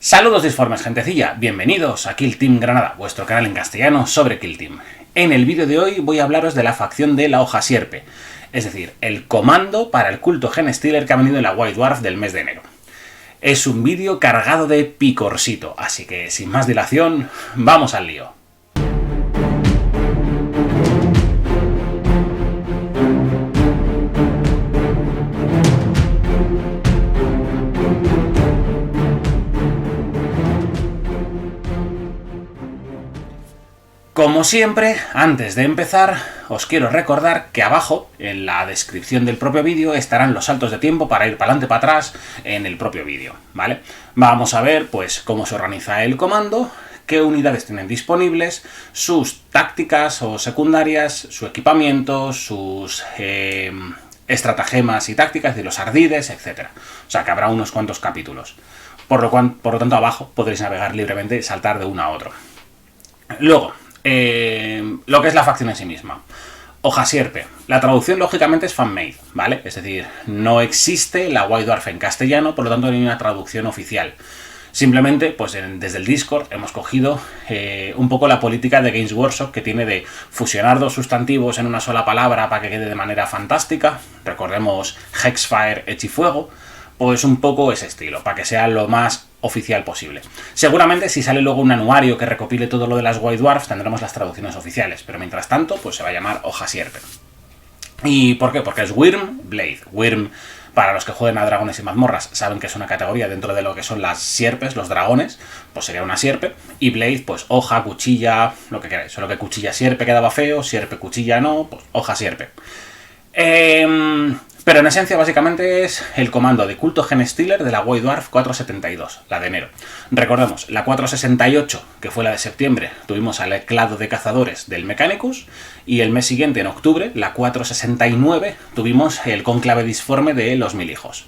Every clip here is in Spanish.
Saludos disformes, gentecilla, bienvenidos a Kill Team Granada, vuestro canal en castellano sobre Kill Team. En el vídeo de hoy voy a hablaros de la facción de la hoja sierpe, es decir, el comando para el culto Genestealer que ha venido en la White Dwarf del mes de enero. Es un vídeo cargado de picorsito, así que sin más dilación, vamos al lío. Como siempre, antes de empezar, os quiero recordar que abajo, en la descripción del propio vídeo, estarán los saltos de tiempo para ir para adelante, para atrás en el propio vídeo, ¿vale? Vamos a ver, pues, cómo se organiza el comando, qué unidades tienen disponibles, sus tácticas o secundarias, su equipamiento, sus estratagemas y tácticas de los ardides, etc. O sea, que habrá unos cuantos capítulos. Por lo tanto, abajo podréis navegar libremente y saltar de uno a otro. Luego, lo que es la facción en sí misma. Hoja sierpe. La traducción lógicamente es fan-made, ¿vale? Es decir, no existe la White Dwarf en castellano, por lo tanto no hay una traducción oficial. Simplemente, pues desde el Discord hemos cogido un poco la política de Games Workshop que tiene de fusionar dos sustantivos en una sola palabra para que quede de manera fantástica. Recordemos Hexfire, Hechifuego. Pues un poco ese estilo, para que sea lo más oficial posible. Seguramente si sale luego un anuario que recopile todo lo de las White Dwarfs tendremos las traducciones oficiales, pero mientras tanto pues se va a llamar hoja sierpe. ¿Y por qué? Porque es Wyrm Blade. Wyrm, para los que jueguen a dragones y mazmorras, saben que es una categoría dentro de lo que son las sierpes, los dragones, pues sería una sierpe. Y Blade, pues hoja, cuchilla, lo que queráis. Solo que cuchilla sierpe quedaba feo, sierpe cuchilla no, pues hoja sierpe. Pero en esencia básicamente es el comando de culto Genestealer de la White Dwarf 472, la de enero. Recordemos, la 468, que fue la de septiembre, tuvimos al clado de cazadores del Mechanicus, y el mes siguiente, en octubre, la 469, tuvimos el conclave disforme de los Mil Hijos.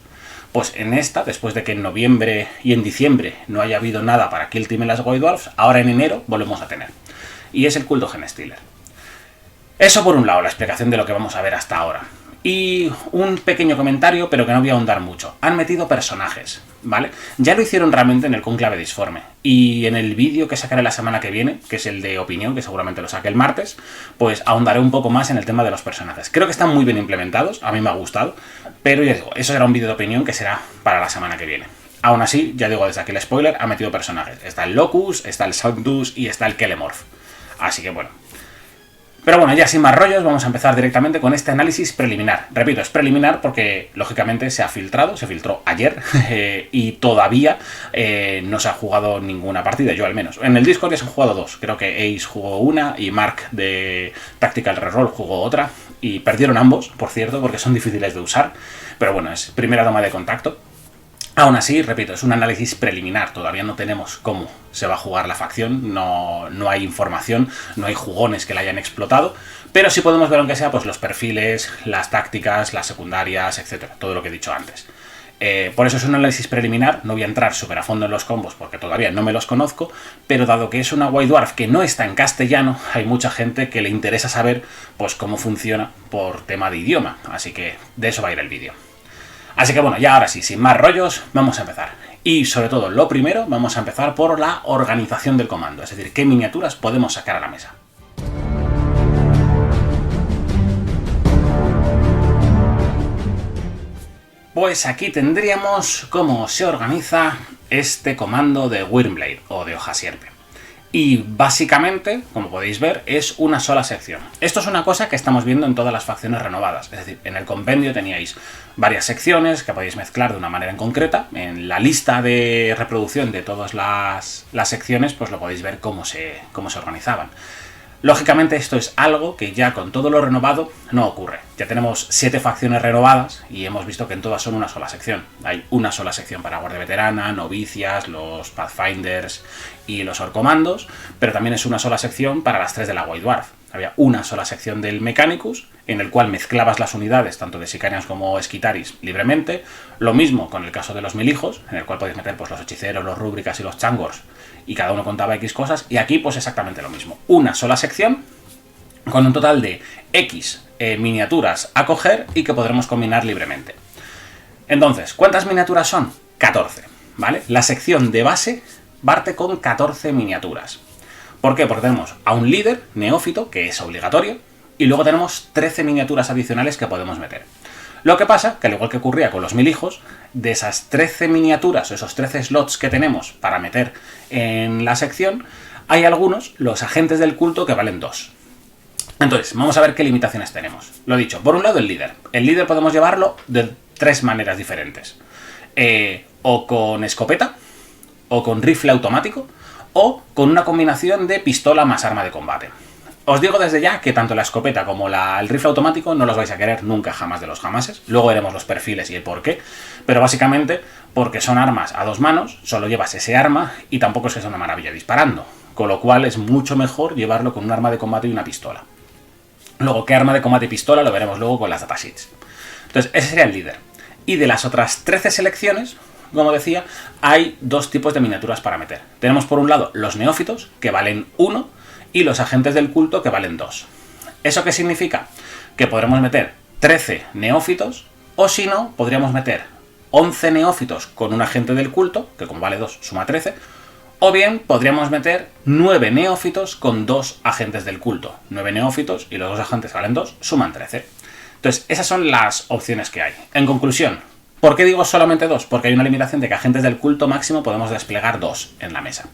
Pues en esta, después de que en noviembre y en diciembre no haya habido nada para Kill Team en las White Dwarfs, ahora en enero volvemos a tener. Y es el culto Genestealer. Eso por un lado, la explicación de lo que vamos a ver hasta ahora. Y un pequeño comentario, pero que no voy a ahondar mucho. Han metido personajes, ¿vale? Ya lo hicieron realmente en el conclave disforme. Y en el vídeo que sacaré la semana que viene, que es el de opinión, que seguramente lo saque el martes, pues ahondaré un poco más en el tema de los personajes. Creo que están muy bien implementados, a mí me ha gustado, pero ya digo, eso será un vídeo de opinión que será para la semana que viene. Aún así, ya digo desde aquí el spoiler, ha metido personajes. Está el Locus, está el Sanctus y está el Kelemorph. Así que bueno. Pero bueno, ya sin más rollos, vamos a empezar directamente con este análisis preliminar. Repito, es preliminar porque, lógicamente, se filtró ayer y todavía no se ha jugado ninguna partida, yo al menos. En el Discord ya se han jugado dos, creo que Ace jugó una y Mark de Tactical Reroll jugó otra. Y perdieron ambos, por cierto, porque son difíciles de usar. Pero bueno, es primera toma de contacto. Aún así, repito, es un análisis preliminar, todavía no tenemos cómo se va a jugar la facción, no hay información, no hay jugones que la hayan explotado, pero sí podemos ver aunque sea pues los perfiles, las tácticas, las secundarias, etcétera, todo lo que he dicho antes. Por eso es un análisis preliminar, no voy a entrar súper a fondo en los combos porque todavía no me los conozco, pero dado que es una White Dwarf que no está en castellano, hay mucha gente que le interesa saber pues cómo funciona por tema de idioma, así que de eso va a ir el vídeo. Así que bueno, ya ahora sí, sin más rollos, vamos a empezar. Y sobre todo, lo primero, vamos a empezar por la organización del comando, es decir, qué miniaturas podemos sacar a la mesa. Pues aquí tendríamos cómo se organiza este comando de Wyrm Blade, o de hoja sierpe. Y básicamente, como podéis ver, es una sola sección. Esto es una cosa que estamos viendo en todas las facciones renovadas. Es decir, en el compendio teníais varias secciones que podéis mezclar de una manera en concreta. En la lista de reproducción de todas las secciones, pues lo podéis ver cómo se organizaban. Lógicamente esto es algo que ya con todo lo renovado no ocurre. Ya tenemos 7 facciones renovadas y hemos visto que en todas son una sola sección. Hay una sola sección para Guardia Veterana, Novicias, los Pathfinders y los Orcomandos, pero también es una sola sección para las 3 de la White Dwarf. Había una sola sección del Mechanicus, en el cual mezclabas las unidades, tanto de Sicarians como Skitaris, libremente. Lo mismo con el caso de los Mil Hijos, en el cual podéis meter pues, los Hechiceros, los Rúbricas y los Changors, y cada uno contaba X cosas, y aquí pues exactamente lo mismo. Una sola sección, con un total de X miniaturas a coger y que podremos combinar libremente. Entonces, ¿cuántas miniaturas son? 14. ¿vale? La sección de base parte con 14 miniaturas. ¿Por qué? Porque tenemos a un líder neófito, que es obligatorio, y luego tenemos 13 miniaturas adicionales que podemos meter. Lo que pasa, que al igual que ocurría con los 1000 hijos, de esas 13 miniaturas, o esos 13 slots que tenemos para meter en la sección, hay algunos, los agentes del culto, que valen 2. Entonces, vamos a ver qué limitaciones tenemos. Lo dicho, por un lado el líder. El líder podemos llevarlo de 3 maneras diferentes. O con escopeta, o con rifle automático, o con una combinación de pistola más arma de combate. Os digo desde ya que tanto la escopeta como el rifle automático no los vais a querer nunca jamás de los jamases. Luego veremos los perfiles y el porqué. Pero básicamente porque son armas a 2 manos, solo llevas ese arma y tampoco es que sea una maravilla disparando. Con lo cual es mucho mejor llevarlo con un arma de combate y una pistola. Luego, qué arma de combate y pistola lo veremos luego con las datasheets. Entonces, ese sería el líder. Y de las otras 13 selecciones, como decía, hay 2 tipos de miniaturas para meter. Tenemos por un lado los neófitos, que valen 1, y los agentes del culto, que valen 2. ¿Eso qué significa? Que podremos meter 13 neófitos, o si no, podríamos meter 11 neófitos con un agente del culto, que como vale 2, suma 13, o bien podríamos meter 9 neófitos con 2 agentes del culto. 9 neófitos y los 2 agentes valen 2, suman 13. Entonces, esas son las opciones que hay. En conclusión, ¿por qué digo solamente 2? Porque hay una limitación de que agentes del culto máximo podemos desplegar 2 en la mesa.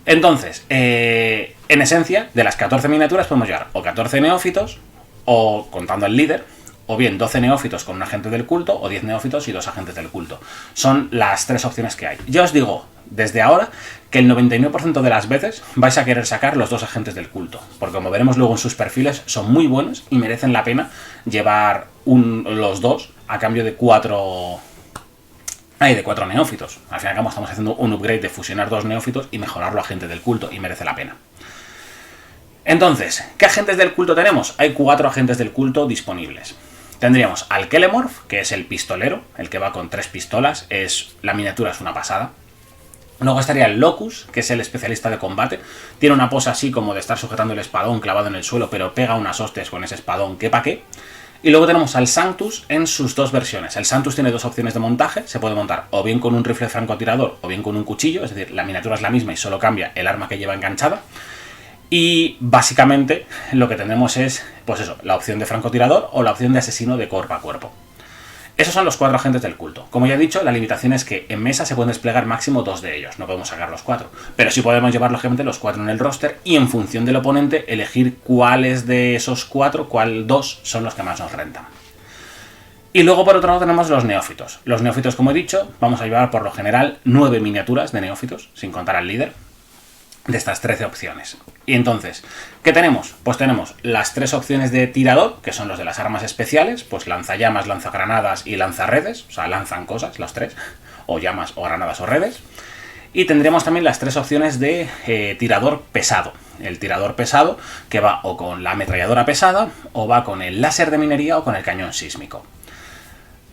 Entonces, en esencia, de las 14 miniaturas podemos llevar o 14 neófitos, o contando el líder, o bien 12 neófitos con un agente del culto, o 10 neófitos y 2 agentes del culto. Son las 3 opciones que hay. Yo os digo desde ahora que el 99% de las veces vais a querer sacar los 2 agentes del culto, porque como veremos luego en sus perfiles, son muy buenos y merecen la pena llevar los 2 a cambio de 4 neófitos. Al fin y al cabo estamos haciendo un upgrade de fusionar 2 neófitos y mejorarlo a agente del culto, y merece la pena. Entonces, ¿qué agentes del culto tenemos? Hay 4 agentes del culto disponibles. Tendríamos al Kelemorph, que es el pistolero, el que va con 3 pistolas, la miniatura es una pasada. Luego estaría el Locus, que es el especialista de combate. Tiene una pose así como de estar sujetando el espadón clavado en el suelo, pero pega unas hostias con ese espadón, que pa' qué. Y luego tenemos al Sanctus en sus 2 versiones. El Sanctus tiene 2 opciones de montaje. Se puede montar o bien con un rifle francotirador o bien con un cuchillo. Es decir, la miniatura es la misma y solo cambia el arma que lleva enganchada. Y básicamente lo que tenemos es, pues eso, la opción de francotirador o la opción de asesino de cuerpo a cuerpo. Esos son los 4 agentes del culto. Como ya he dicho, la limitación es que en mesa se pueden desplegar máximo 2 de ellos. No podemos sacar los 4. Pero sí podemos llevar, lógicamente, los 4 en el roster y en función del oponente elegir cuáles de esos 4, cuál 2 son los que más nos rentan. Y luego por otro lado tenemos los neófitos. Los neófitos, como he dicho, vamos a llevar por lo general 9 miniaturas de neófitos, sin contar al líder, de estas 13 opciones. Y entonces, ¿qué tenemos? Pues tenemos las 3 opciones de tirador, que son los de las armas especiales, pues lanzallamas, lanzagranadas y lanzarredes, o sea, lanzan cosas, los 3, o llamas, o granadas, o redes. Y tendremos también las 3 opciones de tirador pesado. El tirador pesado, que va o con la ametralladora pesada, o va con el láser de minería, o con el cañón sísmico.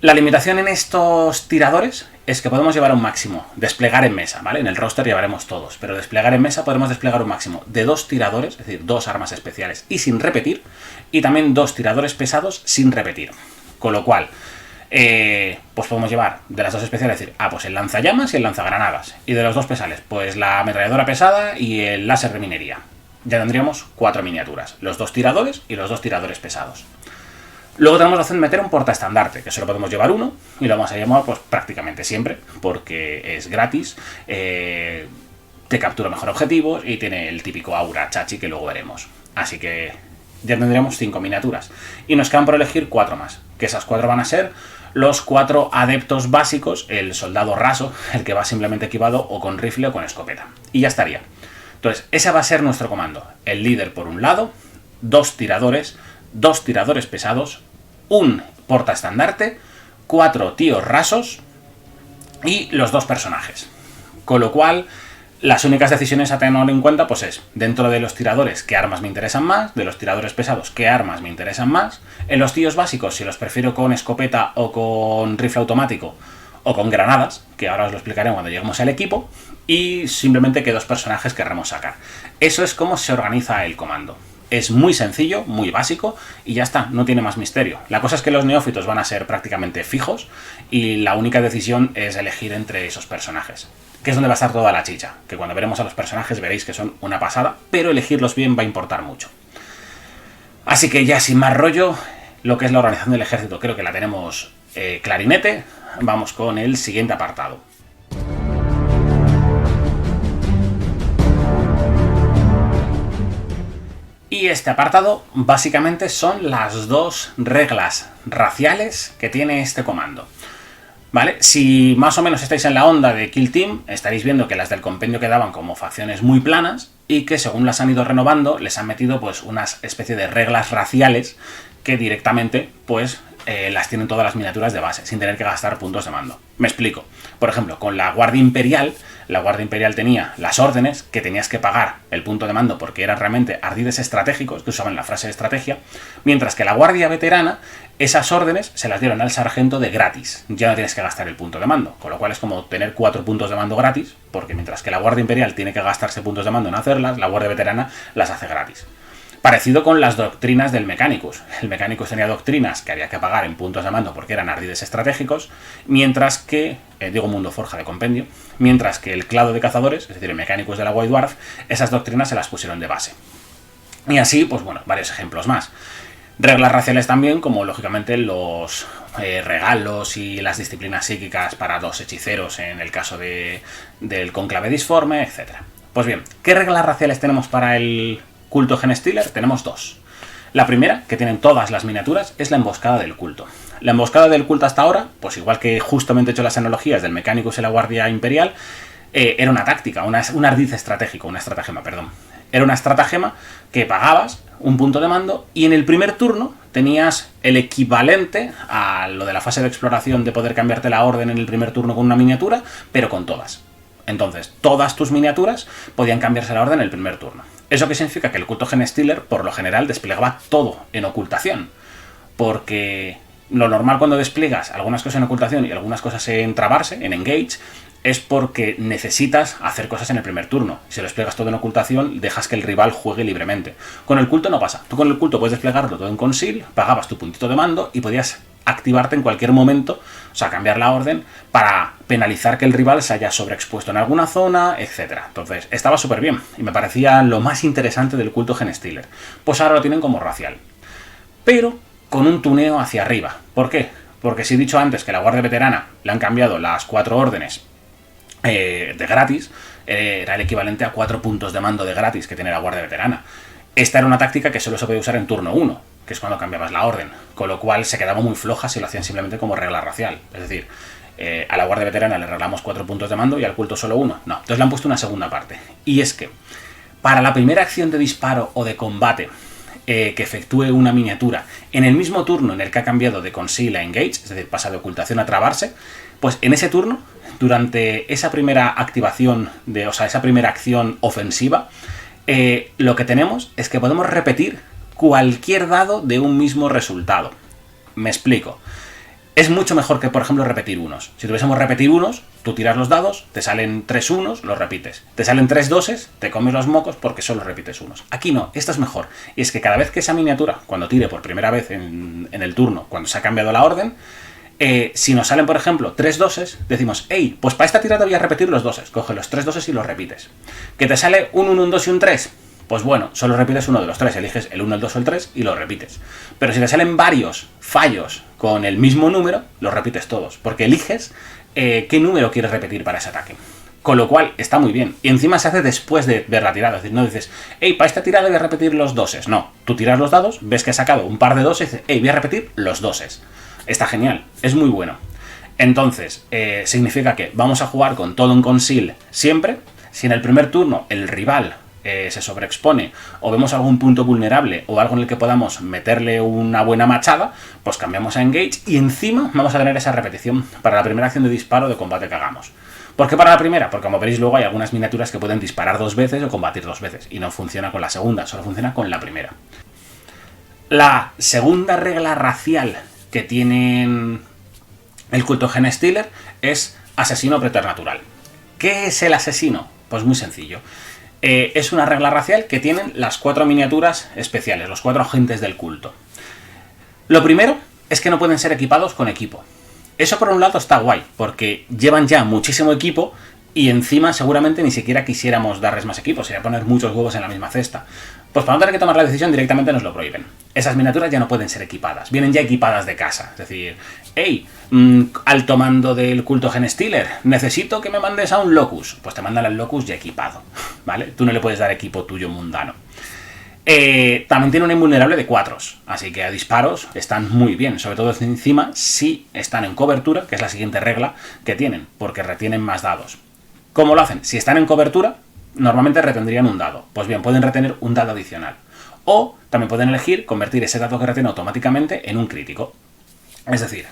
La limitación en estos tiradores es que podemos llevar un máximo, desplegar en mesa, ¿vale? En el roster llevaremos todos, pero desplegar en mesa podemos desplegar un máximo de 2 tiradores, es decir, 2 armas especiales y sin repetir, y también 2 tiradores pesados sin repetir. Con lo cual, pues podemos llevar de las 2 especiales, es decir, pues el lanzallamas y el lanzagranadas, y de los 2 pesales, pues la ametralladora pesada y el láser de minería. Ya tendríamos 4 miniaturas, los 2 tiradores y los 2 tiradores pesados. Luego tenemos la opción de meter un portaestandarte, que solo podemos llevar uno, y lo vamos a llamar pues prácticamente siempre, porque es gratis, te captura mejor objetivos y tiene el típico aura chachi que luego veremos. Así que ya tendríamos 5 miniaturas. Y nos quedan por elegir 4 más, que esas 4 van a ser los 4 adeptos básicos, el soldado raso, el que va simplemente equipado o con rifle o con escopeta. Y ya estaría. Entonces, ese va a ser nuestro comando. El líder por un lado, 2 tiradores, 2 tiradores pesados, un portaestandarte, 4 tíos rasos y los 2 personajes. Con lo cual, las únicas decisiones a tener en cuenta pues es, dentro de los tiradores, qué armas me interesan más, de los tiradores pesados, qué armas me interesan más, en los tíos básicos, si los prefiero con escopeta o con rifle automático, o con granadas, que ahora os lo explicaré cuando lleguemos al equipo, y simplemente qué 2 personajes querremos sacar. Eso es cómo se organiza el comando. Es muy sencillo, muy básico y ya está, no tiene más misterio. La cosa es que los neófitos van a ser prácticamente fijos y la única decisión es elegir entre esos personajes, que es donde va a estar toda la chicha, que cuando veremos a los personajes veréis que son una pasada, pero elegirlos bien va a importar mucho. Así que ya sin más rollo, lo que es la organización del ejército creo que la tenemos clarinete. Vamos con el siguiente apartado. Y este apartado básicamente son las dos reglas raciales que tiene este comando. ¿Vale? Si más o menos estáis en la onda de Kill Team, estaréis viendo que las del compendio quedaban como facciones muy planas y que según las han ido renovando les han metido pues una especie de reglas raciales que directamente pues las tienen todas las miniaturas de base, sin tener que gastar puntos de mando. Me explico. Por ejemplo, con la Guardia Imperial, la Guardia Imperial tenía las órdenes, que tenías que pagar el punto de mando porque eran realmente ardides estratégicos, que usaban la frase de estrategia, mientras que la Guardia Veterana, esas órdenes se las dieron al sargento de gratis. Ya no tienes que gastar el punto de mando, con lo cual es como tener 4 puntos de mando gratis, porque mientras que la Guardia Imperial tiene que gastarse puntos de mando en hacerlas, la Guardia Veterana las hace gratis. Parecido con las doctrinas del Mechanicus. El Mechanicus tenía doctrinas que había que pagar en puntos de mando porque eran ardides estratégicos, mientras que, digo Mundo Forja de compendio, mientras que el Clado de Cazadores, es decir, el Mechanicus de la White Dwarf, esas doctrinas se las pusieron de base. Y así, pues bueno, varios ejemplos más. Reglas raciales también, como lógicamente los regalos y las disciplinas psíquicas para los hechiceros en el caso del Conclave Disforme, etc. Pues bien, ¿qué reglas raciales tenemos para el culto Genestealer? Tenemos dos. La primera, que tienen todas las miniaturas, es la emboscada del culto. La emboscada del culto hasta ahora, pues igual que justamente he hecho las analogías del Mechanicus y la Guardia Imperial, era una táctica, un ardid estratégico, una estratagema, perdón. Era una estratagema que pagabas un punto de mando y en el primer turno tenías el equivalente a lo de la fase de exploración de poder cambiarte la orden en el primer turno con una miniatura, pero con todas. Entonces, todas tus miniaturas podían cambiarse la orden en el primer turno. ¿Eso qué significa? Que el culto Genestealer, por lo general, desplegaba todo en ocultación. Porque lo normal cuando despliegas algunas cosas en ocultación y algunas cosas en trabarse, en engage, es porque necesitas hacer cosas en el primer turno. Si lo desplegas todo en ocultación, dejas que el rival juegue libremente. Con el culto no pasa. Tú con el culto puedes desplegarlo todo en conceal, pagabas tu puntito de mando y podías activarte en cualquier momento, o sea, cambiar la orden para penalizar que el rival se haya sobreexpuesto en alguna zona, etc. Entonces, estaba súper bien y me parecía lo más interesante del culto Genestealer. Pues ahora lo tienen como racial, pero con un tuneo hacia arriba. ¿Por qué? Porque si he dicho antes que la Guardia Veterana le han cambiado las 4 órdenes de gratis, era el equivalente a 4 puntos de mando de gratis que tiene la Guardia Veterana. Esta era una táctica que solo se podía usar en turno 1, que es cuando cambiabas la orden, con lo cual se quedaba muy floja si lo hacían simplemente como regla racial. Es decir, a la Guardia Veterana le regalamos 4 puntos de mando y al culto solo 1. No, entonces le han puesto una segunda parte. Y es que, para la primera acción de disparo o de combate que efectúe una miniatura en el mismo turno en el que ha cambiado de conceal a engage, es decir, pasa de ocultación a trabarse, pues en ese turno, durante esa primera activación, esa primera acción ofensiva, lo que tenemos es que podemos repetir cualquier dado de un mismo resultado. Me explico. Es mucho mejor que, por ejemplo, repetir unos. Si tuviésemos repetir unos, tú tiras los dados, te salen 3 unos, los repites. Te salen 3 doses, te comes los mocos porque solo repites unos. Aquí no, esto es mejor. Y es que cada vez que esa miniatura, cuando tire por primera vez en el turno, cuando se ha cambiado la orden, si nos salen, por ejemplo, 3 doses, decimos, hey, pues para esta tirada voy a repetir los doses. Coge los 3 doses y los repites. ¿Que te sale un 1, un 2 y un 3? Pues bueno, solo repites uno de los 3, eliges el 1, el 2 o el 3 y lo repites. Pero si te salen varios fallos con el mismo número, los repites todos, porque eliges qué número quieres repetir para ese ataque. Con lo cual, está muy bien. Y encima se hace después de ver la tirada. Es decir, no dices, hey, para esta tirada voy a repetir los doses. No, tú tiras los dados, ves que has sacado un par de doses y dices, hey, voy a repetir los doses. Está genial, es muy bueno. Entonces, significa que vamos a jugar con todo en conceal siempre. Si en el primer turno el rival se sobreexpone o vemos algún punto vulnerable o algo en el que podamos meterle una buena machada, pues cambiamos a engage y encima vamos a tener esa repetición para la primera acción de disparo de combate que hagamos. ¿Por qué para la primera? Porque como veréis luego hay algunas miniaturas que pueden disparar 2 veces o combatir 2 veces y no funciona con la segunda, solo funciona con la primera. La segunda regla racial que tienen el culto Genestealer es asesino preternatural. ¿Qué es el asesino? Pues muy sencillo. Es una regla racial que tienen las 4 miniaturas especiales, los 4 agentes del culto. Lo primero es que no pueden ser equipados con equipo. Eso por un lado está guay, porque llevan ya muchísimo equipo y encima seguramente ni siquiera quisiéramos darles más equipo, sería poner muchos huevos en la misma cesta. Pues para no tener que tomar la decisión directamente nos lo prohíben. Esas miniaturas ya no pueden ser equipadas, vienen ya equipadas de casa. Es decir, hey, alto mando del culto Genestealer, necesito que me mandes a un Locus. Pues te mandan al Locus ya equipado, ¿vale? Tú no le puedes dar equipo tuyo mundano. También tiene un invulnerable de 4, así que a disparos están muy bien, sobre todo encima si están en cobertura, que es la siguiente regla que tienen, porque retienen más dados. ¿Cómo lo hacen? Si están en cobertura, normalmente retendrían un dado. Pues bien, pueden retener un dado adicional. O también pueden elegir convertir ese dado que retiene automáticamente en un crítico. Es decir,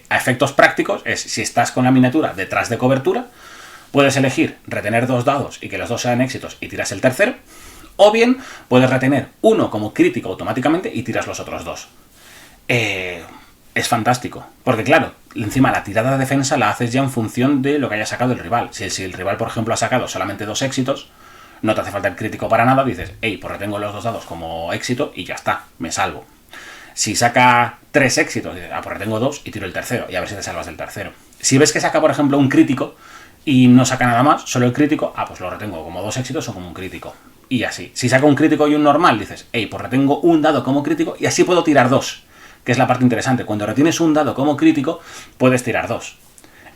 a efectos prácticos, es si estás con la miniatura detrás de cobertura, puedes elegir retener 2 dados y que los 2 sean éxitos y tiras el tercero. O bien, puedes retener uno como crítico automáticamente y tiras los otros 2. Es fantástico, porque claro, encima la tirada de defensa la haces ya en función de lo que haya sacado el rival. Si el rival, por ejemplo, ha sacado solamente 2 éxitos, no te hace falta el crítico para nada, dices, hey, pues retengo los 2 dados como éxito y ya está, me salvo. Si saca 3 éxitos, dices, pues retengo 2 y tiro el tercero, y a ver si te salvas del tercero. Si ves que saca, por ejemplo, un crítico y no saca nada más, solo el crítico, pues lo retengo como 2 éxitos o como un crítico. Y así. Si saca un crítico y un normal, dices, hey, pues retengo un dado como crítico y así puedo tirar 2. Que es la parte interesante. Cuando retienes un dado como crítico, puedes tirar 2.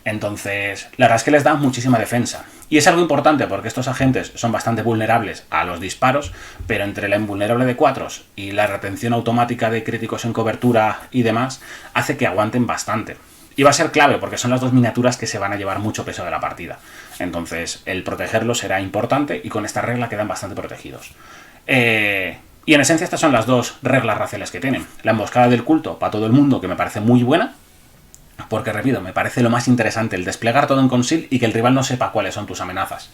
Entonces, la verdad es que les da muchísima defensa. Y es algo importante porque estos agentes son bastante vulnerables a los disparos, pero entre la invulnerable de 4 y la retención automática de críticos en cobertura y demás, hace que aguanten bastante. Y va a ser clave porque son las 2 miniaturas que se van a llevar mucho peso de la partida. Entonces, el protegerlos será importante y con esta regla quedan bastante protegidos. Y en esencia estas son las 2 reglas raciales que tienen. La emboscada del culto para todo el mundo, que me parece muy buena, porque repito, me parece lo más interesante el desplegar todo en conceal y que el rival no sepa cuáles son tus amenazas.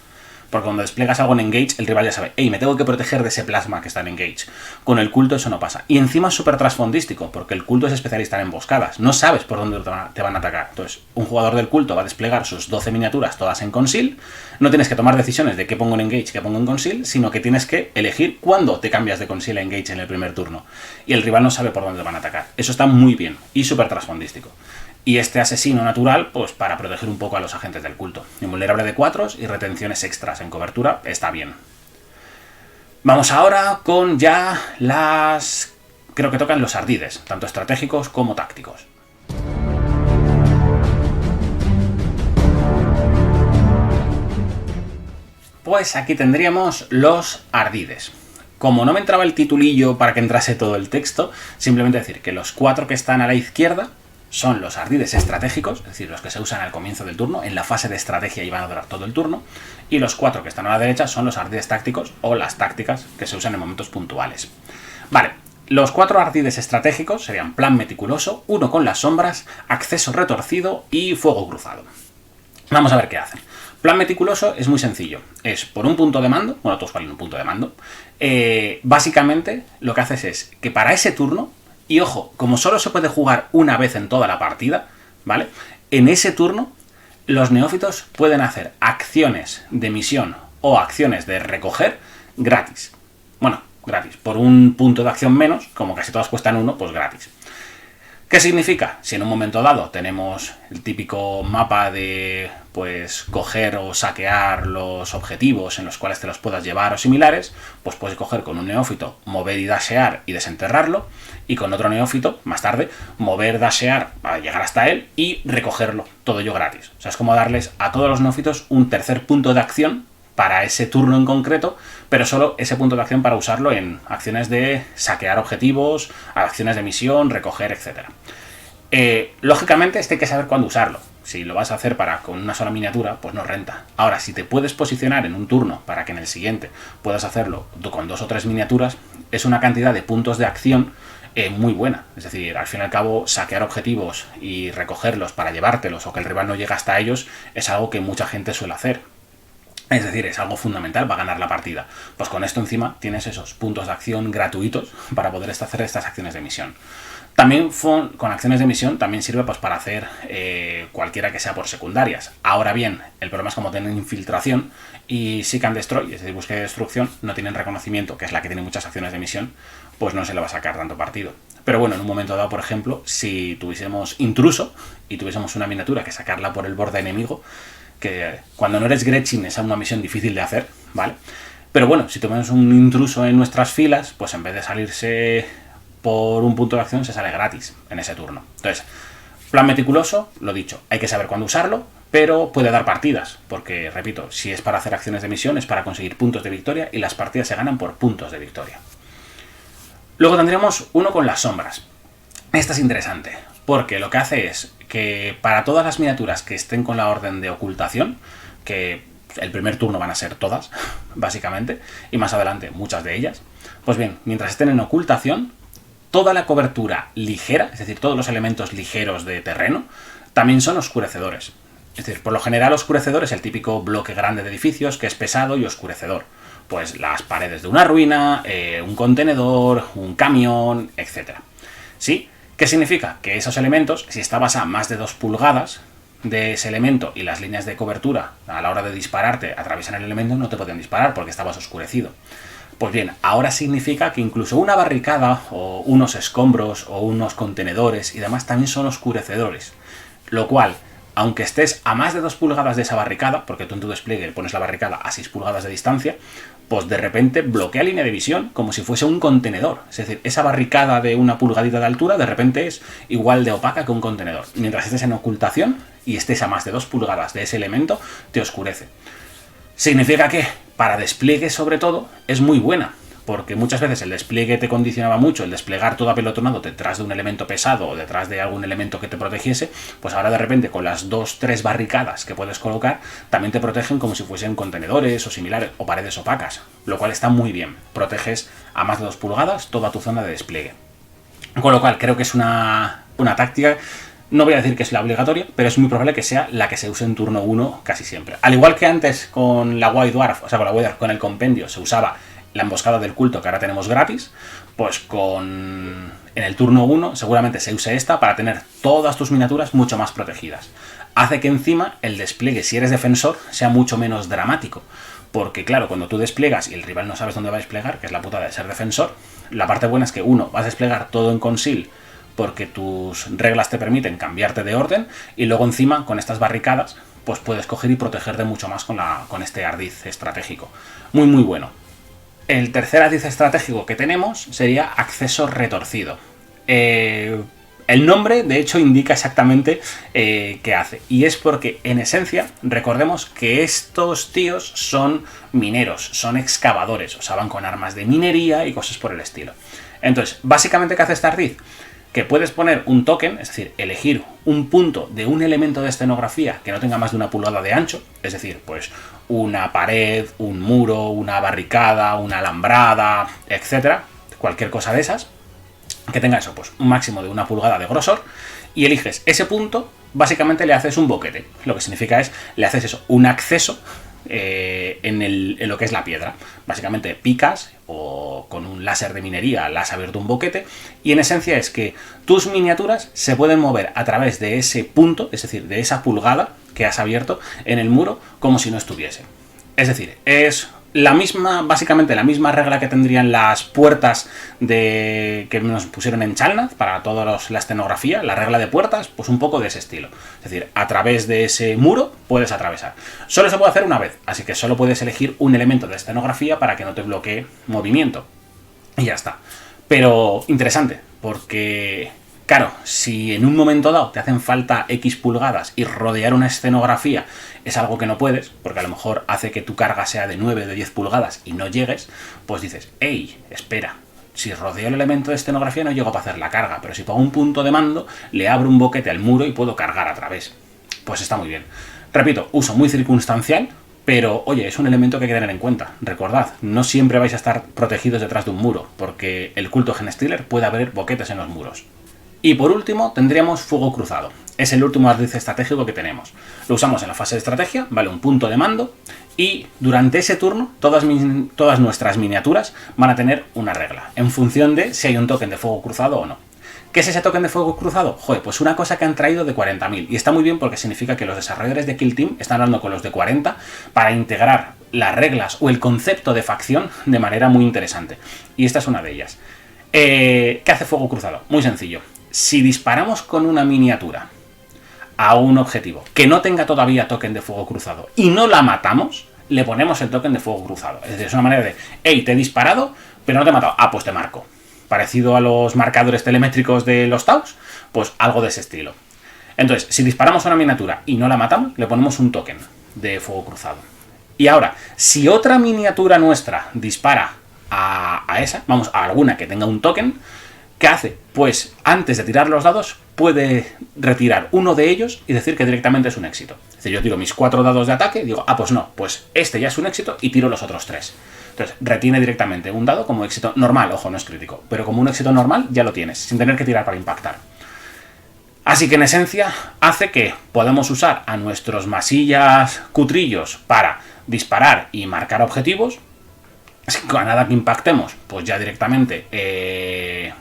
Porque cuando despliegas algo en Engage, el rival ya sabe, hey, me tengo que proteger de ese plasma que está en Engage. Con el culto eso no pasa. Y encima es súper trasfondístico, porque el culto es especialista en emboscadas. No sabes por dónde te van a atacar. Entonces, un jugador del culto va a desplegar sus 12 miniaturas todas en conceal. No tienes que tomar decisiones de qué pongo en Engage, qué pongo en conceal, sino que tienes que elegir cuándo te cambias de conceal a Engage en el primer turno. Y el rival no sabe por dónde te van a atacar. Eso está muy bien y súper trasfondístico. Y este asesino natural, pues para proteger un poco a los agentes del culto. Invulnerable de 4 y retenciones extras en cobertura, está bien. Vamos ahora con ya las... creo que tocan los ardides, tanto estratégicos como tácticos. Pues aquí tendríamos los ardides. Como no me entraba el titulillo para que entrase todo el texto, simplemente decir que los 4 que están a la izquierda son los ardides estratégicos, es decir, los que se usan al comienzo del turno, en la fase de estrategia y van a durar todo el turno, y los 4 que están a la derecha son los ardides tácticos o las tácticas que se usan en momentos puntuales. Vale, los 4 ardides estratégicos serían plan meticuloso, uno con las sombras, acceso retorcido y fuego cruzado. Vamos a ver qué hacen. Plan meticuloso es muy sencillo, es por un punto de mando, bueno, todos valen un punto de mando, básicamente lo que haces es que para ese turno, y ojo, como solo se puede jugar una vez en toda la partida, ¿vale? En ese turno, los neófitos pueden hacer acciones de misión o acciones de recoger gratis. Bueno, gratis. Por un punto de acción menos, como casi todas cuestan 1, pues gratis. ¿Qué significa? Si en un momento dado tenemos el típico mapa de pues coger o saquear los objetivos en los cuales te los puedas llevar o similares, pues puedes coger con un neófito, mover y dashear y desenterrarlo, y con otro neófito, más tarde, mover, dashear para llegar hasta él y recogerlo, todo ello gratis. O sea, es como darles a todos los neófitos un tercer punto de acción para ese turno en concreto, pero solo ese punto de acción para usarlo en acciones de saquear objetivos, acciones de misión, recoger, etc. Lógicamente, hay que saber cuándo usarlo. Si lo vas a hacer con una sola miniatura, pues no renta. Ahora, si te puedes posicionar en un turno para que en el siguiente puedas hacerlo con 2 o 3 miniaturas, es una cantidad de puntos de acción muy buena. Es decir, al fin y al cabo, saquear objetivos y recogerlos para llevártelos o que el rival no llegue hasta ellos es algo que mucha gente suele hacer. Es decir, es algo fundamental para ganar la partida. Pues con esto encima tienes esos puntos de acción gratuitos para poder hacer estas acciones de misión. También con acciones de misión también sirve pues para hacer cualquiera que sea por secundarias. Ahora bien, el problema es como tienen infiltración y Seek and Destroy, es decir, búsqueda y destrucción, no tienen reconocimiento, que es la que tiene muchas acciones de misión, pues no se le va a sacar tanto partido. Pero bueno, en un momento dado, por ejemplo, si tuviésemos intruso y tuviésemos una miniatura que sacarla por el borde enemigo, que cuando no eres Gretchen es una misión difícil de hacer, ¿vale? Pero bueno, si tenemos un intruso en nuestras filas, pues en vez de salirse por un punto de acción, se sale gratis en ese turno. Entonces, plan meticuloso, lo dicho, hay que saber cuándo usarlo, pero puede dar partidas, porque, repito, si es para hacer acciones de misión, es para conseguir puntos de victoria, y las partidas se ganan por puntos de victoria. Luego tendríamos uno con las sombras. Esta es interesante, porque lo que hace es que para todas las miniaturas que estén con la orden de ocultación, que el primer turno van a ser todas, básicamente, y más adelante muchas de ellas, pues bien, mientras estén en ocultación, toda la cobertura ligera, es decir, todos los elementos ligeros de terreno, también son oscurecedores. Es decir, por lo general oscurecedor es el típico bloque grande de edificios que es pesado y oscurecedor. Pues las paredes de una ruina, un contenedor, un camión, etc. ¿Sí? ¿Qué significa? Que esos elementos, si estabas a más de 2 pulgadas de ese elemento y las líneas de cobertura a la hora de dispararte atraviesan el elemento, no te pueden disparar porque estabas oscurecido. Pues bien, ahora significa que incluso una barricada o unos escombros o unos contenedores y demás también son oscurecedores. Lo cual, aunque estés a más de 2 pulgadas de esa barricada, porque tú en tu despliegue pones la barricada a 6 pulgadas de distancia, pues de repente bloquea línea de visión como si fuese un contenedor. Es decir, esa barricada de una pulgadita de altura de repente es igual de opaca que un contenedor. Mientras estés en ocultación y estés a más de 2 pulgadas de ese elemento, te oscurece. Significa que para despliegue sobre todo es muy buena, porque muchas veces el despliegue te condicionaba mucho, el desplegar todo apelotonado detrás de un elemento pesado o detrás de algún elemento que te protegiese, pues ahora de repente con las 2-3 barricadas que puedes colocar también te protegen como si fuesen contenedores o similares o paredes opacas, lo cual está muy bien, proteges a más de 2 pulgadas toda tu zona de despliegue. Con lo cual creo que es una táctica. No voy a decir que es la obligatoria, pero es muy probable que sea la que se use en turno 1 casi siempre. Al igual que antes con la White Dwarf, o sea, con el compendio se usaba la emboscada del culto que ahora tenemos gratis, pues en el turno 1 seguramente se use esta para tener todas tus miniaturas mucho más protegidas. Hace que encima el despliegue, si eres defensor, sea mucho menos dramático. Porque claro, cuando tú despliegas y el rival no sabes dónde va a desplegar, que es la putada de ser defensor, la parte buena es que vas a desplegar todo en conceal porque tus reglas te permiten cambiarte de orden, y luego encima con estas barricadas pues puedes coger y protegerte mucho más con este ardiz estratégico. Muy muy bueno. El tercer ardiz estratégico que tenemos sería acceso retorcido. El nombre de hecho indica exactamente qué hace, y es porque en esencia recordemos que estos tíos son mineros, son excavadores, o sea, van con armas de minería y cosas por el estilo. Entonces, básicamente, ¿qué hace este ardiz? Que puedes poner un token, es decir, elegir un punto de un elemento de escenografía que no tenga más de 1 pulgada de ancho, es decir, pues una pared, un muro, una barricada, una alambrada, etcétera, cualquier cosa de esas, que tenga eso, pues un máximo de 1 pulgada de grosor, y eliges ese punto, básicamente le haces un boquete, lo que significa es, le haces eso, un acceso en lo que es la piedra. Básicamente picas o con un láser de minería le has abierto un boquete, y en esencia es que tus miniaturas se pueden mover a través de ese punto, es decir, de esa pulgada que has abierto en el muro, como si no estuviese. Es decir, es básicamente la misma regla que tendrían las puertas que nos pusieron en Chalnath para toda la escenografía, la regla de puertas, pues un poco de ese estilo. Es decir, a través de ese muro puedes atravesar. Solo se puede hacer una vez, así que solo puedes elegir un elemento de escenografía para que no te bloquee movimiento. Y ya está. Pero interesante, porque claro, si en un momento dado te hacen falta X pulgadas y rodear una escenografía es algo que no puedes, porque a lo mejor hace que tu carga sea de 9 o de 10 pulgadas y no llegues, pues dices, hey, espera, si rodeo el elemento de escenografía no llego para hacer la carga, pero si pongo un punto de mando, le abro un boquete al muro y puedo cargar a través. Pues está muy bien. Repito, uso muy circunstancial, pero oye, es un elemento que hay que tener en cuenta. Recordad, no siempre vais a estar protegidos detrás de un muro, porque el culto Genestealer puede haber boquetes en los muros. Y por último tendríamos fuego cruzado. Es el último ardiz estratégico que tenemos. Lo usamos en la fase de estrategia, vale un punto de mando, Y durante ese turno, todas nuestras miniaturas van a tener una regla, en función de si hay un token de fuego cruzado o no. ¿Qué es ese token de fuego cruzado? Joder, pues una cosa que han traído de 40.000. Y está muy bien porque significa que los desarrolladores de Kill Team están hablando con los de 40 para integrar las reglas o el concepto de facción de manera muy interesante. Y esta es una de ellas. ¿Qué hace fuego cruzado? Muy sencillo. Si disparamos con una miniatura a un objetivo que no tenga todavía token de fuego cruzado y no la matamos, le ponemos el token de fuego cruzado. Es decir, es una manera de, hey, te he disparado, pero no te he matado. Ah, pues te marco. Parecido a los marcadores telemétricos de los Taus, pues algo de ese estilo. Entonces, si disparamos a una miniatura y no la matamos, le ponemos un token de fuego cruzado. Y ahora, si otra miniatura nuestra dispara a esa, vamos, a alguna que tenga un token, ¿qué hace? Pues antes de tirar los dados, puede retirar uno de ellos y decir que directamente es un éxito. Es decir, yo tiro mis 4 dados de ataque, digo, ah, pues no, pues este ya es un éxito y tiro los otros 3. Entonces, retiene directamente un dado como éxito normal, ojo, no es crítico, pero como un éxito normal ya lo tienes, sin tener que tirar para impactar. Así que en esencia hace que podamos usar a nuestros masillas cutrillos para disparar y marcar objetivos. A nada que impactemos, pues ya directamente le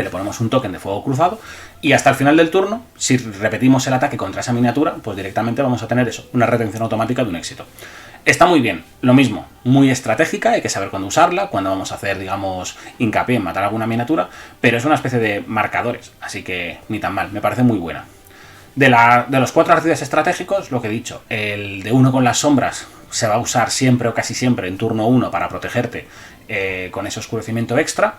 ponemos un token de fuego cruzado y hasta el final del turno, si repetimos el ataque contra esa miniatura, pues directamente vamos a tener eso, una retención automática de un éxito. Está muy bien, lo mismo, muy estratégica, hay que saber cuándo usarla, cuándo vamos a hacer, digamos, hincapié en matar alguna miniatura, pero es una especie de marcadores, así que ni tan mal, me parece muy buena. De los 4 ardides estratégicos, lo que he dicho, el de 1 con las sombras se va a usar siempre o casi siempre en turno 1 para protegerte con ese oscurecimiento extra.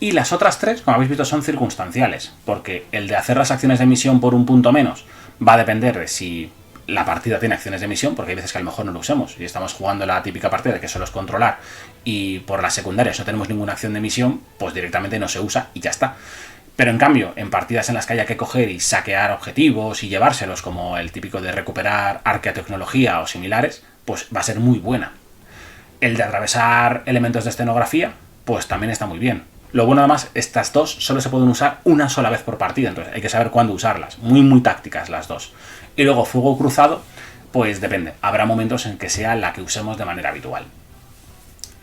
Y las otras 3, como habéis visto, son circunstanciales, porque el de hacer las acciones de misión por un punto menos va a depender de si la partida tiene acciones de misión, porque hay veces que a lo mejor no lo usemos y estamos jugando la típica partida que solo es controlar y por las secundarias no tenemos ninguna acción de misión, pues directamente no se usa y ya está. Pero en cambio, en partidas en las que haya que coger y saquear objetivos y llevárselos, como el típico de recuperar arqueotecnología o similares, pues va a ser muy buena. El de atravesar elementos de escenografía, pues también está muy bien. Lo bueno además, estas dos solo se pueden usar una sola vez por partida, entonces hay que saber cuándo usarlas. Muy tácticas las dos. Y luego fuego cruzado, pues depende. Habrá momentos en que sea la que usemos de manera habitual.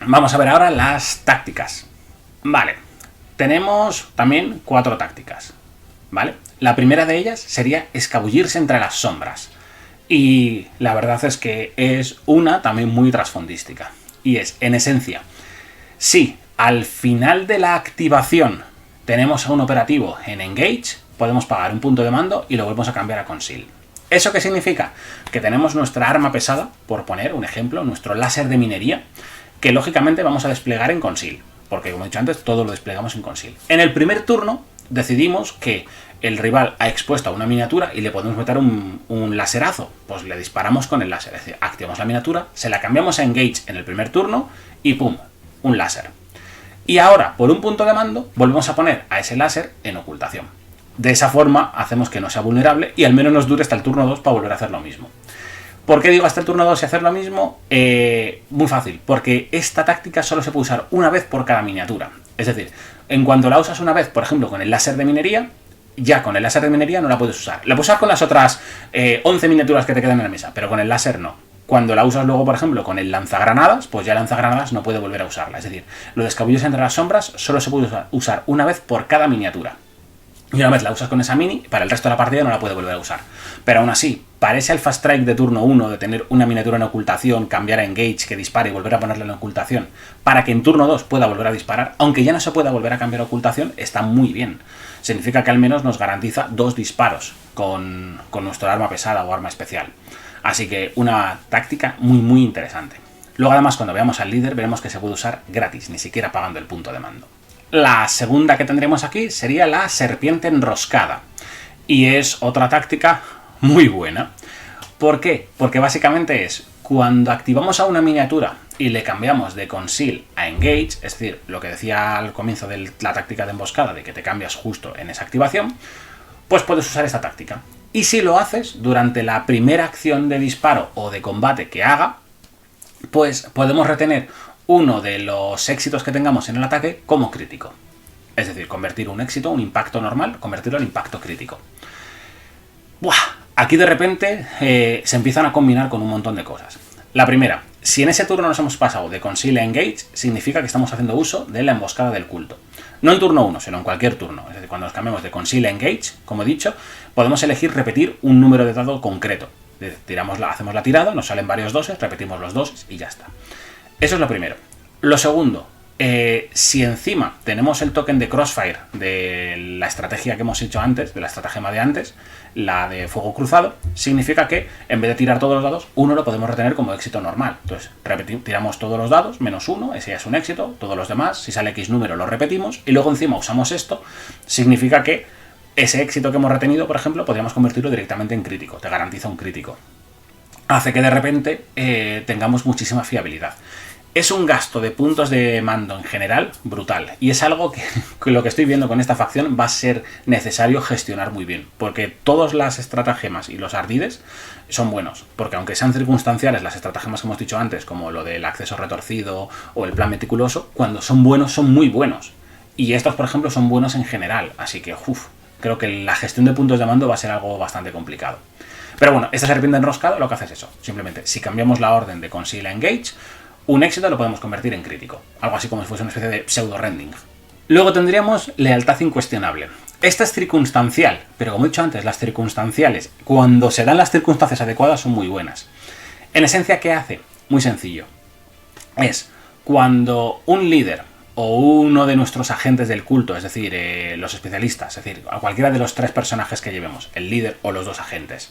Vamos a ver ahora las tácticas. Vale, tenemos también 4 tácticas. ¿Vale? La primera de ellas sería escabullirse entre las sombras. Y la verdad es que es una también muy trasfondística. Y es, en esencia, si al final de la activación tenemos a un operativo en Engage, podemos pagar un punto de mando y lo volvemos a cambiar a Conceal. ¿Eso qué significa? Que tenemos nuestra arma pesada, por poner un ejemplo, nuestro láser de minería, que lógicamente vamos a desplegar en Conceal, porque como he dicho antes, todo lo desplegamos en Conceal. En el primer turno decidimos que el rival ha expuesto a una miniatura y le podemos meter un laserazo, pues le disparamos con el láser, es decir, activamos la miniatura, se la cambiamos a Engage en el primer turno y ¡pum!, un láser. Y ahora, por un punto de mando, volvemos a poner a ese láser en ocultación. De esa forma hacemos que no sea vulnerable y al menos nos dure hasta el turno 2 para volver a hacer lo mismo. ¿Por qué digo hasta el turno 2 y hacer lo mismo? Muy fácil, porque esta táctica solo se puede usar una vez por cada miniatura. Es decir, en cuanto la usas una vez, por ejemplo, con el láser de minería, ya con el láser de minería no la puedes usar. La puedes usar con las otras 11 miniaturas que te quedan en la mesa, pero con el láser no. Cuando la usas luego, por ejemplo, con el lanzagranadas, pues ya el lanzagranadas no puede volver a usarla. Es decir, lo de escabullirse entre las sombras solo se puede usar una vez por cada miniatura. Y una vez la usas con esa mini, para el resto de la partida no la puede volver a usar. Pero aún así, para ese Alpha Strike de turno 1, de tener una miniatura en ocultación, cambiar a Engage, que dispare y volver a ponerla en ocultación, para que en turno 2 pueda volver a disparar, aunque ya no se pueda volver a cambiar a ocultación, está muy bien. Significa que al menos nos garantiza 2 disparos con nuestro arma pesada o arma especial. Así que una táctica muy interesante. Luego además cuando veamos al líder veremos que se puede usar gratis, ni siquiera pagando el punto de mando. La segunda que tendremos aquí sería la serpiente enroscada. Y es otra táctica muy buena. ¿Por qué? Porque básicamente es cuando activamos a una miniatura y le cambiamos de Conceal a Engage, es decir, lo que decía al comienzo de la táctica de emboscada, de que te cambias justo en esa activación, pues puedes usar esta táctica. Y si lo haces durante la primera acción de disparo o de combate que haga, pues podemos retener uno de los éxitos que tengamos en el ataque como crítico. Es decir, convertir un éxito, un impacto normal, convertirlo en impacto crítico. ¡Buah! Aquí de repente se empiezan a combinar con un montón de cosas. La primera, si en ese turno nos hemos pasado de Conceal a Engage, significa que estamos haciendo uso de la emboscada del culto. No en turno 1, sino en cualquier turno. Es decir, cuando nos cambiamos de Conceal a Engage, como he dicho, podemos elegir repetir un número de dado concreto. Hacemos la tirada, nos salen varios doses, repetimos los doses y ya está. Eso es lo primero. Lo segundo, si encima tenemos el token de Crossfire de la estrategia que hemos hecho antes, de la estratagema de antes, la de fuego cruzado, significa que en vez de tirar todos los dados, uno lo podemos retener como éxito normal. Entonces, tiramos todos los dados, menos uno, ese ya es un éxito, todos los demás, si sale X número lo repetimos, y luego encima usamos esto, significa que ese éxito que hemos retenido, por ejemplo, podríamos convertirlo directamente en crítico, te garantiza un crítico. Hace que de repente tengamos muchísima fiabilidad. Es un gasto de puntos de mando en general brutal, y es algo que lo que estoy viendo con esta facción va a ser necesario gestionar muy bien, porque todas las estratagemas y los ardides son buenos, porque aunque sean circunstanciales las estratagemas que hemos dicho antes, como lo del acceso retorcido o el plan meticuloso, cuando son buenos son muy buenos, y estos por ejemplo son buenos en general, así que creo que la gestión de puntos de mando va a ser algo bastante complicado. Pero bueno, esta serpiente enroscada lo que hace es eso, simplemente si cambiamos la orden de Conceal a Engage, un éxito lo podemos convertir en crítico. Algo así como si fuese una especie de pseudo-rending. Luego tendríamos lealtad incuestionable. Esta es circunstancial, pero como he dicho antes, las circunstanciales, cuando se dan las circunstancias adecuadas, son muy buenas. En esencia, ¿qué hace? Muy sencillo. Es cuando un líder o uno de nuestros agentes del culto, es decir, los especialistas, es decir, a cualquiera de los tres personajes que llevemos, el líder o los dos agentes,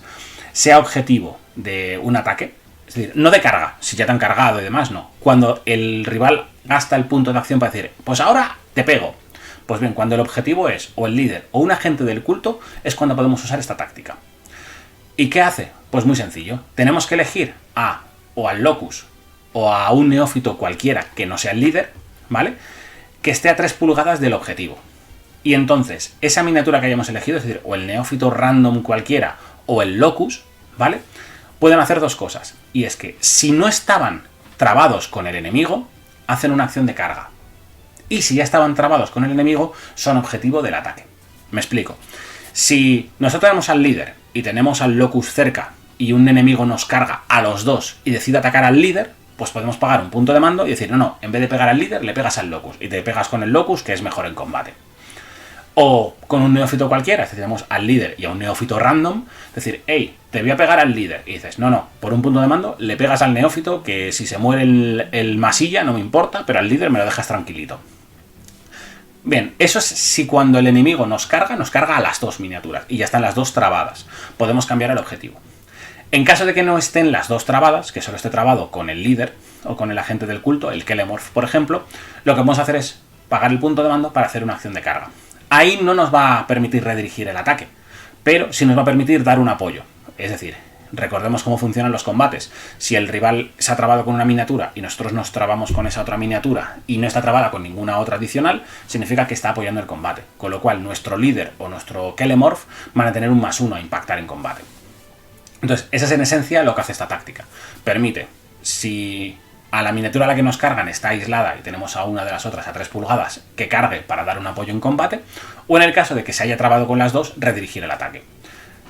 sea objetivo de un ataque, es decir, no de carga, si ya te han cargado y demás, no. Cuando el rival gasta el punto de acción para decir, pues ahora te pego. Pues bien, cuando el objetivo es o el líder o un agente del culto, es cuando podemos usar esta táctica. ¿Y qué hace? Pues muy sencillo. Tenemos que elegir o al locus o a un neófito cualquiera que no sea el líder, ¿vale? Que esté a 3 pulgadas del objetivo. Y entonces, esa miniatura que hayamos elegido, es decir, o el neófito random cualquiera o el locus, ¿vale? Pueden hacer dos cosas, y es que si no estaban trabados con el enemigo, hacen una acción de carga. Y si ya estaban trabados con el enemigo, son objetivo del ataque. Me explico. Si nosotros tenemos al líder y tenemos al locus cerca y un enemigo nos carga a los dos y decide atacar al líder, pues podemos pagar un punto de mando y decir, no, en vez de pegar al líder, le pegas al locus. Y te pegas con el locus, que es mejor en combate. O con un neófito cualquiera, es decir, tenemos al líder y a un neófito random, es decir, hey, te voy a pegar al líder. Y dices, no, por un punto de mando le pegas al neófito, que si se muere el masilla no me importa, pero al líder me lo dejas tranquilito. Bien, eso es si cuando el enemigo nos carga a las dos miniaturas y ya están las dos trabadas. Podemos cambiar el objetivo. En caso de que no estén las dos trabadas, que solo esté trabado con el líder o con el agente del culto, el Kelemorph, por ejemplo, lo que vamos a hacer es pagar el punto de mando para hacer una acción de carga. Ahí no nos va a permitir redirigir el ataque, pero sí nos va a permitir dar un apoyo. Es decir, recordemos cómo funcionan los combates. Si el rival se ha trabado con una miniatura y nosotros nos trabamos con esa otra miniatura y no está trabada con ninguna otra adicional, significa que está apoyando el combate. Con lo cual nuestro líder o nuestro Kelemorph van a tener un +1 a impactar en combate. Entonces, esa es en esencia lo que hace esta táctica. Permite, si a la miniatura a la que nos cargan está aislada y tenemos a una de las otras a 3 pulgadas, que cargue para dar un apoyo en combate, o en el caso de que se haya trabado con las dos, redirigir el ataque.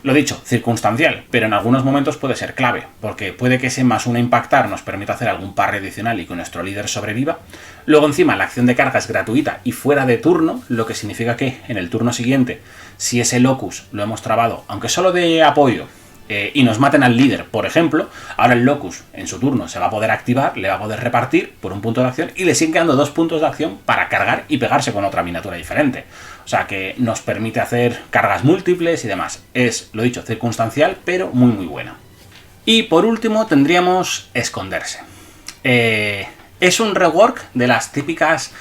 Lo dicho, circunstancial, pero en algunos momentos puede ser clave, porque puede que ese +1 a impactar nos permita hacer algún parry adicional y que nuestro líder sobreviva. Luego encima la acción de carga es gratuita y fuera de turno, lo que significa que en el turno siguiente, si ese locus lo hemos trabado, aunque solo de apoyo, y nos maten al líder, por ejemplo, ahora el locus en su turno se va a poder activar, le va a poder repartir por un punto de acción y le siguen quedando 2 puntos de acción para cargar y pegarse con otra miniatura diferente. O sea que nos permite hacer cargas múltiples y demás. Es, lo dicho, circunstancial, pero muy muy buena. Y por último tendríamos esconderse. Es un rework de las típicas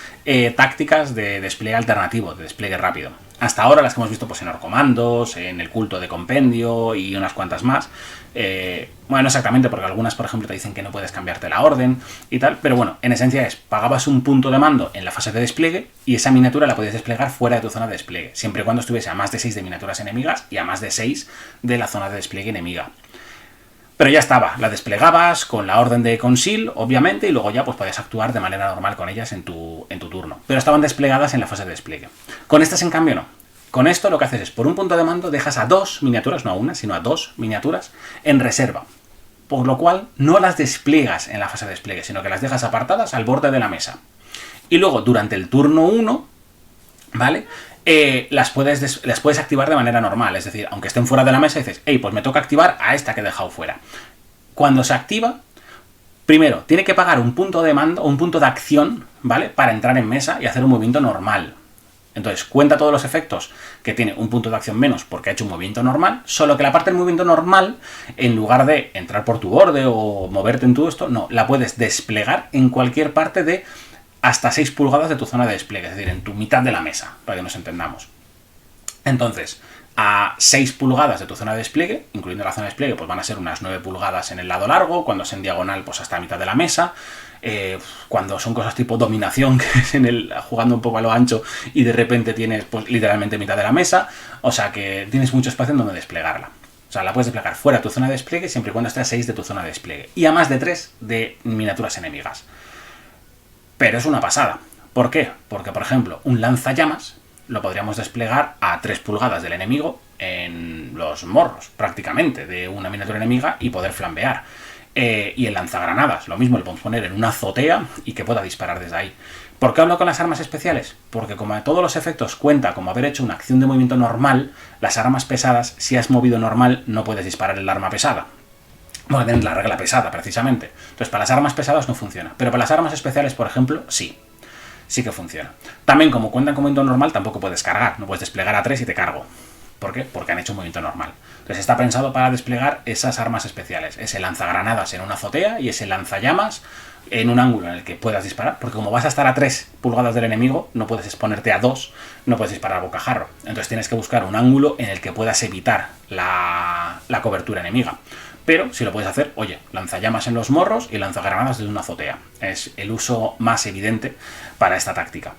tácticas de despliegue alternativo, de despliegue rápido. Hasta ahora las que hemos visto pues en Orcomandos, en el culto de compendio y unas cuantas más. Bueno, no exactamente, porque algunas, por ejemplo, te dicen que no puedes cambiarte la orden y tal, pero bueno, en esencia es, pagabas un punto de mando en la fase de despliegue y esa miniatura la podías desplegar fuera de tu zona de despliegue, siempre y cuando estuviese a más de 6 de miniaturas enemigas y a más de 6 de la zona de despliegue enemiga. Pero ya estaba, la desplegabas con la orden de Conceal, obviamente, y luego ya pues podías actuar de manera normal con ellas en tu turno. Pero estaban desplegadas en la fase de despliegue. Con estas, en cambio, no. Con esto lo que haces es, por un punto de mando, dejas a 2 miniaturas, no a una, sino a 2 miniaturas en reserva. por lo cual no las despliegas en la fase de despliegue, sino que las dejas apartadas al borde de la mesa. Y luego, durante el turno 1, ¿vale? Las puedes activar de manera normal, es decir, aunque estén fuera de la mesa, dices, hey, pues me toca activar a esta que he dejado fuera. Cuando se activa, primero, tiene que pagar un punto de mando, un punto de acción, ¿vale? Para entrar en mesa y hacer un movimiento normal. Entonces, cuenta todos los efectos que tiene un punto de acción menos porque ha hecho un movimiento normal, solo que la parte del movimiento normal, en lugar de entrar por tu borde o moverte en todo esto, no, la puedes desplegar en cualquier parte de hasta 6 pulgadas de tu zona de despliegue, es decir, en tu mitad de la mesa, para que nos entendamos. Entonces, a 6 pulgadas de tu zona de despliegue, incluyendo la zona de despliegue, pues van a ser unas 9 pulgadas en el lado largo, cuando es en diagonal, pues hasta la mitad de la mesa. Cuando son cosas tipo dominación, que es jugando un poco a lo ancho y de repente tienes pues literalmente mitad de la mesa, o sea que tienes mucho espacio en donde desplegarla. O sea, la puedes desplegar fuera de tu zona de despliegue siempre y cuando esté a 6 de tu zona de despliegue y a más de 3 de miniaturas enemigas. Pero es una pasada. ¿Por qué? Porque, por ejemplo, un lanzallamas lo podríamos desplegar a 3 pulgadas del enemigo en los morros, prácticamente, de una miniatura enemiga y poder flambear. Y el lanzagranadas, lo mismo, lo podemos poner en una azotea y que pueda disparar desde ahí. ¿Por qué hablo con las armas especiales? Porque como a todos los efectos cuenta como haber hecho una acción de movimiento normal, las armas pesadas, si has movido normal, no puedes disparar el arma pesada. Bueno, tienen la regla pesada, precisamente. Entonces, para las armas pesadas no funciona. Pero para las armas especiales, por ejemplo, sí. Sí que funciona. También, como cuentan con movimiento normal, tampoco puedes cargar. No puedes desplegar a 3 y te cargo. ¿Por qué? Porque han hecho un movimiento normal. Entonces está pensado para desplegar esas armas especiales. Ese lanzagranadas en una azotea y ese lanzallamas en un ángulo en el que puedas disparar. Porque como vas a estar a 3 pulgadas del enemigo, no puedes exponerte a 2, no puedes disparar a bocajarro. Entonces tienes que buscar un ángulo en el que puedas evitar la cobertura enemiga. Pero si lo puedes hacer, oye, lanzallamas en los morros y lanzagranadas desde una azotea. Es el uso más evidente para esta táctica.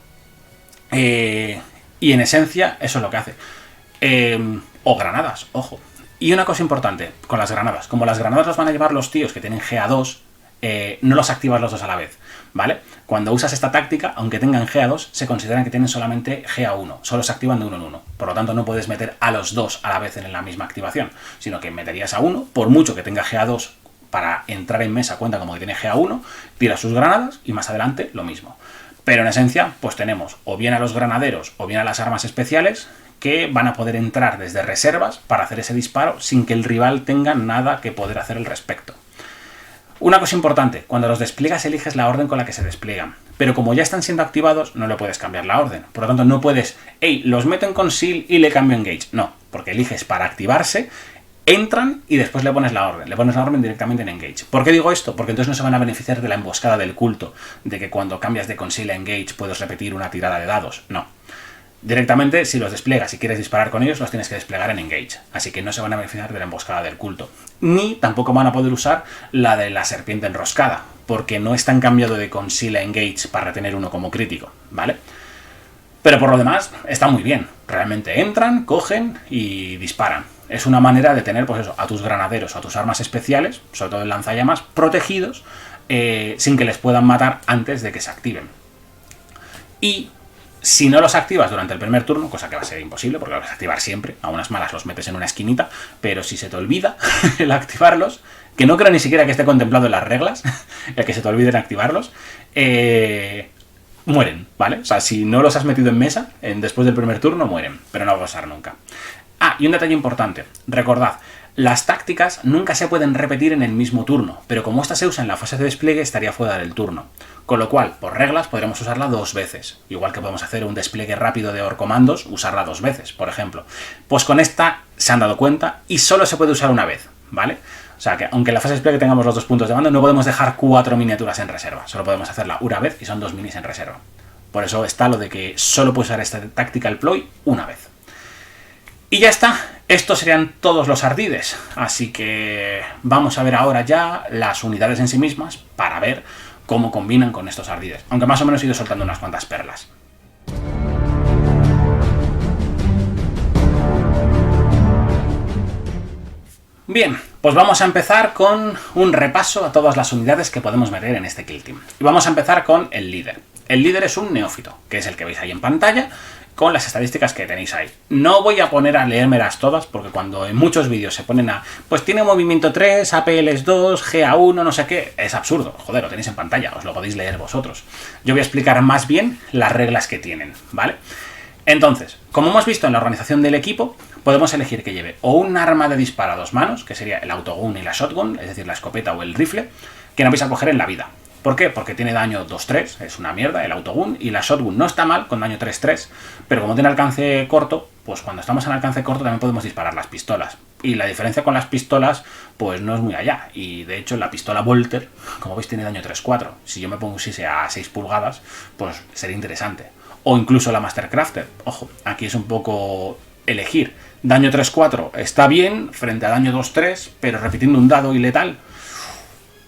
Y en esencia, eso es lo que hace. O granadas, ojo. Y una cosa importante con las granadas. Como las granadas las van a llevar los tíos que tienen GA2, no los activas los dos a la vez, ¿vale? Cuando usas esta táctica, aunque tengan GA2, se consideran que tienen solamente GA1. Solo se activan de uno en uno. Por lo tanto, no puedes meter a los dos a la vez en la misma activación, sino que meterías a uno, por mucho que tenga GA2 para entrar en mesa cuenta como que tiene GA1, tira sus granadas y más adelante lo mismo. Pero en esencia, pues tenemos o bien a los granaderos o bien a las armas especiales que van a poder entrar desde reservas para hacer ese disparo sin que el rival tenga nada que poder hacer al respecto. Una cosa importante, cuando los despliegas eliges la orden con la que se despliegan, pero como ya están siendo activados no le puedes cambiar la orden, por lo tanto no puedes, hey, los meto en conceal y le cambio engage, no, porque eliges para activarse, entran y después le pones la orden directamente en engage. ¿Por qué digo esto? Porque entonces no se van a beneficiar de la emboscada del culto, de que cuando cambias de conceal a engage puedes repetir una tirada de dados, no. Directamente, si los despliegas y quieres disparar con ellos, los tienes que desplegar en engage. Así que no se van a beneficiar de la emboscada del culto. Ni tampoco van a poder usar la de la serpiente enroscada, porque no están cambiando de conceal a engage para retener uno como crítico, ¿vale? Pero por lo demás, está muy bien. Realmente entran, cogen y disparan. Es una manera de tener, pues eso, a tus granaderos o a tus armas especiales, sobre todo el lanzallamas, protegidos, sin que les puedan matar antes de que se activen. Y si no los activas durante el primer turno, cosa que va a ser imposible porque los vas a activar siempre, a unas malas los metes en una esquinita, pero si se te olvida el activarlos, que no creo ni siquiera que esté contemplado en las reglas, el que se te olviden activarlos, mueren, ¿vale? O sea, si no los has metido en mesa, después del primer turno mueren, pero no va a pasar nunca. Ah, y un detalle importante, recordad, las tácticas nunca se pueden repetir en el mismo turno, pero como esta se usa en la fase de despliegue estaría fuera del turno. Con lo cual, por reglas, podremos usarla 2 veces. Igual que podemos hacer un despliegue rápido de Orcomandos, usarla 2 veces, por ejemplo. Pues con esta se han dado cuenta y solo se puede usar una vez, ¿vale? O sea que aunque en la fase de despliegue tengamos los 2 puntos de mando, no podemos dejar 4 miniaturas en reserva. Solo podemos hacerla una vez y son 2 minis en reserva. Por eso está lo de que solo puedes usar esta Tactical Ploy una vez. Y ya está. Estos serían todos los ardides. Así que vamos a ver ahora ya las unidades en sí mismas para ver cómo combinan con estos ardides. Aunque más o menos he ido soltando unas cuantas perlas. Bien, pues vamos a empezar con un repaso a todas las unidades que podemos meter en este Kill Team. Y vamos a empezar con el líder. El líder es un neófito, que es el que veis ahí en pantalla, con las estadísticas que tenéis ahí. No voy a poner a leérmelas todas, porque cuando en muchos vídeos se ponen pues tiene movimiento 3, APLs 2, GA1, no sé qué, es absurdo. Joder, lo tenéis en pantalla, os lo podéis leer vosotros. Yo voy a explicar más bien las reglas que tienen, ¿vale? Entonces, como hemos visto en la organización del equipo, podemos elegir que lleve o un arma de disparo a 2 manos, que sería el autogun y la shotgun, es decir, la escopeta o el rifle, que no vais a coger en la vida. ¿Por qué? Porque tiene daño 2-3, es una mierda el autogun, y la shotgun no está mal con daño 3-3, pero como tiene alcance corto, pues cuando estamos en alcance corto también podemos disparar las pistolas. Y la diferencia con las pistolas, pues no es muy allá. Y de hecho la pistola Volter, como veis, tiene daño 3-4. Si yo me pusiese a 6 pulgadas, pues sería interesante. O incluso la Mastercrafter. Ojo, aquí es un poco elegir. Daño 3-4 está bien frente a daño 2-3, pero repitiendo un dado y letal,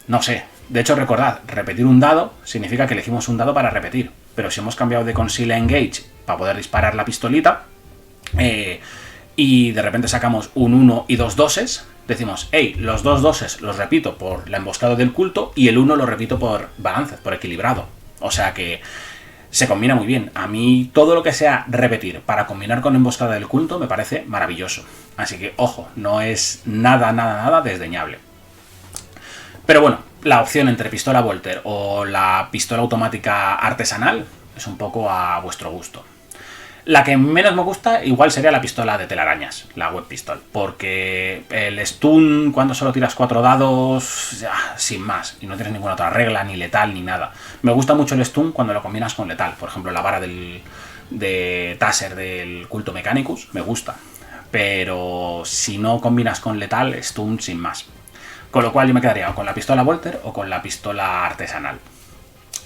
no sé. De hecho, recordad, repetir un dado significa que elegimos un dado para repetir. Pero si hemos cambiado de Conceal Engage para poder disparar la pistolita, y de repente sacamos un 1 y 2 doses, decimos, hey, los 2 doses los repito por la emboscada del culto y el 1 lo repito por balance, por equilibrado. O sea que se combina muy bien. A mí todo lo que sea repetir para combinar con emboscada del culto me parece maravilloso. Así que, ojo, no es nada desdeñable. Pero bueno, la opción entre pistola Volter o la pistola automática artesanal es un poco a vuestro gusto. La que menos me gusta igual sería la pistola de telarañas, la web pistol, porque el stun cuando solo tiras 4 dados, ya, sin más, y no tienes ninguna otra regla, ni letal, ni nada. Me gusta mucho el stun cuando lo combinas con letal, por ejemplo la vara de Taser del culto Mechanicus, me gusta, pero si no combinas con letal, stun sin más. Con lo cual yo me quedaría o con la pistola Volter o con la pistola artesanal.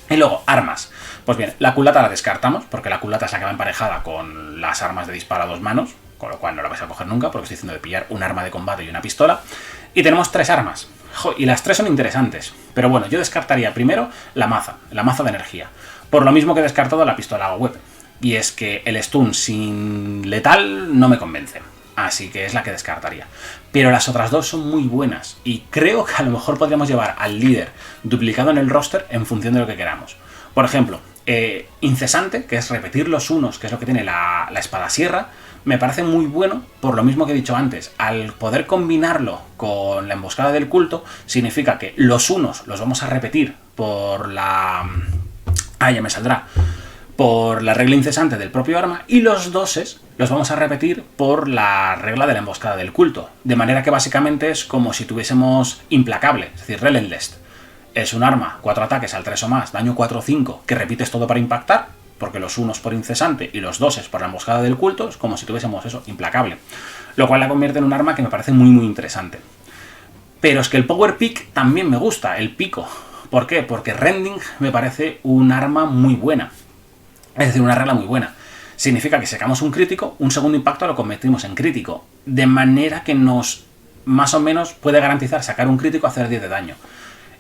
Y luego, armas. Pues bien, la culata la descartamos, porque la culata es la que va emparejada con las armas de disparo a 2 manos, con lo cual no la vais a coger nunca, porque estoy diciendo de pillar un arma de combate y una pistola. Y tenemos 3 armas. Y las 3 son interesantes. Pero bueno, yo descartaría primero la maza de energía. Por lo mismo que he descartado la pistola web. Y es que el stun sin letal no me convence. Así que es la que descartaría. Pero las otras 2 son muy buenas. Y creo que a lo mejor podríamos llevar al líder duplicado en el roster en función de lo que queramos. Por ejemplo, incesante, que es repetir los unos, que es lo que tiene la espada sierra, me parece muy bueno, por lo mismo que he dicho antes. Al poder combinarlo con la emboscada del culto, significa que los unos los vamos a repetir por la... ya me saldrá. Por la regla incesante del propio arma, y los doses los vamos a repetir por la regla de la emboscada del culto. De manera que básicamente es como si tuviésemos implacable, es decir, relentless. Es un arma, 4 ataques al 3 o más, daño 4 o 5, que repites todo para impactar, porque los unos por incesante y los doses por la emboscada del culto es como si tuviésemos eso, implacable. Lo cual la convierte en un arma que me parece muy interesante. Pero es que el Power Pick también me gusta, el pico. ¿Por qué? Porque Rending me parece un arma muy buena. Es decir, una regla muy buena. Significa que si sacamos un crítico, un segundo impacto lo convertimos en crítico. De manera que nos, más o menos, puede garantizar sacar un crítico, hacer 10 de daño.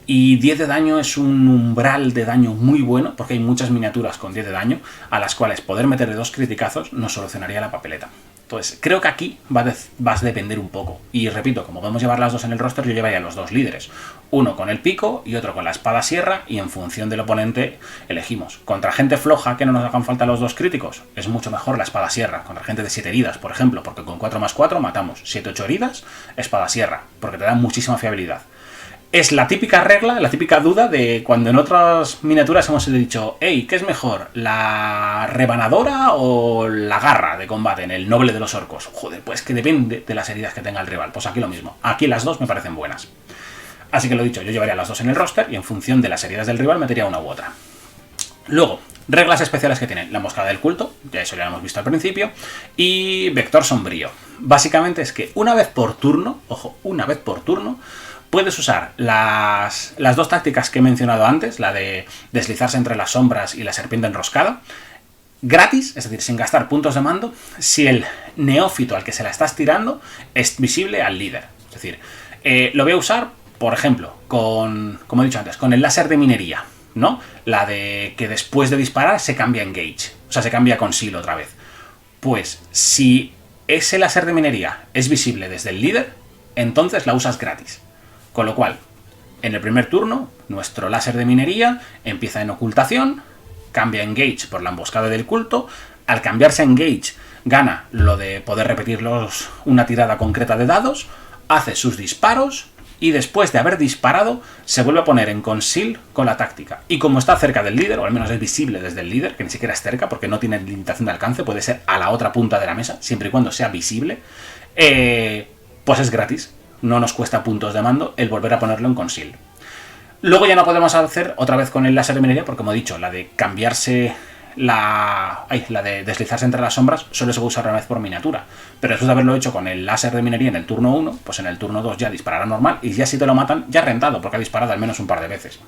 Y 10 de daño es un umbral de daño muy bueno, porque hay muchas miniaturas con 10 de daño, a las cuales poder meterle 2 criticazos nos solucionaría la papeleta. Entonces, creo que aquí va a depender un poco. Y repito, como podemos llevar las 2 en el roster, yo llevaría los 2 líderes. Uno con el pico y otro con la espada sierra, y en función del oponente elegimos. Contra gente floja que no nos hagan falta los 2 críticos, es mucho mejor la espada sierra. Contra gente de 7 heridas, por ejemplo, porque con 4 más 4 matamos 7-8 heridas, espada sierra, porque te da muchísima fiabilidad. Es la típica regla, la típica duda de cuando en otras miniaturas hemos dicho, hey, ¿qué es mejor? ¿La rebanadora o la garra de combate en el noble de los orcos? Joder, pues que depende de las heridas que tenga el rival. Pues aquí lo mismo. Aquí las 2 me parecen buenas. Así que lo dicho, yo llevaría las 2 en el roster y en función de las heridas del rival metería una u otra. Luego, reglas especiales que tienen. La emboscada del culto, ya eso ya lo hemos visto al principio, y vector sombrío. Básicamente es que una vez por turno, ojo, una vez por turno, puedes usar las 2 tácticas que he mencionado antes, la de deslizarse entre las sombras y la serpiente enroscada, gratis, es decir, sin gastar puntos de mando, si el neófito al que se la estás tirando es visible al líder. Es decir, lo voy a usar, por ejemplo, como he dicho antes, con el láser de minería, ¿no? La de que después de disparar se cambia engage, o sea, se cambia conceal otra vez. Pues si ese láser de minería es visible desde el líder, entonces la usas gratis. Con lo cual, en el primer turno, nuestro láser de minería empieza en ocultación, cambia engage por la emboscada del culto, Al cambiarse a Engage, gana lo de poder repetir una tirada concreta de dados, hace sus disparos y después de haber disparado se vuelve a poner en conceal con la táctica. Y como está cerca del líder, o al menos es visible desde el líder, que ni siquiera es cerca porque no tiene limitación de alcance, puede ser a la otra punta de la mesa, siempre y cuando sea visible, pues es gratis. No nos cuesta puntos de mando el volver a ponerlo en conceal. Luego ya no podemos hacer otra vez con el láser de minería, porque como he dicho, la de cambiarse... la de deslizarse entre las sombras solo se puede usar una vez por miniatura, pero después de haberlo hecho con el láser de minería en el turno 1, pues en el turno 2 ya disparará normal y ya si te lo matan ya rentado porque ha disparado al menos un par de veces,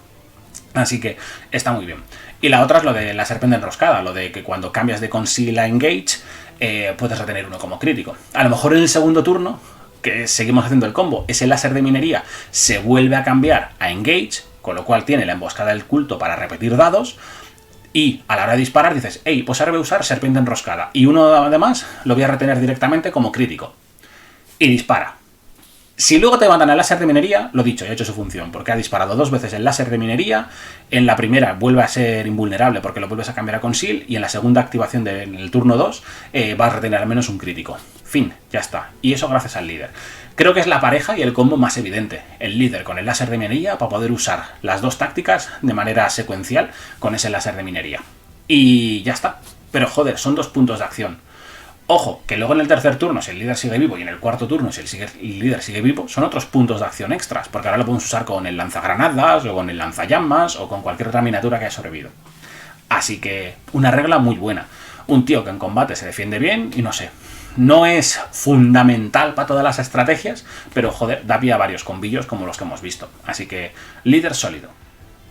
así que está muy bien. Y la otra es lo de la serpiente enroscada, lo de que cuando cambias de conceal a engage puedes retener uno como crítico. A lo mejor en el segundo turno, que seguimos haciendo el combo, ese láser de minería se vuelve a cambiar a engage, con lo cual tiene la emboscada del culto para repetir dados. Y a la hora de disparar dices, hey, pues ahora voy a usar serpiente enroscada. Y uno además lo voy a retener directamente como crítico. Y dispara. Si luego te matan el láser de minería, lo dicho, ya ha hecho su función, porque ha disparado 2 veces el láser de minería. En la primera vuelve a ser invulnerable porque lo vuelves a cambiar a conceal. Y en la segunda activación en el turno 2 vas a retener al menos un crítico. Fin, ya está. Y eso gracias al líder. Creo que es la pareja y el combo más evidente. El líder con el láser de minería para poder usar las dos tácticas de manera secuencial con ese láser de minería. Y ya está. Pero joder, son 2 puntos de acción. Ojo, que luego en el tercer turno, si el líder sigue vivo, y en el cuarto turno, si el líder sigue vivo, son otros puntos de acción extras, porque ahora lo podemos usar con el lanzagranadas, o con el lanzallamas, o con cualquier otra miniatura que haya sobrevivido. Así que, una regla muy buena. Un tío que en combate se defiende bien, y no sé, no es fundamental para todas las estrategias, pero joder, da pie a varios combillos como los que hemos visto. Así que, líder sólido.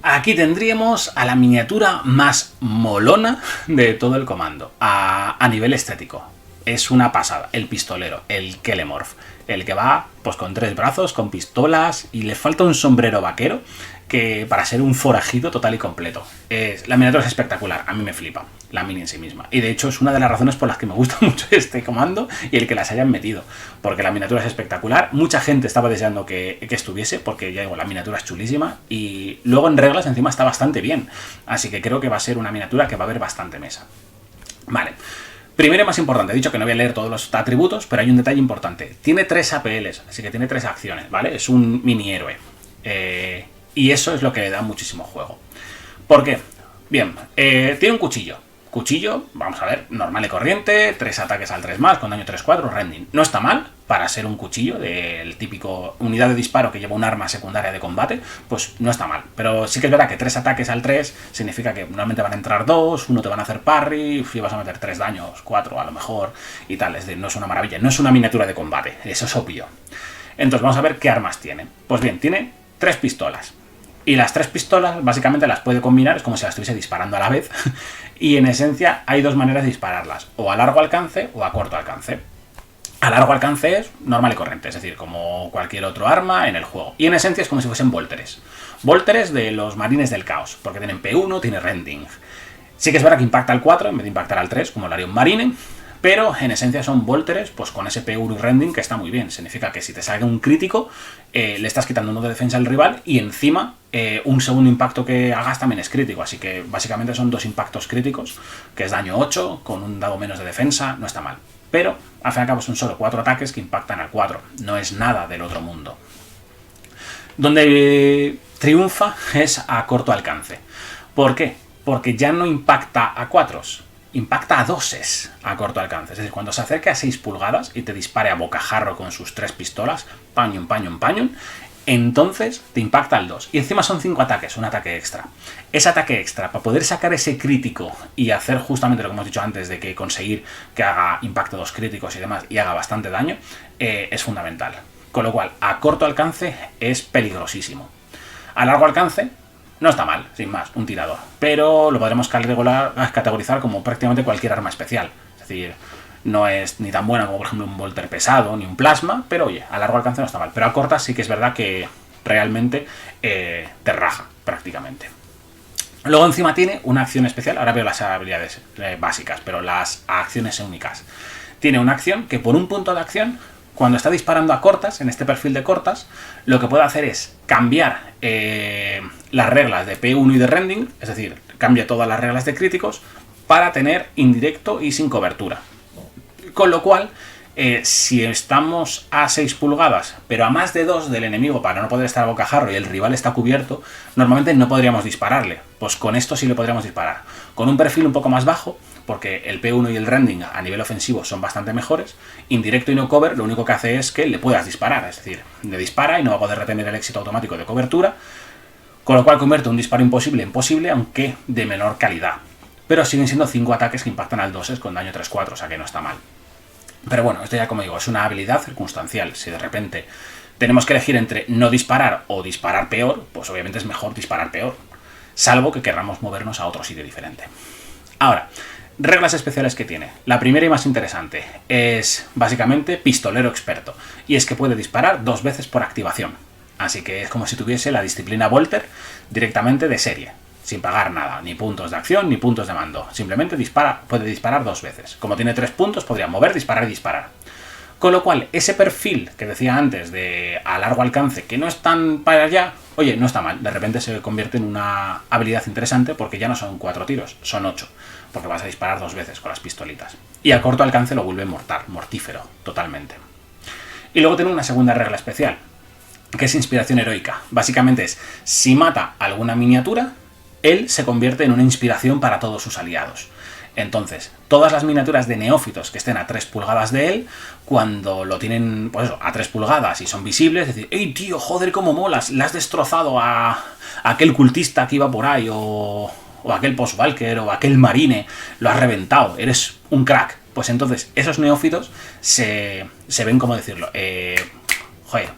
Aquí tendríamos a la miniatura más molona de todo el comando, a nivel estético. Es una pasada, el pistolero, el Kelemorph, el que va pues con 3 brazos, con pistolas y le falta un sombrero vaquero que para ser un forajido total y completo. La miniatura es espectacular, a mí me flipa, la mini en sí misma. Y de hecho es una de las razones por las que me gusta mucho este comando y el que las hayan metido, porque la miniatura es espectacular, mucha gente estaba deseando que estuviese, porque ya digo, la miniatura es chulísima y luego en reglas encima está bastante bien, así que creo que va a ser una miniatura que va a haber bastante mesa. Vale. Primero y más importante, he dicho que no voy a leer todos los atributos, pero hay un detalle importante. Tiene 3 APLs, así que tiene 3 acciones, ¿vale? Es un mini héroe. Y eso es lo que le da muchísimo juego. ¿Por qué? Bien, tiene un cuchillo. Cuchillo, vamos a ver, normal y corriente, 3 ataques al 3+, con daño 3-4, rending. No está mal para ser un cuchillo del típico unidad de disparo que lleva un arma secundaria de combate, pues no está mal. Pero sí que es verdad que 3 ataques al 3 significa que normalmente van a entrar 2, uno te van a hacer parry, y vas a meter 3 daños, 4 a lo mejor, y tal. Es decir, no es una maravilla, no es una miniatura de combate, eso es obvio. Entonces vamos a ver qué armas tiene. Pues bien, tiene 3 pistolas. Y las 3 pistolas básicamente las puede combinar, es como si las estuviese disparando a la vez. Y en esencia hay 2 maneras de dispararlas, o a largo alcance o a corto alcance. A largo alcance es normal y corriente, es decir, como cualquier otro arma en el juego. Y en esencia es como si fuesen vólteres. Vólteres de los marines del caos, porque tienen P1, tiene rending. Sí que es verdad que impacta al 4 en vez de impactar al 3, como lo haría un marine, pero en esencia son vólteres pues con ese P1 y rending que está muy bien. Significa que si te salga un crítico, le estás quitando uno de defensa al rival y encima un segundo impacto que hagas también es crítico. Así que básicamente son 2 impactos críticos, que es daño 8, con un dado menos de defensa, no está mal. Pero al fin y al cabo son solo 4 ataques que impactan al 4, no es nada del otro mundo. Donde triunfa es a corto alcance. ¿Por qué? Porque ya no impacta a 4s, impacta a 2s a corto alcance. Es decir, cuando se acerque a 6 pulgadas y te dispare a bocajarro con sus 3 pistolas, pañum, pañum, pañum, entonces te impacta al 2. Y encima son 5 ataques, un ataque extra. Ese ataque extra, para poder sacar ese crítico y hacer justamente lo que hemos dicho antes de que conseguir que haga impacto 2 críticos y demás y haga bastante daño, es fundamental. Con lo cual, a corto alcance es peligrosísimo. A largo alcance no está mal, sin más, un tirador. Pero lo podremos categorizar como prácticamente cualquier arma especial. Es decir, no es ni tan buena como por ejemplo un volter pesado ni un plasma, pero oye, a largo alcance no está mal. Pero a corta sí que es verdad que realmente te raja prácticamente. Luego encima tiene una acción especial, ahora veo las habilidades básicas, pero las acciones únicas. Tiene una acción que por un punto de acción, cuando está disparando a cortas, en este perfil de cortas, lo que puede hacer es cambiar las reglas de P1 y de rending, es decir, cambia todas las reglas de críticos, para tener indirecto y sin cobertura. Con lo cual, si estamos a 6 pulgadas, pero a más de 2 del enemigo para no poder estar a bocajarro y el rival está cubierto, normalmente no podríamos dispararle. Pues con esto sí le podríamos disparar. Con un perfil un poco más bajo, porque el P1 y el rending a nivel ofensivo son bastante mejores, indirecto y no cover, lo único que hace es que le puedas disparar. Es decir, le dispara y no va a poder retener el éxito automático de cobertura, con lo cual convierte un disparo imposible en posible, aunque de menor calidad. Pero siguen siendo 5 ataques que impactan al 2 con daño 3-4, o sea que no está mal. Pero bueno, esto ya como digo, es una habilidad circunstancial. Si de repente tenemos que elegir entre no disparar o disparar peor, pues obviamente es mejor disparar peor. Salvo que querramos movernos a otro sitio diferente. Ahora, reglas especiales que tiene. La primera y más interesante es básicamente pistolero experto. Y es que puede disparar 2 veces por activación. Así que es como si tuviese la disciplina Volter directamente de serie. Sin pagar nada, ni puntos de acción, ni puntos de mando. Simplemente puede disparar 2 veces. Como tiene 3 puntos, podría mover, disparar y disparar. Con lo cual, ese perfil que decía antes de a largo alcance, que no es tan para allá, oye, no está mal. De repente se convierte en una habilidad interesante porque ya no son 4 tiros, son 8. Porque vas a disparar 2 veces con las pistolitas. Y a corto alcance lo vuelve mortal, mortífero, totalmente. Y luego tiene una segunda regla especial, que es inspiración heroica. Básicamente es, si mata alguna miniatura, él se convierte en una inspiración para todos sus aliados. Entonces, todas las miniaturas de neófitos que estén a 3 pulgadas de él, cuando lo tienen, pues eso, a 3 pulgadas y son visibles, decir, ¡ey, tío, joder, cómo molas! Le has destrozado a aquel cultista que iba por ahí, o aquel postwalker, o aquel marine, lo has reventado, eres un crack. Pues entonces, esos neófitos se ven, ¿cómo decirlo?,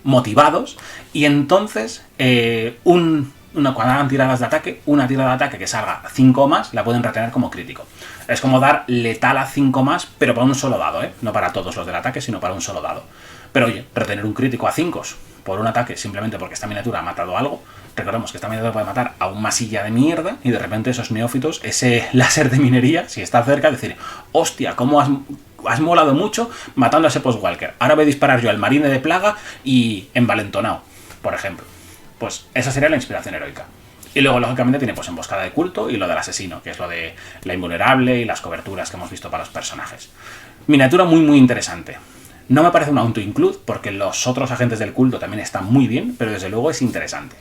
motivados, y entonces, cuando hagan tiradas de ataque, una tirada de ataque que salga 5 o más, la pueden retener como crítico. Es como dar letal a 5 más, pero para un solo dado, no para todos los del ataque, sino para un solo dado. Pero oye, retener un crítico a 5 por un ataque simplemente porque esta miniatura ha matado algo. Recordemos que esta miniatura puede matar a un masilla de mierda y de repente esos neófitos, ese láser de minería, si está cerca, decir, hostia, cómo has molado mucho matando a ese postwalker. Ahora voy a disparar yo al marine de plaga y envalentonado, por ejemplo. Pues esa sería la inspiración heroica. Y luego, lógicamente, tiene pues emboscada de culto y lo del asesino, que es lo de la invulnerable y las coberturas que hemos visto para los personajes. Miniatura muy, muy interesante. No me parece un auto-include, porque los otros agentes del culto también están muy bien, pero desde luego es interesante.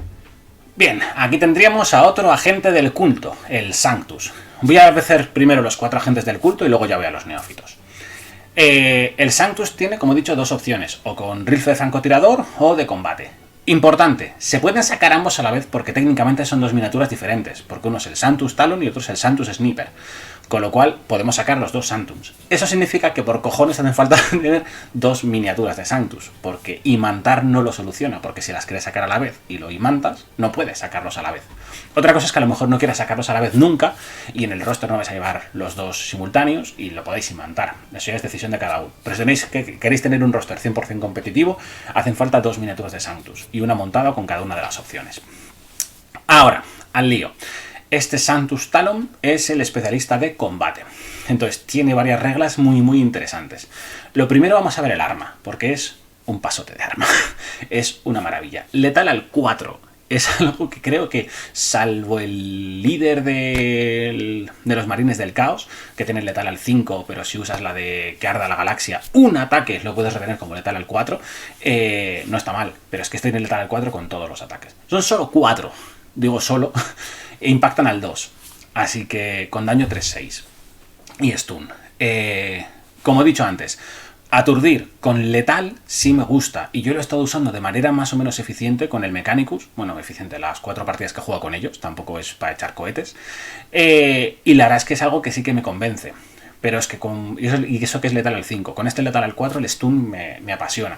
Bien, aquí tendríamos a otro agente del culto, el Sanctus. Voy a hacer primero los 4 agentes del culto y luego ya voy a los neófitos. El Sanctus tiene, como he dicho, 2 opciones, o con rifle de francotirador o de combate. Importante, se pueden sacar ambos a la vez porque técnicamente son 2 miniaturas diferentes, porque uno es el Sanctus Talon y otro es el Sanctus Sniper, con lo cual podemos sacar los 2 Sanctums. Eso significa que por cojones hacen falta tener 2 miniaturas de Sanctus, porque imantar no lo soluciona, porque si las quieres sacar a la vez y lo imantas, no puedes sacarlos a la vez. Otra cosa es que a lo mejor no quieras sacarlos a la vez nunca y en el roster no vais a llevar los 2 simultáneos y lo podéis imantar. Eso ya es decisión de cada uno. Pero si queréis tener un roster 100% competitivo, hacen falta 2 miniaturas de Sanctus y una montada con cada una de las opciones. Ahora, al lío. Este Sanctus Talon es el especialista de combate. Entonces tiene varias reglas muy muy interesantes. Lo primero vamos a ver el arma, porque es un pasote de arma. Es una maravilla. Letal al 4. Es algo que creo que, salvo el líder de los marines del caos, que tiene letal al 5, pero si usas la de que arda la galaxia, un ataque lo puedes retener como letal al 4, no está mal. Pero es que este tiene letal al 4 con todos los ataques. Son solo 4, digo solo, e impactan al 2. Así que con daño 3-6. Y stun. Como he dicho antes, aturdir con letal sí me gusta, y yo lo he estado usando de manera más o menos eficiente con el Mechanicus. Bueno, eficiente, las 4 partidas que he jugado con ellos, tampoco es para echar cohetes. Y la verdad es que es algo que sí que me convence. Pero es que y eso que es letal al 5, con este letal al 4 el stun me apasiona.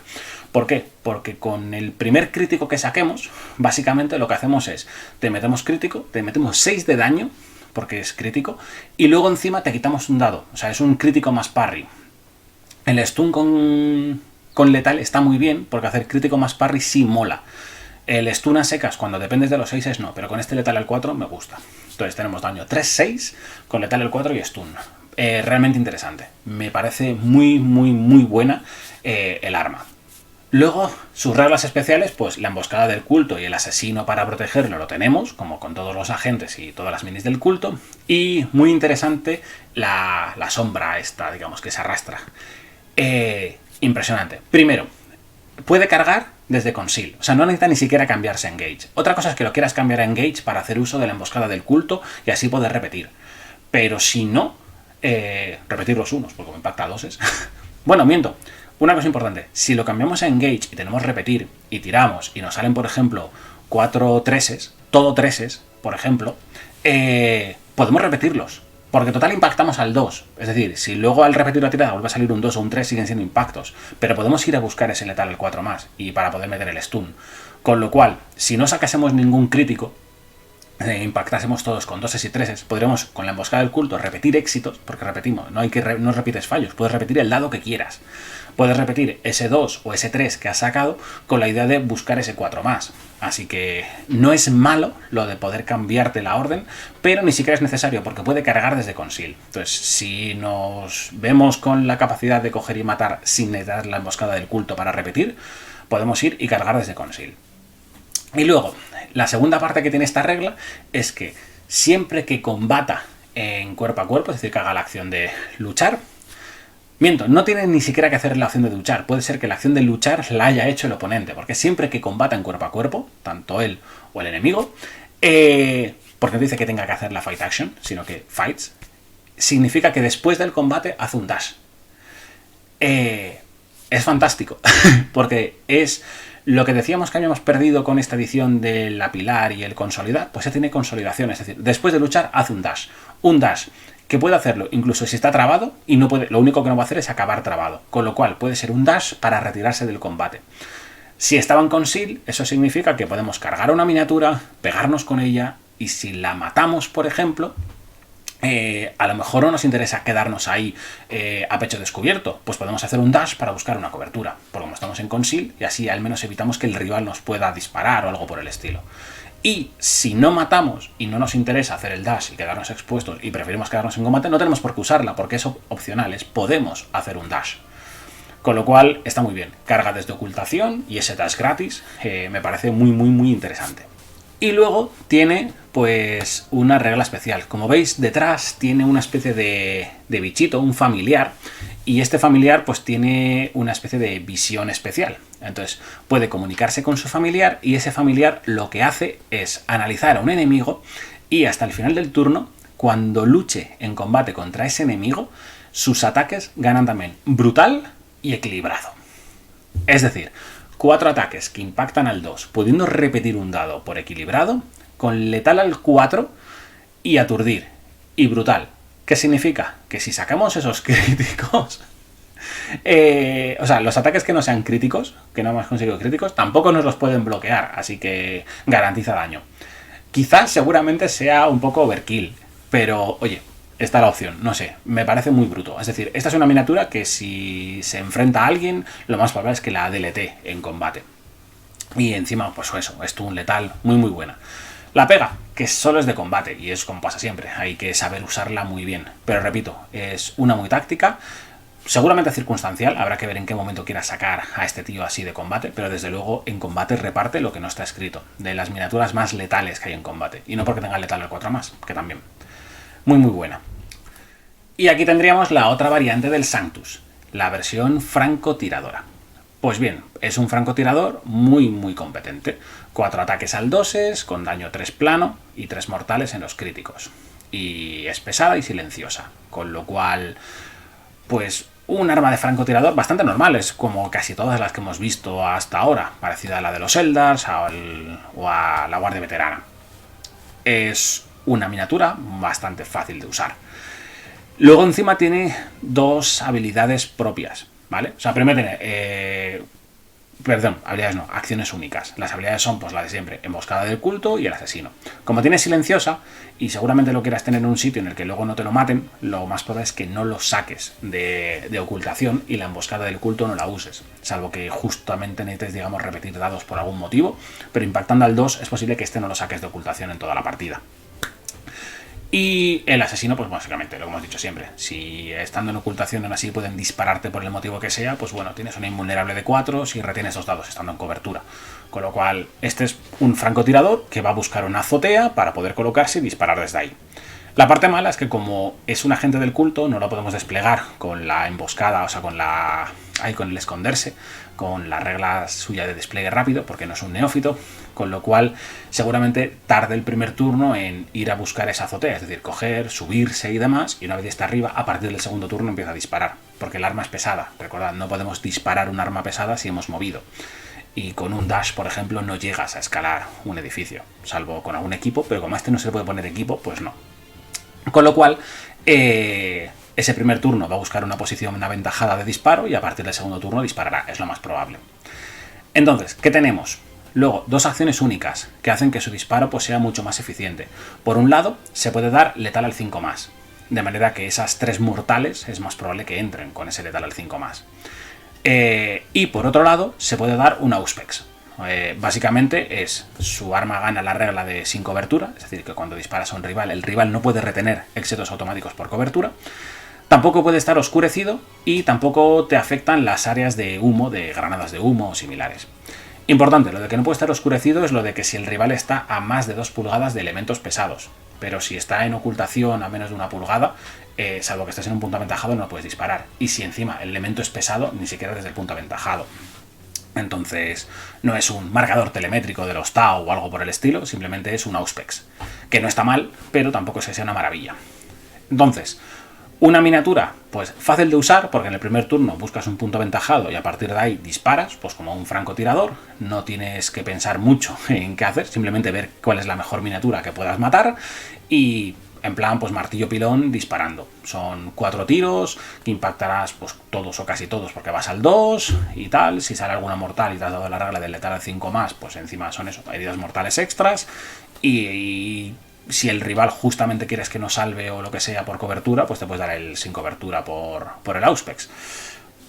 ¿Por qué? Porque con el primer crítico que saquemos, básicamente lo que hacemos es, te metemos crítico, te metemos 6 de daño, porque es crítico, y luego encima te quitamos un dado. O sea, es un crítico más parry. El stun con letal está muy bien, porque hacer crítico más parry sí mola. El stun a secas, cuando dependes de los 6 no, pero con este letal al 4 me gusta. Entonces tenemos daño 3-6, con letal al 4 y stun. Realmente interesante. Me parece muy, muy, muy buena el arma. Luego, sus reglas especiales, pues la emboscada del culto y el asesino para protegerlo lo tenemos, como con todos los agentes y todas las minis del culto. Y muy interesante la sombra esta, digamos, que se arrastra. Impresionante. Primero, puede cargar desde Conceal, o sea, no necesita ni siquiera cambiarse a Engage. Otra cosa es que lo quieras cambiar a Engage para hacer uso de la emboscada del culto y así poder repetir. Pero si no, repetir los unos, porque como impacta a doses. Bueno, miento. Una cosa importante, si lo cambiamos a Engage y tenemos repetir y tiramos y nos salen, por ejemplo, 4 treses, todo treses, por ejemplo, podemos repetirlos. Porque total impactamos al 2. Es decir, si luego al repetir la tirada vuelve a salir un 2 o un 3, siguen siendo impactos. Pero podemos ir a buscar ese letal al 4 más y para poder meter el stun. Con lo cual, si no sacásemos ningún crítico, impactásemos todos con 2 y 3, podríamos con la emboscada del culto repetir éxitos, porque repetimos, no repites fallos, puedes repetir el dado que quieras. Puedes repetir ese 2 o ese 3 que has sacado con la idea de buscar ese 4 más. Así que no es malo lo de poder cambiarte la orden, pero ni siquiera es necesario porque puede cargar desde Conceal. Entonces, si nos vemos con la capacidad de coger y matar sin necesitar la emboscada del culto para repetir, podemos ir y cargar desde Conceal. Y luego, la segunda parte que tiene esta regla es que siempre que combata en cuerpo a cuerpo, es decir, que haga la acción de luchar, miento, no tiene ni siquiera que hacer la acción de luchar, puede ser que la acción de luchar la haya hecho el oponente, porque siempre que combata en cuerpo a cuerpo, tanto él o el enemigo, porque no dice que tenga que hacer la fight action, sino que fights, significa que después del combate hace un dash. Es fantástico, porque es lo que decíamos que habíamos perdido con esta edición de la pilar y el consolidar, pues ya tiene consolidación, es decir, después de luchar hace un dash. Un dash que puede hacerlo incluso si está trabado y no puede, lo único que no va a hacer es acabar trabado, con lo cual puede ser un dash para retirarse del combate. Si estaba en Conceal, eso significa que podemos cargar una miniatura, pegarnos con ella y si la matamos, por ejemplo, a lo mejor no nos interesa quedarnos ahí a pecho descubierto, pues podemos hacer un dash para buscar una cobertura, porque como estamos en Conceal y así al menos evitamos que el rival nos pueda disparar o algo por el estilo. Y si no matamos y no nos interesa hacer el dash y quedarnos expuestos y preferimos quedarnos en combate, no tenemos por qué usarla porque es opcional, podemos hacer un dash. Con lo cual está muy bien, carga desde ocultación y ese dash gratis me parece muy interesante. Y luego tiene pues una regla especial. Como veis, detrás tiene una especie de bichito, un familiar, y este familiar pues tiene una especie de visión especial. Entonces puede comunicarse con su familiar y ese familiar lo que hace es analizar a un enemigo y hasta el final del turno, cuando luche en combate contra ese enemigo, sus ataques ganan también brutal y equilibrado. Es decir, 4 ataques que impactan al 2, pudiendo repetir un dado por equilibrado, con letal al 4 y aturdir. Y brutal. ¿Qué significa? Que si sacamos esos críticos... o sea, los ataques que no sean críticos, que no hemos conseguido críticos, tampoco nos los pueden bloquear, así que garantiza daño. Quizás seguramente sea un poco overkill, pero oye, está la opción, no sé, me parece muy bruto. Es decir, esta es una miniatura que si se enfrenta a alguien, lo más probable es que la delete en combate. Y encima, pues eso, es un letal muy buena. La pega, que solo es de combate, y es como pasa siempre, hay que saber usarla muy bien. Pero repito, es una muy táctica, seguramente circunstancial, habrá que ver en qué momento quieras sacar a este tío así de combate, pero desde luego en combate reparte lo que no está escrito, de las miniaturas más letales que hay en combate. Y no porque tenga letal el 4 más, que también. Muy buena. Y aquí tendríamos la otra variante del Sanctus, la versión francotiradora. Pues bien, es un francotirador muy competente. 4 ataques al doses, con daño 3 plano y 3 mortales en los críticos. Y es pesada y silenciosa, con lo cual, pues un arma de francotirador bastante normal, es como casi todas las que hemos visto hasta ahora, parecida a la de los Eldars o a la Guardia Veterana. Es una miniatura bastante fácil de usar. Luego encima tiene 2 habilidades propias, ¿vale? O sea, primero tiene... habilidades no, acciones únicas. Las habilidades son pues las de siempre, emboscada del culto y el asesino. Como tiene silenciosa, y seguramente lo quieras tener en un sitio en el que luego no te lo maten, lo más probable es que no lo saques de ocultación y la emboscada del culto no la uses. Salvo que justamente necesites, digamos, repetir dados por algún motivo, pero impactando al 2 es posible que este no lo saques de ocultación en toda la partida. Y el asesino, pues básicamente, lo que hemos dicho siempre, si estando en ocultación aún así pueden dispararte por el motivo que sea, pues bueno, tienes una invulnerable de 4 si retienes 2 dados estando en cobertura. Con lo cual, este es un francotirador que va a buscar una azotea para poder colocarse y disparar desde ahí. La parte mala es que como es un agente del culto, no lo podemos desplegar con la emboscada, o sea, con el esconderse, con la regla suya de despliegue rápido, porque no es un neófito, con lo cual seguramente tarde el primer turno en ir a buscar esa azotea, es decir, coger, subirse y demás, y una vez está arriba, a partir del segundo turno empieza a disparar, porque el arma es pesada. Recordad, no podemos disparar un arma pesada si hemos movido. Y con un dash, por ejemplo, no llegas a escalar un edificio, salvo con algún equipo, pero como a este no se le puede poner equipo, pues no. Con lo cual, ese primer turno va a buscar una posición aventajada de disparo y a partir del segundo turno disparará, es lo más probable. Entonces, ¿qué tenemos? Luego, dos acciones únicas que hacen que su disparo pues, sea mucho más eficiente. Por un lado, se puede dar letal al 5+, de manera que esas 3 mortales es más probable que entren con ese letal al 5+. Y por otro lado, se puede dar un Auspex. Básicamente es su arma gana la regla de sin cobertura, es decir, que cuando disparas a un rival, el rival no puede retener éxitos automáticos por cobertura. Tampoco puede estar oscurecido y tampoco te afectan las áreas de humo, de granadas de humo o similares. Importante, lo de que no puede estar oscurecido es lo de que si el rival está a más de 2 pulgadas de elementos pesados, pero si está en ocultación a menos de 1 pulgada, salvo que estés en un punto aventajado, no puedes disparar. Y si encima el elemento es pesado, ni siquiera desde el punto aventajado. Entonces, no es un marcador telemétrico de los Tau o algo por el estilo, simplemente es un Auspex, que no está mal, pero tampoco es que sea una maravilla. Entonces, una miniatura, pues fácil de usar, porque en el primer turno buscas un punto aventajado y a partir de ahí disparas, pues como un francotirador, no tienes que pensar mucho en qué hacer, simplemente ver cuál es la mejor miniatura que puedas matar y en plan, pues martillo pilón disparando. Son 4 tiros que impactarás pues todos o casi todos porque vas al 2 y tal. Si sale alguna mortal y te has dado la regla del letal al 5+, pues encima son eso, heridas mortales extras. Y si el rival justamente quieres que no salve o lo que sea por cobertura, pues te puedes dar el sin cobertura por el Auspex.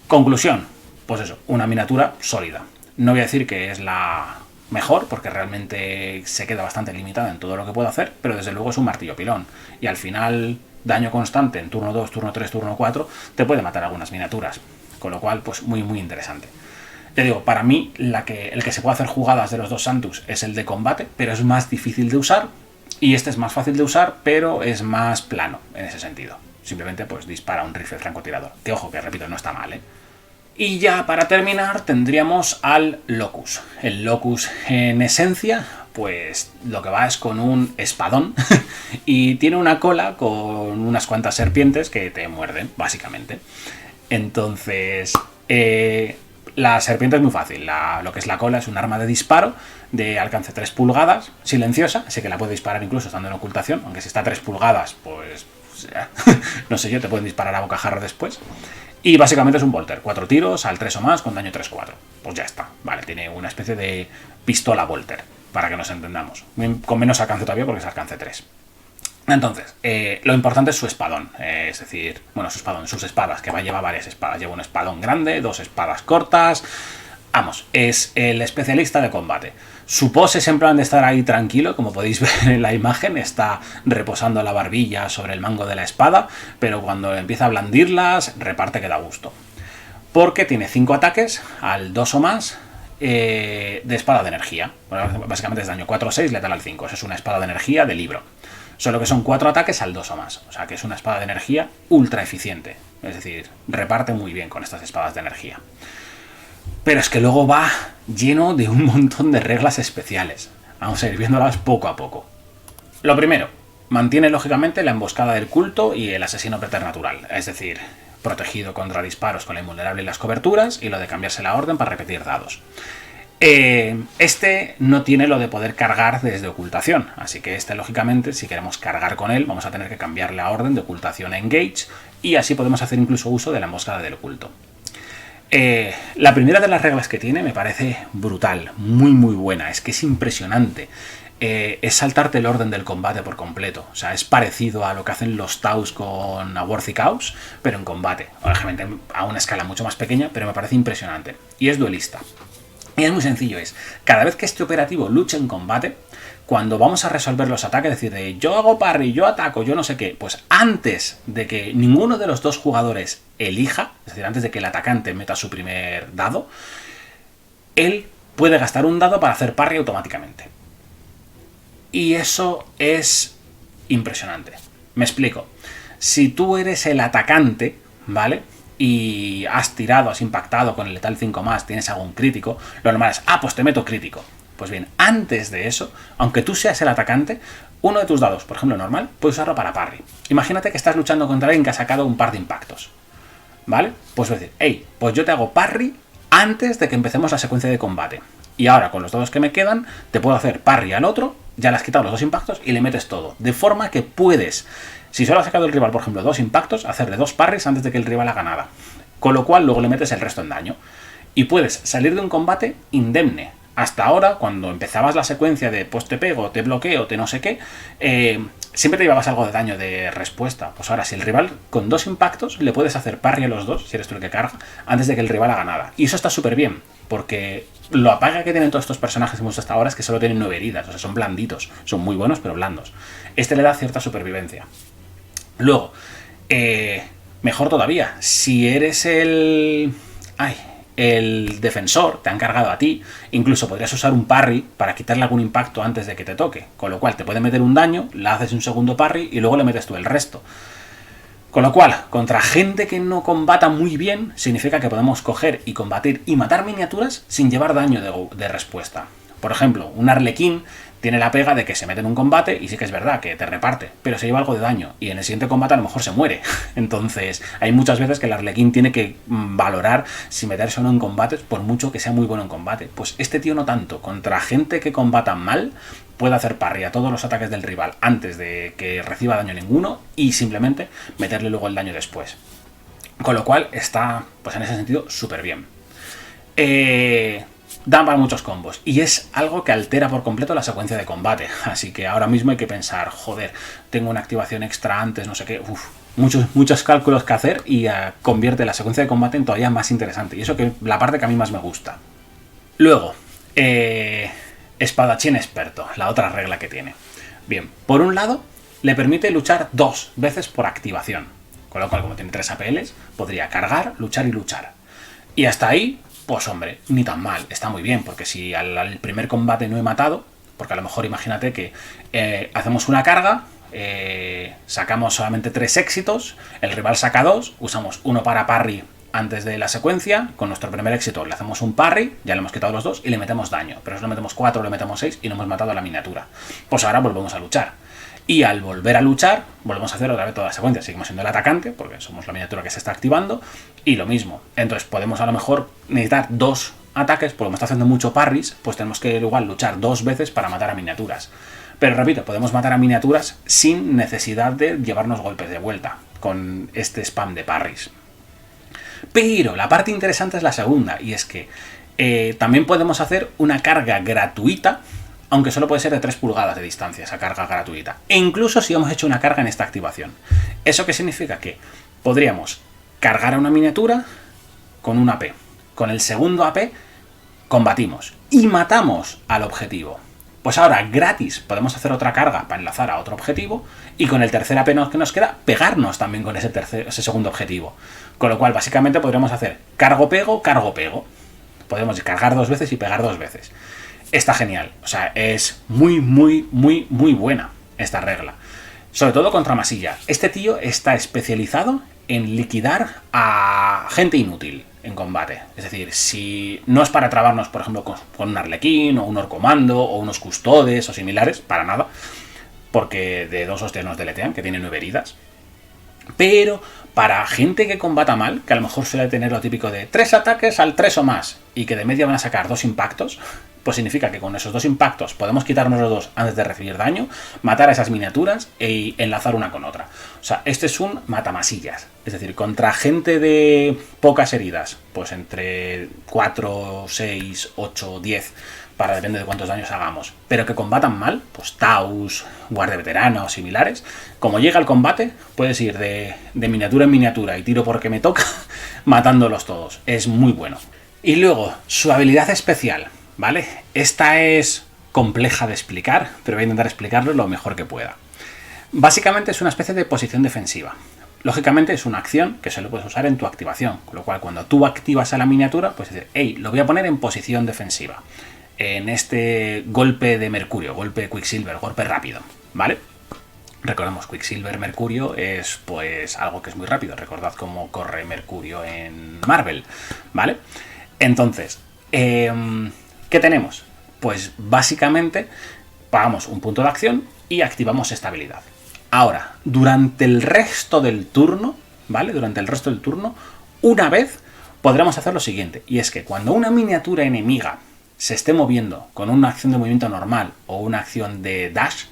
Conclusión, pues eso, una miniatura sólida. No voy a decir que es la mejor, porque realmente se queda bastante limitada en todo lo que puede hacer, pero desde luego es un martillo pilón. Y al final, daño constante en turno 2, turno 3, turno 4, te puede matar algunas miniaturas. Con lo cual, pues muy, muy interesante. Te digo, para mí, el que se puede hacer jugadas de los dos Santus es el de combate, pero es más difícil de usar. Y este es más fácil de usar, pero es más plano en ese sentido. Simplemente, pues dispara un rifle francotirador. Que ojo, que repito, no está mal, ¿eh? Y ya para terminar tendríamos al Locus. El Locus en esencia, pues lo que va es con un espadón y tiene una cola con unas cuantas serpientes que te muerden, básicamente. Entonces, la serpiente es muy fácil. Lo que es la cola es un arma de disparo de alcance 3 pulgadas, silenciosa, así que la puede disparar incluso estando en ocultación, aunque si está a 3 pulgadas, pues no sé yo, te pueden disparar a bocajarro después. Y básicamente es un Volter, 4 tiros al 3 o más con daño 3-4. Pues ya está, vale, tiene una especie de pistola Volter, para que nos entendamos. Con menos alcance todavía porque es alcance 3. Entonces, lo importante es su espadón, es decir, bueno, su espadón, sus espadas, que va a llevar varias espadas. Lleva un espadón grande, 2 espadas cortas. Vamos, es el especialista de combate. Su pose es en plan de estar ahí tranquilo, como podéis ver en la imagen, está reposando la barbilla sobre el mango de la espada, pero cuando empieza a blandirlas, reparte que da gusto. Porque tiene 5 ataques al 2 o más de espada de energía. Bueno, básicamente es daño 4 o 6, letal al 5. Eso es una espada de energía de libro. Solo que son 4 ataques al 2 o más. O sea que es una espada de energía ultra eficiente. Es decir, reparte muy bien con estas espadas de energía. Pero es que luego va lleno de un montón de reglas especiales. Vamos a ir viéndolas poco a poco. Lo primero, mantiene lógicamente la emboscada del culto y el asesino preternatural. Es decir, protegido contra disparos con la invulnerable y las coberturas, y lo de cambiarse la orden para repetir dados. Este no tiene lo de poder cargar desde ocultación, así que este lógicamente si queremos cargar con él vamos a tener que cambiar la orden de ocultación a engage, y así podemos hacer incluso uso de la emboscada del culto. La primera de las reglas que tiene me parece brutal, muy muy buena, es que es impresionante. Es saltarte el orden del combate por completo. O sea, es parecido a lo que hacen los Taus con A Worthy Chaos, pero en combate. Obviamente a una escala mucho más pequeña, pero me parece impresionante. Y es duelista. Y es muy sencillo, es cada vez que este operativo luche en combate, cuando vamos a resolver los ataques, es decir, de yo hago parry, yo ataco, yo no sé qué, pues antes de que ninguno de los dos jugadores elija, es decir, antes de que el atacante meta su primer dado, él puede gastar un dado para hacer parry automáticamente. Y eso es impresionante. Me explico. Si tú eres el atacante, ¿vale? Y has tirado, has impactado con el letal 5+, tienes algún crítico, lo normal es, pues te meto crítico. Pues bien, antes de eso, aunque tú seas el atacante, uno de tus dados, por ejemplo normal, puedes usarlo para parry. Imagínate que estás luchando contra alguien que ha sacado un par de impactos, ¿vale? Pues decir, pues yo te hago parry antes de que empecemos la secuencia de combate. Y ahora, con los dados que me quedan, te puedo hacer parry al otro, ya le has quitado los 2 impactos y le metes todo. De forma que puedes, si solo ha sacado el rival, por ejemplo, 2 impactos, hacerle 2 parries antes de que el rival haga nada. Con lo cual, luego le metes el resto en daño. Y puedes salir de un combate indemne. Hasta ahora, cuando empezabas la secuencia de pues te pego, te bloqueo, te no sé qué, siempre te llevabas algo de daño de respuesta. Pues ahora, si el rival con 2 impactos, le puedes hacer parry a los 2, si eres tú el que carga, antes de que el rival haga nada. Y eso está súper bien, porque lo apaga que tienen todos estos personajes que hemos visto hasta ahora es que solo tienen 9 heridas, o sea, son blanditos, son muy buenos, pero blandos. Este le da cierta supervivencia. Luego, mejor todavía, si eres el defensor, te han cargado a ti, incluso podrías usar un parry para quitarle algún impacto antes de que te toque, con lo cual te puede meter un daño, le haces un segundo parry y luego le metes tú el resto. Con lo cual, contra gente que no combata muy bien, significa que podemos coger y combatir y matar miniaturas sin llevar daño de respuesta. Por ejemplo, un arlequín tiene la pega de que se mete en un combate y sí que es verdad que te reparte, pero se lleva algo de daño y en el siguiente combate a lo mejor se muere. Entonces, hay muchas veces que el arlequín tiene que valorar si meterse o no en combates, por mucho que sea muy bueno en combate. Pues este tío no tanto. Contra gente que combata mal, puede hacer parry a todos los ataques del rival antes de que reciba daño ninguno y simplemente meterle luego el daño después. Con lo cual está, pues en ese sentido, súper bien. Dan para muchos combos y es algo que altera por completo la secuencia de combate. Así que ahora mismo hay que pensar, joder, tengo una activación extra antes, no sé qué, muchos cálculos que hacer y convierte la secuencia de combate en todavía más interesante. Y eso que la parte que a mí más me gusta. Luego, espadachín experto, la otra regla que tiene. Bien, por un lado, le permite luchar 2 veces por activación. Con lo cual, como tiene 3 APLs, podría cargar, luchar y luchar. Y hasta ahí, pues hombre, ni tan mal, está muy bien, porque si al primer combate no he matado, porque a lo mejor imagínate que hacemos una carga, sacamos solamente 3 éxitos, el rival saca 2, usamos uno para parry antes de la secuencia, con nuestro primer éxito le hacemos un parry, ya le hemos quitado los 2 y le metemos daño, pero si le metemos 4 le metemos 6 y no hemos matado a la miniatura. Pues ahora volvemos a luchar. Y al volver a luchar, volvemos a hacer otra vez toda la secuencia. Seguimos siendo el atacante, porque somos la miniatura que se está activando, y lo mismo. Entonces podemos a lo mejor necesitar 2 ataques, porque como está haciendo mucho parries, pues tenemos que igual luchar 2 veces para matar a miniaturas. Pero repito, podemos matar a miniaturas sin necesidad de llevarnos golpes de vuelta, con este spam de parries. Pero la parte interesante es la segunda, y es que también podemos hacer una carga gratuita, aunque solo puede ser de 3 pulgadas de distancia esa carga gratuita. E incluso si hemos hecho una carga en esta activación. ¿Eso qué significa? Que podríamos cargar a una miniatura con un AP. Con el segundo AP combatimos y matamos al objetivo. Pues ahora, gratis, podemos hacer otra carga para enlazar a otro objetivo y con el tercer AP que nos queda, pegarnos también con ese segundo objetivo. Con lo cual, básicamente, podríamos hacer cargo-pego, cargo-pego. Podemos cargar 2 veces y pegar 2 veces. Está genial, o sea, es muy buena esta regla. Sobre todo contra masilla. Este tío está especializado en liquidar a gente inútil en combate. Es decir, si no es para trabarnos, por ejemplo, con un arlequín, o un orcomando, o unos custodes, o similares, para nada. Porque de 2 hostias nos deletean, que tiene 9 heridas. Pero para gente que combata mal, que a lo mejor suele tener lo típico de 3 ataques al 3 o más, y que de media van a sacar 2 impactos, pues significa que con esos 2 impactos podemos quitarnos los 2 antes de recibir daño, matar a esas miniaturas e enlazar una con otra. O sea, este es un matamasillas. Es decir, contra gente de pocas heridas, pues entre 4, 6, 8, 10, para depende de cuántos daños hagamos, pero que combatan mal, pues Taus, guardia veterana o similares, como llega el combate, puedes ir de miniatura en miniatura y tiro porque me toca, matándolos todos. Es muy bueno. Y luego, su habilidad especial, ¿vale? Esta es compleja de explicar, pero voy a intentar explicarlo lo mejor que pueda. Básicamente es una especie de posición defensiva. Lógicamente es una acción que solo puedes usar en tu activación, con lo cual cuando tú activas a la miniatura, puedes decir, hey, lo voy a poner en posición defensiva, en este golpe de Mercurio, golpe de Quicksilver, golpe rápido, ¿vale? Recordemos, Quicksilver Mercurio es pues algo que es muy rápido, recordad cómo corre Mercurio en Marvel, ¿vale? Entonces, ¿qué tenemos? Pues básicamente pagamos un punto de acción y activamos esta habilidad. Ahora, durante el resto del turno, ¿vale? Durante el resto del turno, una vez podremos hacer lo siguiente, y es que cuando una miniatura enemiga se esté moviendo con una acción de movimiento normal o una acción de dash,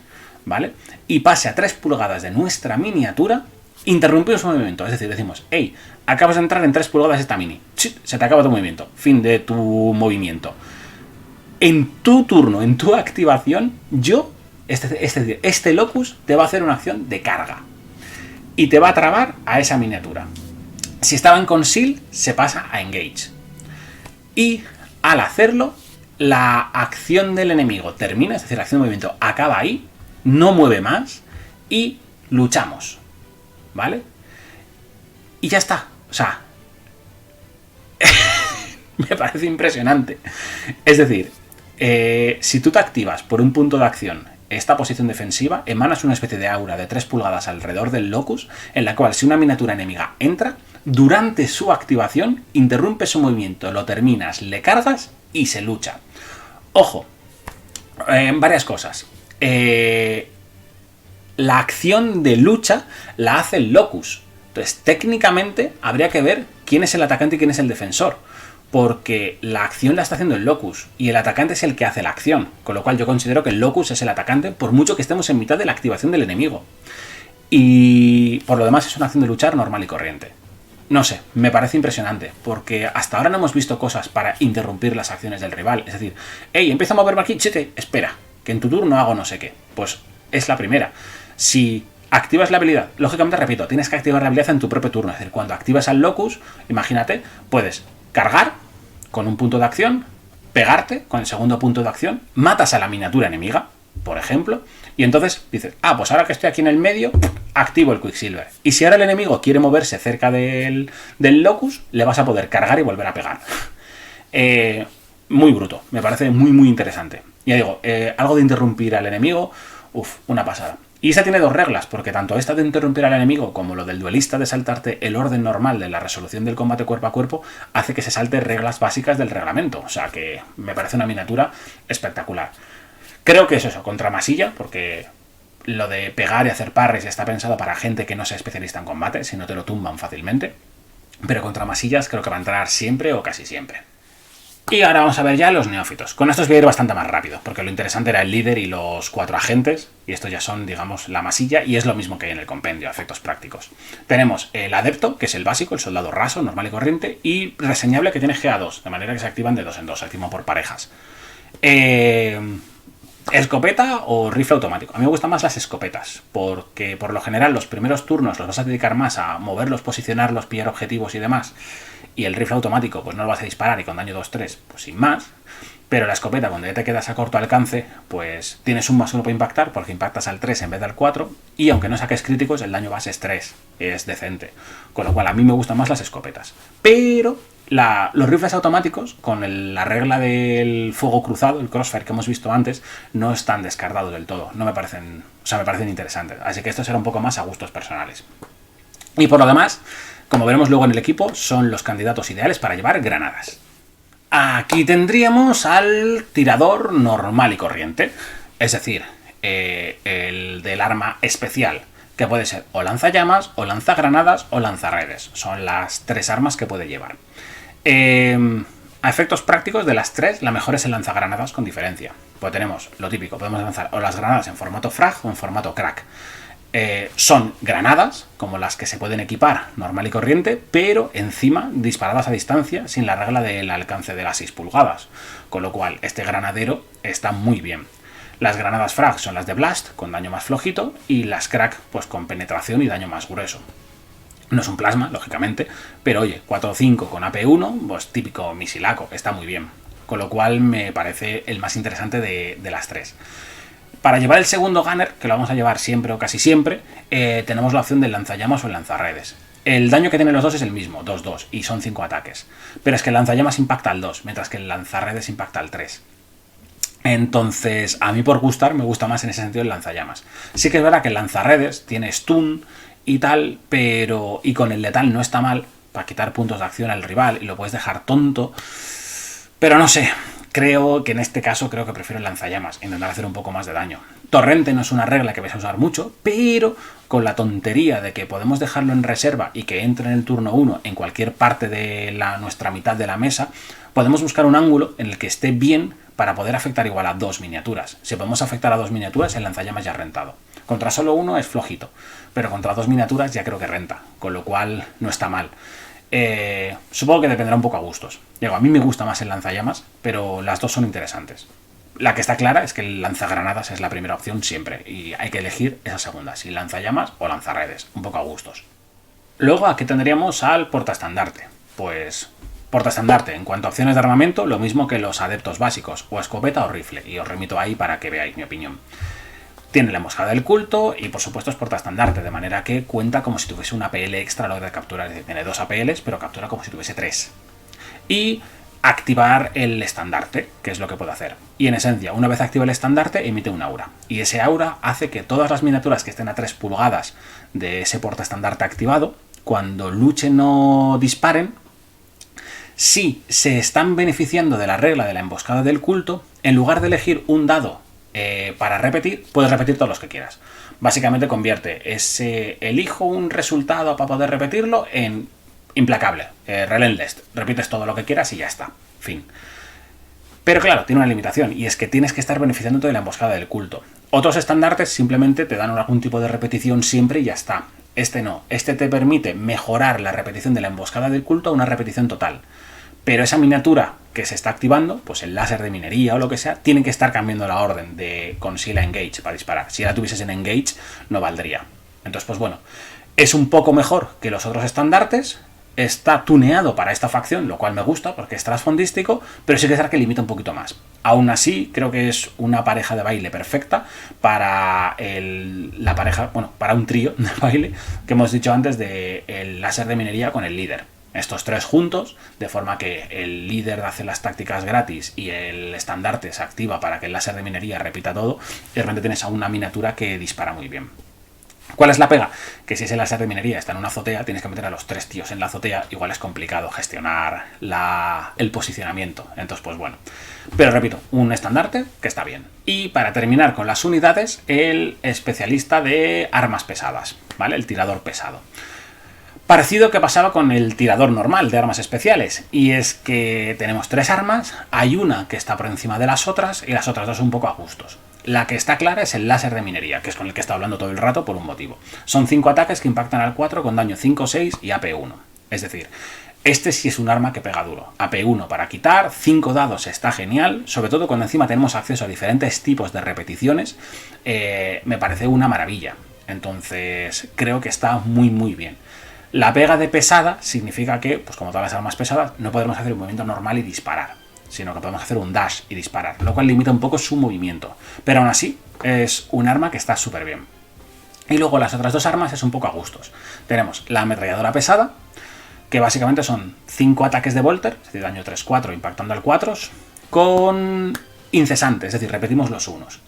¿vale? Y pase a 3 pulgadas de nuestra miniatura, interrumpimos su movimiento. Es decir, decimos, hey, acabas de entrar en 3 pulgadas esta mini. Se te acaba tu movimiento. Fin de tu movimiento. En tu turno, en tu activación, este locus te va a hacer una acción de carga. Y te va a trabar a esa miniatura. Si estaba en conceal, se pasa a engage. Y al hacerlo, la acción del enemigo termina, es decir, la acción de movimiento acaba ahí, no mueve más y luchamos, ¿vale? Y ya está, o sea, me parece impresionante. Es decir, si tú te activas por un punto de acción esta posición defensiva, emanas una especie de aura de 3 pulgadas alrededor del locus, en la cual si una miniatura enemiga entra, durante su activación interrumpe su movimiento, lo terminas, le cargas y se lucha. Ojo, varias cosas. La acción de lucha la hace el locus. Entonces, técnicamente, habría que ver quién es el atacante y quién es el defensor. Porque la acción la está haciendo el locus y el atacante es el que hace la acción. Con lo cual yo considero que el locus es el atacante por mucho que estemos en mitad de la activación del enemigo. Y por lo demás es una acción de luchar normal y corriente. No sé, me parece impresionante, porque hasta ahora no hemos visto cosas para interrumpir las acciones del rival. Es decir, hey, empieza a moverme aquí, chete, espera, que en tu turno hago no sé qué. Pues es la primera. Si activas la habilidad, lógicamente, repito, tienes que activar la habilidad en tu propio turno. Es decir, cuando activas al locus, imagínate, puedes cargar con un punto de acción, pegarte con el segundo punto de acción, matas a la miniatura enemiga, por ejemplo, y entonces dices, pues ahora que estoy aquí en el medio, activo el Quicksilver. Y si ahora el enemigo quiere moverse cerca del locus, le vas a poder cargar y volver a pegar. Muy bruto, me parece muy muy interesante. Ya digo, algo de interrumpir al enemigo, una pasada. Y esta tiene 2 reglas, porque tanto esta de interrumpir al enemigo como lo del duelista de saltarte el orden normal de la resolución del combate cuerpo a cuerpo hace que se salte reglas básicas del reglamento. O sea que me parece una miniatura espectacular. Creo que es eso, contra masilla, porque lo de pegar y hacer parries está pensado para gente que no sea especialista en combate, si no te lo tumban fácilmente. Pero contra masillas creo que va a entrar siempre o casi siempre. Y ahora vamos a ver ya los neófitos. Con estos voy a ir bastante más rápido, porque lo interesante era el líder y los 4 agentes, y estos ya son, digamos, la masilla, y es lo mismo que hay en el compendio, a efectos prácticos. Tenemos el adepto, que es el básico, el soldado raso, normal y corriente, y reseñable, que tiene GA2, de manera que se activan de 2 en 2, se activan por parejas. Escopeta o rifle automático. A mí me gustan más las escopetas, porque por lo general los primeros turnos los vas a dedicar más a moverlos, posicionarlos, pillar objetivos y demás. Y el rifle automático pues no lo vas a disparar y con daño 2-3, pues sin más. Pero la escopeta, cuando ya te quedas a corto alcance, pues tienes un +1 para impactar, porque impactas al 3 en vez del 4, y aunque no saques críticos, el daño base es 3, es decente. Con lo cual a mí me gustan más las escopetas. Pero los rifles automáticos, con la regla del fuego cruzado, el crossfire que hemos visto antes, no están descartados del todo. No me parecen, me parecen interesantes. Así que esto será un poco más a gustos personales. Y por lo demás, como veremos luego en el equipo, son los candidatos ideales para llevar granadas. Aquí tendríamos al tirador normal y corriente, es decir, el del arma especial, que puede ser o lanzallamas, o lanzagranadas, o lanzarredes. Son las 3 armas que puede llevar. A efectos prácticos, de las 3, la mejor es el lanzagranadas con diferencia. Pues tenemos lo típico, podemos lanzar o las granadas en formato frag o en formato crack. Son granadas, como las que se pueden equipar normal y corriente, pero encima disparadas a distancia sin la regla del alcance de las 6 pulgadas. Con lo cual, este granadero está muy bien. Las granadas frag son las de blast, con daño más flojito, y las crack, pues con penetración y daño más grueso. No es un plasma, lógicamente, pero oye, 4 o 5 con AP1, pues típico misilaco, está muy bien. Con lo cual me parece el más interesante de las tres. Para llevar el segundo gunner, que lo vamos a llevar siempre o casi siempre, tenemos la opción del lanzallamas o el lanzarredes. El daño que tienen los dos es el mismo, 2-2, y son 5 ataques. Pero es que el lanzallamas impacta al 2, mientras que el lanzarredes impacta al 3. Entonces, a mí por gustar, me gusta más en ese sentido el lanzallamas. Sí que es verdad que el lanzarredes tiene stun y tal, pero... y con el letal no está mal, para quitar puntos de acción al rival, y lo puedes dejar tonto. Pero no sé, creo que en este caso creo que prefiero el lanzallamas, intentar hacer un poco más de daño. Torrente no es una regla que vais a usar mucho, pero con la tontería de que podemos dejarlo en reserva y que entre en el turno 1 en cualquier parte de nuestra mitad de la mesa, podemos buscar un ángulo en el que esté bien para poder afectar igual a 2 miniaturas. Si podemos afectar a 2 miniaturas, el lanzallamas ya ha rentado. Contra solo uno es flojito, pero contra 2 miniaturas ya creo que renta, con lo cual no está mal. Supongo que dependerá un poco a gustos. Digo, a mí me gusta más el lanzallamas, pero las dos son interesantes. La que está clara es que el lanzagranadas es la primera opción siempre, y hay que elegir esa segunda, si lanzallamas o lanzarredes, un poco a gustos. Luego aquí tendríamos al portaestandarte. Pues portaestandarte, en cuanto a opciones de armamento, lo mismo que los adeptos básicos, o escopeta o rifle, y os remito ahí para que veáis mi opinión. Tiene la emboscada del culto y por supuesto es portaestandarte, de manera que cuenta como si tuviese una APL extra a la hora de capturar. Es decir, tiene 2 APLs, pero captura como si tuviese 3. Y activar el estandarte, que es lo que puede hacer. Y en esencia, una vez activa el estandarte, emite un aura. Y ese aura hace que todas las miniaturas que estén a 3 pulgadas de ese portaestandarte activado, cuando luchen o disparen, si se están beneficiando de la regla de la emboscada del culto, en lugar de elegir un dado para repetir, puedes repetir todos los que quieras. Básicamente convierte ese elijo un resultado para poder repetirlo en implacable, relentless. Repites todo lo que quieras y ya está. Fin. Pero claro, tiene una limitación, y es que tienes que estar beneficiándote de la emboscada del culto. Otros estandartes simplemente te dan algún tipo de repetición siempre y ya está. Este no. Este te permite mejorar la repetición de la emboscada del culto a una repetición total. Pero esa miniatura que se está activando, pues el láser de minería o lo que sea, tiene que estar cambiando la orden de conceal engage para disparar. Si la tuvieses en engage, no valdría. Entonces, pues bueno, es un poco mejor que los otros estandartes. Está tuneado para esta facción, lo cual me gusta porque es trasfondístico, pero sí que es verdad que limita un poquito más. Aún así, creo que es una pareja de baile perfecta para la pareja, bueno, para un trío de baile que hemos dicho antes del láser de minería con el líder. Estos tres juntos, de forma que el líder hace las tácticas gratis y el estandarte se activa para que el láser de minería repita todo, y de repente tienes a una miniatura que dispara muy bien. ¿Cuál es la pega? Que si ese láser de minería está en una azotea, tienes que meter a los 3 tíos en la azotea, igual es complicado gestionar el posicionamiento. Entonces, pues bueno. Pero repito, un estandarte que está bien. Y para terminar con las unidades, el especialista de armas pesadas, ¿vale? El tirador pesado. Parecido que pasaba con el tirador normal de armas especiales, y es que tenemos 3 armas, hay una que está por encima de las otras y las otras 2 un poco a gustos. La que está clara es el láser de minería, que es con el que he estado hablando todo el rato por un motivo. Son 5 ataques que impactan al 4 con daño 5, 6 y AP1. Es decir, este sí es un arma que pega duro. AP1 para quitar, 5 dados está genial, sobre todo cuando encima tenemos acceso a diferentes tipos de repeticiones, me parece una maravilla. Entonces creo que está muy muy bien. La pega de pesada significa que, pues como todas las armas pesadas, no podemos hacer un movimiento normal y disparar, sino que podemos hacer un dash y disparar, lo cual limita un poco su movimiento. Pero aún así, es un arma que está súper bien. Y luego las otras 2 armas es un poco a gustos. Tenemos la ametralladora pesada, que básicamente son 5 ataques de Volter, es decir, daño 3-4 impactando al 4, con incesante, es decir, repetimos los unos.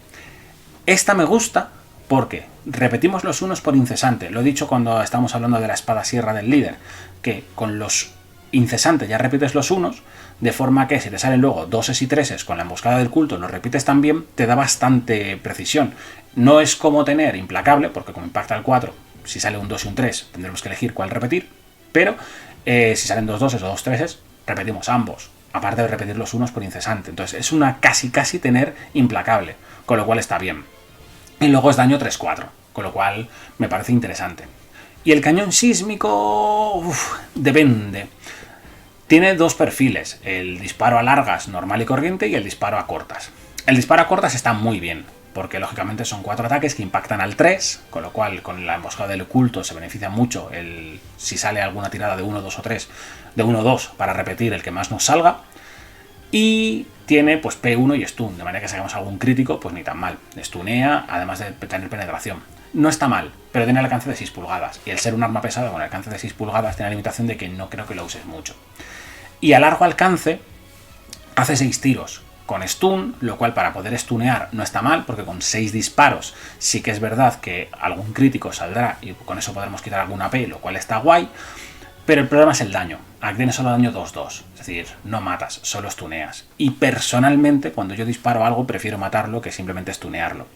Esta me gusta porque repetimos los unos por incesante. Lo he dicho cuando estamos hablando de la espada sierra del líder, que con los incesantes ya repites los unos, de forma que si te salen luego 2 y 3 con la emboscada del culto, los repites también, te da bastante precisión. No es como tener implacable, porque como impacta el 4, si sale un 2 y un 3, tendremos que elegir cuál repetir, pero si salen 2 2 o 2 3, repetimos ambos, aparte de repetir los unos por incesante. Entonces es una casi tener implacable, con lo cual está bien. Y luego es daño 3-4, con lo cual me parece interesante. Y el cañón sísmico, depende. Tiene 2 perfiles, el disparo a largas normal y corriente y el disparo a cortas. El disparo a cortas está muy bien, porque lógicamente son 4 ataques que impactan al 3, con lo cual con la emboscada del culto se beneficia mucho si sale alguna tirada de 1, 2 o 3, de 1 o 2 para repetir el que más nos salga. Y tiene pues P1 y stun, de manera que si hagamos algún crítico, pues ni tan mal. Stunea, además de tener penetración. No está mal, pero tiene el alcance de 6 pulgadas. Y el ser un arma pesada con el alcance de 6 pulgadas tiene la limitación de que no creo que lo uses mucho. Y a largo alcance hace 6 tiros con stun, lo cual para poder stunear no está mal, porque con 6 disparos sí que es verdad que algún crítico saldrá y con eso podremos quitar algún AP, lo cual está guay. Pero el problema es el daño. Aquí tienes solo daño 2-2. Es decir, no matas, solo stuneas. Y personalmente, cuando yo disparo algo, prefiero matarlo que simplemente stunearlo.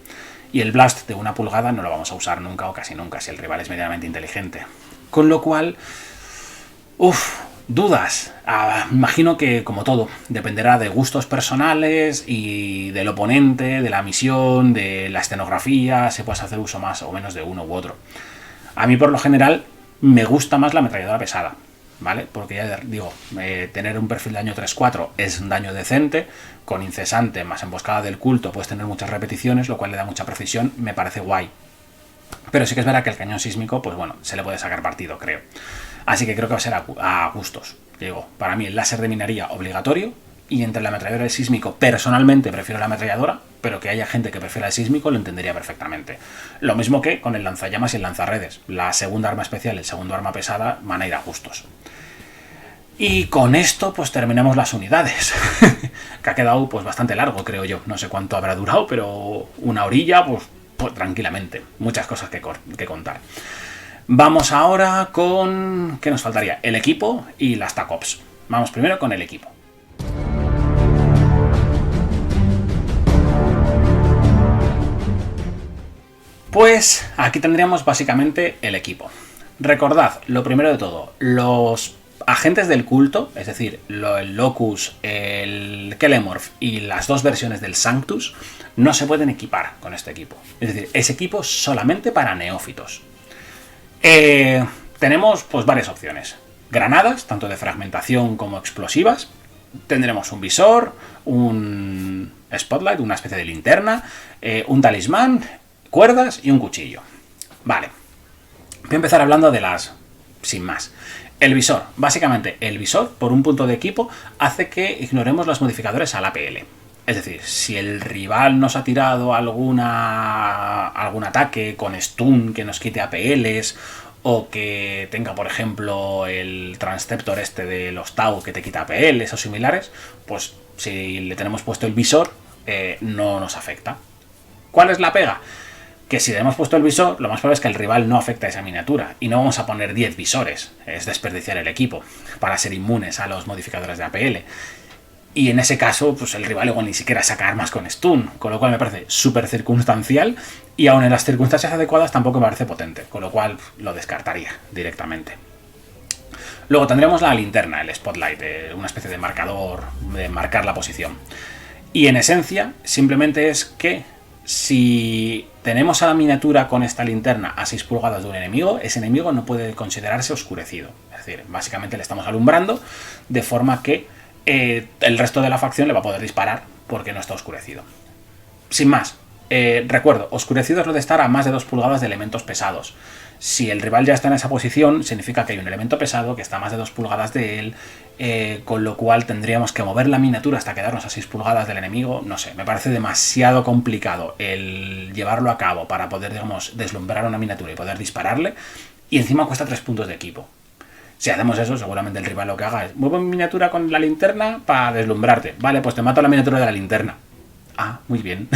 Y el blast de 1 pulgada no lo vamos a usar nunca o casi nunca si el rival es medianamente inteligente. Con lo cual, dudas. Imagino que, como todo, dependerá de gustos personales y del oponente, de la misión, de la escenografía, se puede hacer uso más o menos de uno u otro. A mí, por lo general, me gusta más la ametralladora pesada, ¿vale? Porque ya digo, tener un perfil de daño 3-4 es un daño decente, con incesante más emboscada del culto puedes tener muchas repeticiones, lo cual le da mucha precisión, me parece guay. Pero sí que es verdad que el cañón sísmico, pues bueno, se le puede sacar partido, creo. Así que creo que va a ser a gustos. Digo, para mí el láser de minería obligatorio, y entre la ametralladora y el sísmico, personalmente prefiero la ametralladora, pero que haya gente que prefiera el sísmico lo entendería perfectamente. Lo mismo que con el lanzallamas y el lanzarredes. La segunda arma especial y el segundo arma pesada van a ir a gustos. Y con esto pues terminamos las unidades. Que ha quedado pues bastante largo, creo yo. No sé cuánto habrá durado, pero una horilla pues tranquilamente. Muchas cosas que contar. Vamos ahora con... ¿qué nos faltaría? El equipo y las TACOPS. Vamos primero con el equipo. Pues aquí tendríamos básicamente el equipo. Recordad, lo primero de todo, los agentes del culto, es decir, el Locus, el Kelemorph y las 2 versiones del Sanctus, no se pueden equipar con este equipo. Es decir, es equipo solamente para neófitos. Tenemos pues varias opciones. Granadas, tanto de fragmentación como explosivas. Tendremos un visor, un spotlight, una especie de linterna, un talismán, cuerdas y un cuchillo. Vale. Voy a empezar hablando de las... sin más. El visor. Básicamente, el visor, por un punto de equipo, hace que ignoremos los modificadores al APL. Es decir, si el rival nos ha tirado algún ataque con stun que nos quite APLs, o que tenga, por ejemplo, el Transceptor este de los Tau que te quita APLs o similares, pues si le tenemos puesto el visor, no nos afecta. ¿Cuál es la pega? Que si le hemos puesto el visor, lo más probable es que el rival no afecte a esa miniatura. Y no vamos a poner 10 visores. Es desperdiciar el equipo para ser inmunes a los modificadores de APL. Y en ese caso, pues el rival igual ni siquiera saca armas con stun. Con lo cual me parece súper circunstancial. Y aun en las circunstancias adecuadas tampoco me parece potente. Con lo cual lo descartaría directamente. Luego tendremos la linterna, el spotlight, una especie de marcador, de marcar la posición. Y en esencia, simplemente es que si tenemos a la miniatura con esta linterna a 6 pulgadas de un enemigo, ese enemigo no puede considerarse oscurecido. Es decir, básicamente le estamos alumbrando de forma que el resto de la facción le va a poder disparar porque no está oscurecido. Sin más, recuerdo, oscurecido es lo de estar a más de 2 pulgadas de elementos pesados. Si el rival ya está en esa posición, significa que hay un elemento pesado que está a más de 2 pulgadas de él, con lo cual tendríamos que mover la miniatura hasta quedarnos a 6 pulgadas del enemigo. No sé, me parece demasiado complicado el llevarlo a cabo para poder, digamos, deslumbrar una miniatura y poder dispararle, y encima cuesta 3 puntos de equipo. Si hacemos eso, seguramente el rival lo que haga es: muevo mi miniatura con la linterna para deslumbrarte. Vale, pues te mato la miniatura de la linterna. Ah, muy bien.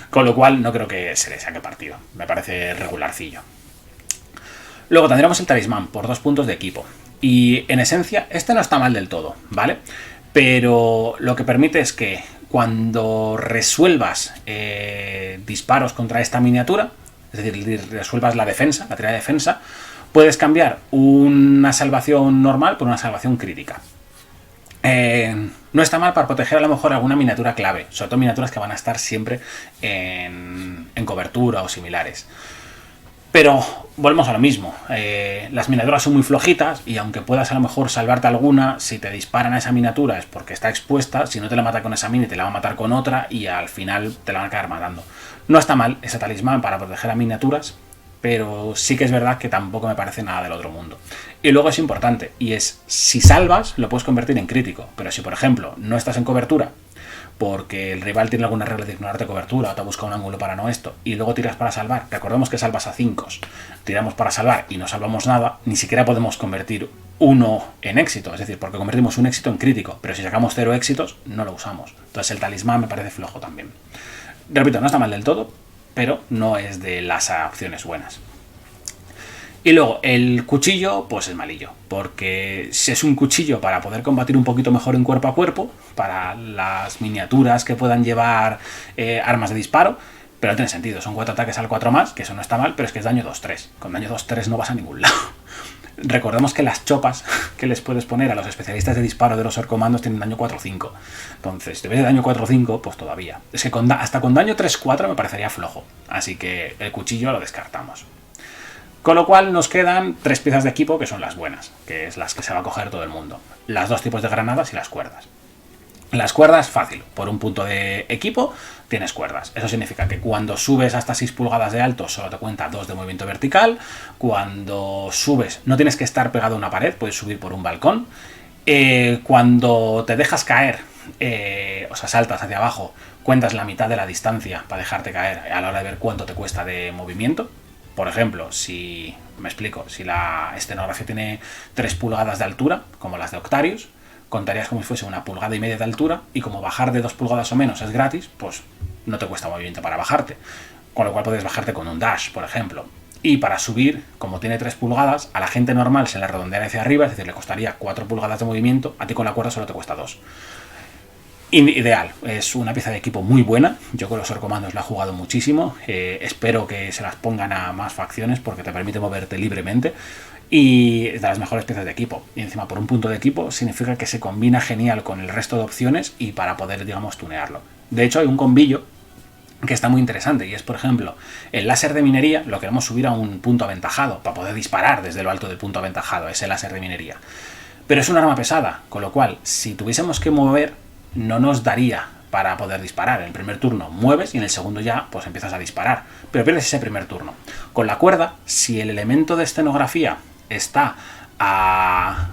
Con lo cual no creo que se le saque partido. Me parece regularcillo. Luego tendremos el talismán por 2 puntos de equipo. Y en esencia, este no está mal del todo, ¿vale? Pero lo que permite es que cuando resuelvas disparos contra esta miniatura, es decir, resuelvas la defensa, la tirada de defensa, puedes cambiar una salvación normal por una salvación crítica. No está mal para proteger a lo mejor alguna miniatura clave, sobre todo miniaturas que van a estar siempre en cobertura o similares. Pero volvemos a lo mismo, las miniaturas son muy flojitas y aunque puedas a lo mejor salvarte alguna, si te disparan a esa miniatura es porque está expuesta, si no te la mata con esa mini te la va a matar con otra y al final te la van a acabar matando. No está mal ese talismán para proteger a miniaturas, pero sí que es verdad que tampoco me parece nada del otro mundo. Y luego es importante, y es, si salvas, lo puedes convertir en crítico, pero si por ejemplo no estás en cobertura, porque el rival tiene alguna regla de ignorarte cobertura o te ha buscado un ángulo para no esto, y luego tiras para salvar, recordemos que salvas a 5, tiramos para salvar y no salvamos nada, ni siquiera podemos convertir uno en éxito, es decir, porque convertimos un éxito en crítico, pero si sacamos 0 éxitos, no lo usamos. Entonces el talismán me parece flojo también. Repito, no está mal del todo, pero no es de las opciones buenas. Y luego, el cuchillo, pues es malillo, porque si es un cuchillo para poder combatir un poquito mejor en cuerpo a cuerpo, para las miniaturas que puedan llevar armas de disparo, pero no tiene sentido, son 4 ataques al 4 más, que eso no está mal, pero es que es daño 2-3. Con daño 2-3 no vas a ningún lado. Recordemos que las chopas que les puedes poner a los especialistas de disparo de los orcomandos tienen daño 4-5. Entonces, si te ves de daño 4-5, pues todavía. Es que hasta con daño 3-4 me parecería flojo, así que el cuchillo lo descartamos. Con lo cual nos quedan 3 piezas de equipo que son las buenas, que es las que se va a coger todo el mundo. Las 2 tipos de granadas y las cuerdas. Las cuerdas, fácil. Por un punto de equipo tienes cuerdas. Eso significa que cuando subes hasta 6 pulgadas de alto solo te cuenta 2 de movimiento vertical. Cuando subes no tienes que estar pegado a una pared, puedes subir por un balcón. Cuando te dejas caer, o sea, saltas hacia abajo, cuentas la mitad de la distancia para dejarte caer a la hora de ver cuánto te cuesta de movimiento. Por ejemplo, si la escenografía tiene 3 pulgadas de altura, como las de Octarius, contarías como si fuese 1,5 pulgadas de altura, y como bajar de 2 pulgadas o menos es gratis, pues no te cuesta movimiento para bajarte. Con lo cual puedes bajarte con un dash, por ejemplo. Y para subir, como tiene 3 pulgadas, a la gente normal se le redondea hacia arriba, es decir, le costaría 4 pulgadas de movimiento, a ti con la cuerda solo te cuesta 2. Ideal, es una pieza de equipo muy buena. Yo con los orcomandos la he jugado muchísimo. Espero que se las pongan a más facciones porque te permite moverte libremente y es de las mejores piezas de equipo. Y encima, por un punto de equipo, significa que se combina genial con el resto de opciones y para poder, digamos, tunearlo. De hecho, hay un combillo que está muy interesante y es, por ejemplo, el láser de minería lo queremos subir a un punto aventajado para poder disparar desde lo alto del punto aventajado, ese láser de minería. Pero es un arma pesada, con lo cual, si tuviésemos que mover, no nos daría para poder disparar. En el primer turno mueves y en el segundo ya pues empiezas a disparar, pero pierdes ese primer turno. Con la cuerda, si el elemento de escenografía está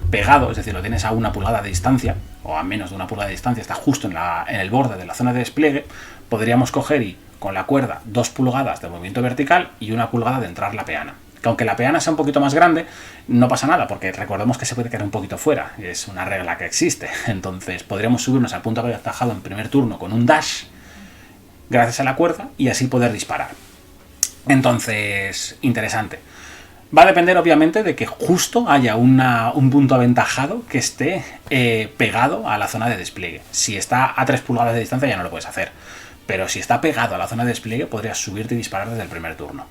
pegado, es decir, lo tienes a 1 pulgada de distancia o a menos de 1 pulgada de distancia, está justo en el borde de la zona de despliegue, podríamos coger y con la cuerda 2 pulgadas de movimiento vertical y 1 pulgada de entrar la peana. Que aunque la peana sea un poquito más grande, no pasa nada, porque recordemos que se puede quedar un poquito fuera, es una regla que existe. Entonces podríamos subirnos al punto aventajado en primer turno con un dash, gracias a la cuerda, y así poder disparar. Entonces, interesante. Va a depender obviamente de que justo haya un punto aventajado que esté pegado a la zona de despliegue. Si está a 3 pulgadas de distancia ya no lo puedes hacer, pero si está pegado a la zona de despliegue podrías subirte y disparar desde el primer turno.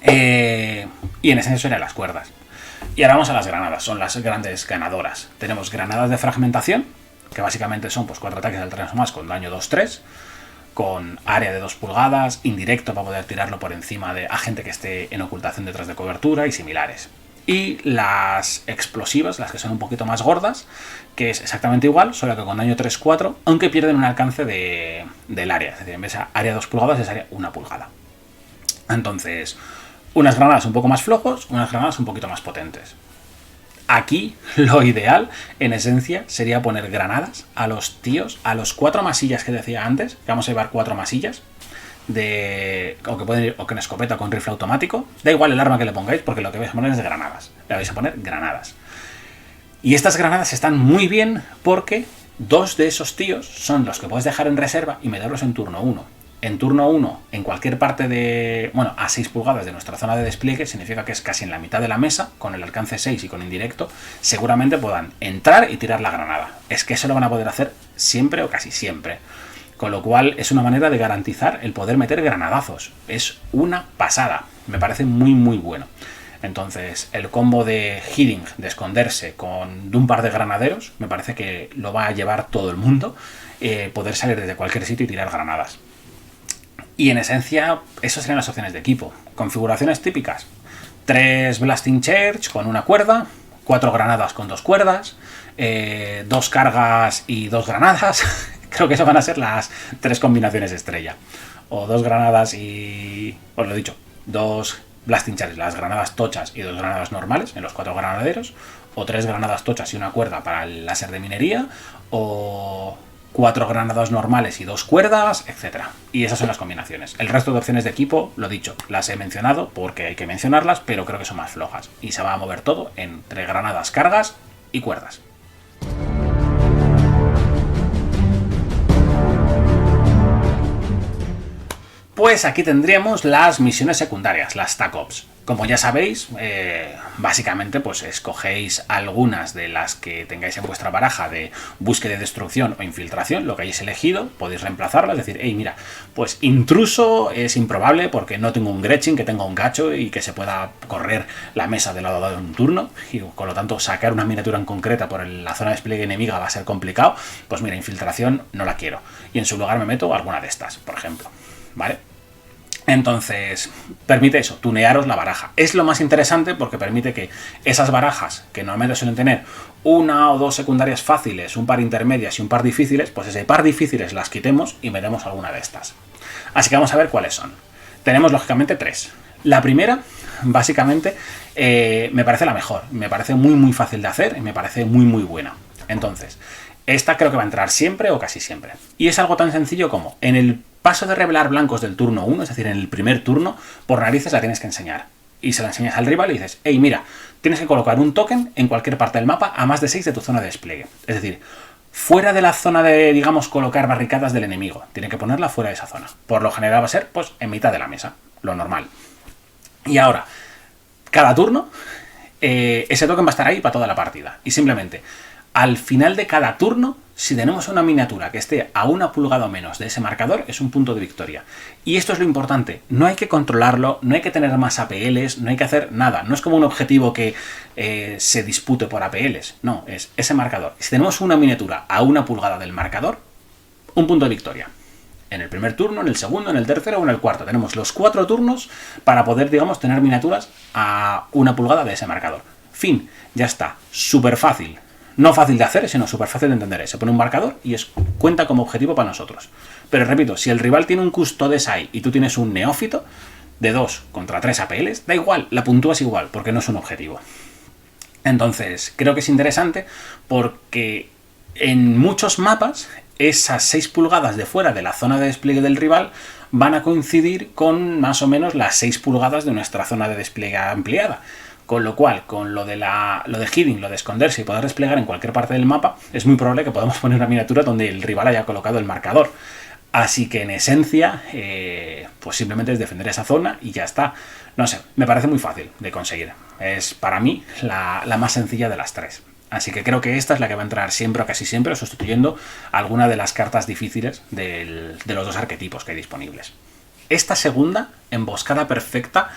Y en esencia serían las cuerdas. Y ahora vamos a las granadas, son las grandes ganadoras. Tenemos granadas de fragmentación, que básicamente son pues 4 ataques al 3 o más con daño 2-3, con área de 2 pulgadas, indirecto para poder tirarlo por encima de gente que esté en ocultación detrás de cobertura y similares. Y las explosivas, las que son un poquito más gordas, que es exactamente igual, solo que con daño 3-4, aunque pierden un alcance del área. Es decir, en vez de área 2 pulgadas es área 1 pulgada. Entonces, unas granadas un poco más flojos, unas granadas un poquito más potentes. Aquí lo ideal, en esencia, sería poner granadas a los tíos, a los 4 masillas que decía antes, que vamos a llevar 4 masillas, o que pueden ir o con escopeta o con rifle automático. Da igual el arma que le pongáis, porque lo que vais a poner es de granadas. Le vais a poner granadas. Y estas granadas están muy bien porque 2 de esos tíos son los que puedes dejar en reserva y meterlos en turno 1. En turno 1, en cualquier parte a 6 pulgadas de nuestra zona de despliegue, significa que es casi en la mitad de la mesa, con el alcance 6 y con indirecto, seguramente puedan entrar y tirar la granada. Es que eso lo van a poder hacer siempre o casi siempre. Con lo cual es una manera de garantizar el poder meter granadazos. Es una pasada. Me parece muy muy bueno. Entonces el combo de healing, de esconderse de un par de granaderos, me parece que lo va a llevar todo el mundo. Poder salir desde cualquier sitio y tirar granadas. Y en esencia, esas serían las opciones de equipo. Configuraciones típicas. 3 Blasting Charge con una cuerda, 4 granadas con 2 cuerdas, 2 cargas y 2 granadas. Creo que esas van a ser las 3 combinaciones estrella. O 2 granadas y... os lo he dicho, 2 Blasting Charge, las granadas tochas y 2 granadas normales en los 4 granaderos. O 3 granadas tochas y una cuerda para el láser de minería. O 4 granadas normales y 2 cuerdas, etc. Y esas son las combinaciones. El resto de opciones de equipo, lo dicho, las he mencionado porque hay que mencionarlas, pero creo que son más flojas. Y se va a mover todo entre granadas, cargas y cuerdas. Pues aquí tendríamos las misiones secundarias, las TAC Ops. Como ya sabéis, básicamente pues escogéis algunas de las que tengáis en vuestra baraja de búsqueda y destrucción o infiltración, lo que hayáis elegido, podéis reemplazarlas, decir, hey, mira, pues intruso es improbable porque no tengo un Gretchin que tenga un gacho y que se pueda correr la mesa de lado a lado en un turno, y con lo tanto sacar una miniatura en concreta por la zona de despliegue enemiga va a ser complicado. Pues mira, infiltración no la quiero, y en su lugar me meto alguna de estas, por ejemplo, ¿vale? Entonces, permite eso, tunearos la baraja. Es lo más interesante porque permite que esas barajas, que normalmente suelen tener una o dos secundarias fáciles, un par intermedias y un par difíciles, pues ese par difíciles las quitemos y metemos alguna de estas. Así que vamos a ver cuáles son. Tenemos, lógicamente, 3. La primera, básicamente, me parece la mejor. Me parece muy fácil de hacer y me parece muy buena. Entonces, esta creo que va a entrar siempre o casi siempre. Y es algo tan sencillo como, en el paso de revelar blancos del turno 1, es decir, en el primer turno, por narices la tienes que enseñar. Y se la enseñas al rival y dices, hey, mira, tienes que colocar un token en cualquier parte del mapa a más de 6 de tu zona de despliegue. Es decir, fuera de la zona de, digamos, colocar barricadas del enemigo. Tiene que ponerla fuera de esa zona. Por lo general va a ser, pues, en mitad de la mesa, lo normal. Y ahora, cada turno, ese token va a estar ahí para toda la partida. Y simplemente, al final de cada turno, si tenemos una miniatura que esté a 1 pulgada o menos de ese marcador, es un punto de victoria. Y esto es lo importante. No hay que controlarlo, no hay que tener más APLs, no hay que hacer nada. No es como un objetivo que se dispute por APLs. No, es ese marcador. Si tenemos una miniatura a 1 pulgada del marcador, un punto de victoria. En el primer turno, en el segundo, en el tercero o en el cuarto. Tenemos los 4 turnos para poder, digamos, tener miniaturas a 1 pulgada de ese marcador. Fin, ya está. Súper fácil. No fácil de hacer, sino súper fácil de entender. Se pone un marcador y cuenta como objetivo para nosotros. Pero repito, si el rival tiene un Custodes ahí y tú tienes un neófito, de 2 contra 3 APLs, da igual, la puntúas igual, porque no es un objetivo. Entonces, creo que es interesante porque en muchos mapas, esas 6 pulgadas de fuera de la zona de despliegue del rival van a coincidir con más o menos las 6 pulgadas de nuestra zona de despliegue ampliada. Con lo cual, con lo de hiding, lo de esconderse y poder desplegar en cualquier parte del mapa, es muy probable que podamos poner una miniatura donde el rival haya colocado el marcador. Así que, en esencia, pues simplemente es defender esa zona y ya está. No sé, me parece muy fácil de conseguir. Es, para mí, la más sencilla de las 3. Así que creo que esta es la que va a entrar siempre o casi siempre, sustituyendo alguna de las cartas difíciles de los 2 arquetipos que hay disponibles. Esta segunda, emboscada perfecta,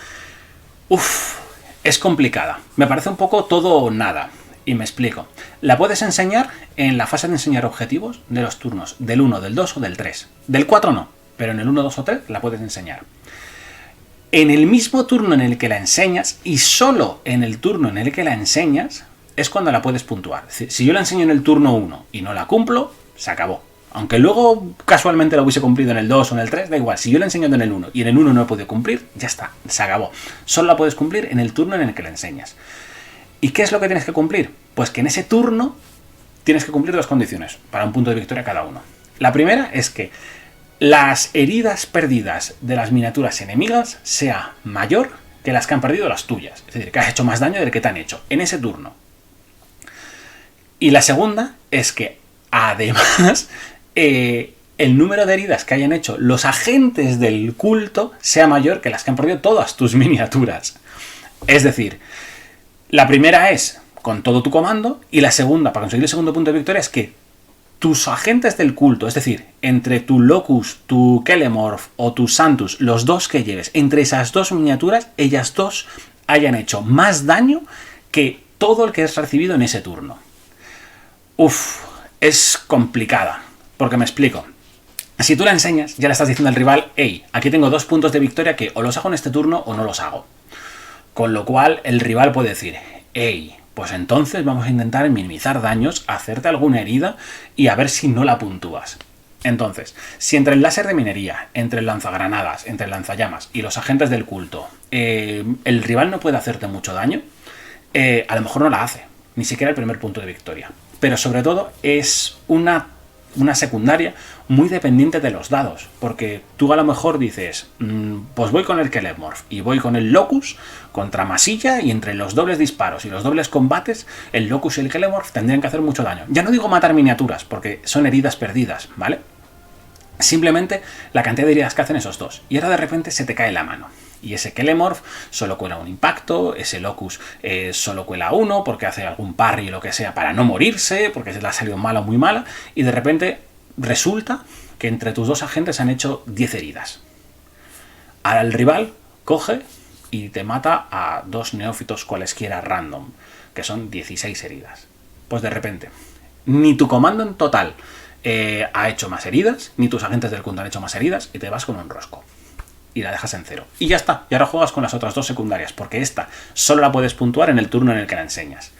es complicada. Me parece un poco todo o nada. Y me explico. La puedes enseñar en la fase de enseñar objetivos de los turnos del 1, del 2 o del 3. Del 4 no, pero en el 1, 2 o 3 la puedes enseñar. En el mismo turno en el que la enseñas, y solo en el turno en el que la enseñas, es cuando la puedes puntuar. Es decir, si yo la enseño en el turno 1 y no la cumplo, se acabó. Aunque luego casualmente lo hubiese cumplido en el 2 o en el 3, da igual. Si yo la enseño en el 1 y en el 1 no he podido cumplir, ya está, se acabó. Solo la puedes cumplir en el turno en el que la enseñas. ¿Y qué es lo que tienes que cumplir? Pues que en ese turno tienes que cumplir 2 condiciones para un punto de victoria cada uno. La primera es que las heridas perdidas de las miniaturas enemigas sea mayor que las que han perdido las tuyas. Es decir, que has hecho más daño del que te han hecho en ese turno. Y la segunda es que, además, el número de heridas que hayan hecho los agentes del culto sea mayor que las que han perdido todas tus miniaturas. Es decir, la primera es con todo tu comando y la segunda, para conseguir el segundo punto de victoria, es que tus agentes del culto, es decir, entre tu Locus, tu Kelemorph o tu Santus, los 2 que lleves, entre esas 2 miniaturas, ellas 2 hayan hecho más daño que todo el que has recibido en ese turno. Es complicada. Porque me explico. Si tú la enseñas, ya le estás diciendo al rival, hey, aquí tengo 2 puntos de victoria que o los hago en este turno o no los hago. Con lo cual el rival puede decir, hey, pues entonces vamos a intentar minimizar daños, hacerte alguna herida y a ver si no la puntúas. Entonces, si entre el láser de minería, entre el lanzagranadas, entre el lanzallamas y los agentes del culto, el rival no puede hacerte mucho daño, a lo mejor no la hace, ni siquiera el primer punto de victoria. Pero sobre todo es una secundaria muy dependiente de los dados, porque tú a lo mejor dices, pues voy con el Kelemorph y voy con el Locus contra masilla, y entre los dobles disparos y los dobles combates el Locus y el Kelemorph tendrían que hacer mucho daño. Ya no digo matar miniaturas, porque son heridas perdidas, ¿vale? Simplemente la cantidad de heridas que hacen esos dos, y ahora de repente se te cae la mano. Y ese Kelemorph solo cuela un impacto, ese Locus solo cuela uno porque hace algún parry o lo que sea para no morirse, porque se le ha salido mala o muy mala, y de repente resulta que entre tus dos agentes han hecho 10 heridas. Ahora el rival coge y te mata a 2 neófitos cualesquiera random, que son 16 heridas. Pues de repente, ni tu comando en total ha hecho más heridas, ni tus agentes del culto han hecho más heridas, y te vas con un rosco. Y la dejas en 0. Y ya está. Y ahora juegas con las otras 2 secundarias, porque esta solo la puedes puntuar en el turno en el que la enseñas.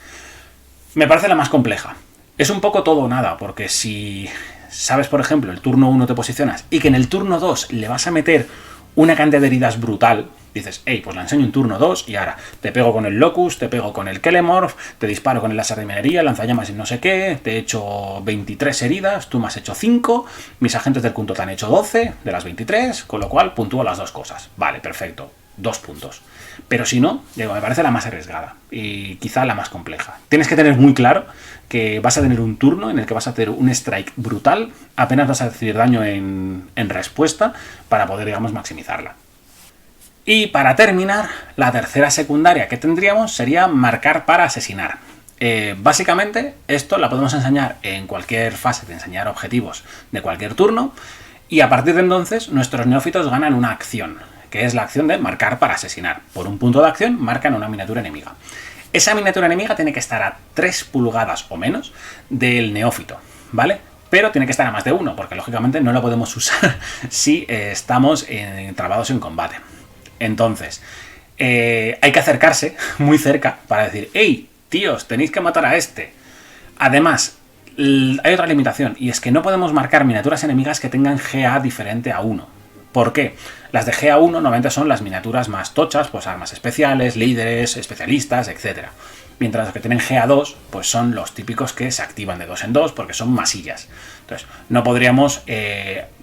Me parece la más compleja. Es un poco todo o nada, porque si sabes, por ejemplo, el turno 1 te posicionas y que en el turno 2 le vas a meter una cantidad de heridas brutal, dices, hey, pues la enseño en turno 2 y ahora te pego con el Locus, te pego con el Kelemorph, te disparo con el láser de minería, lanzallamas y no sé qué, te he hecho 23 heridas, tú me has hecho 5, mis agentes del culto te han hecho 12 de las 23, con lo cual puntúo las 2 cosas. Vale, perfecto, 2 puntos. Pero si no, digo, me parece la más arriesgada y quizá la más compleja. Tienes que tener muy claro que vas a tener un turno en el que vas a hacer un strike brutal, apenas vas a recibir daño en respuesta para poder, digamos, maximizarla. Y para terminar, la tercera secundaria que tendríamos sería marcar para asesinar. Básicamente, esto la podemos enseñar en cualquier fase de enseñar objetivos de cualquier turno, y a partir de entonces nuestros neófitos ganan una acción, que es la acción de marcar para asesinar. Por un punto de acción marcan una miniatura enemiga. Esa miniatura enemiga tiene que estar a 3 pulgadas o menos del neófito, ¿vale? Pero tiene que estar a más de 1, porque lógicamente no lo podemos usar si estamos trabados en combate. Entonces, hay que acercarse muy cerca para decir, hey, tíos, tenéis que matar a este. Además, hay otra limitación, y es que no podemos marcar miniaturas enemigas que tengan GA diferente a 1. ¿Por qué? Las de GA1 normalmente son las miniaturas más tochas, pues armas especiales, líderes, especialistas, etc. Mientras los que tienen GA2, pues son los típicos que se activan de 2 en 2 porque son masillas. Entonces, no podríamos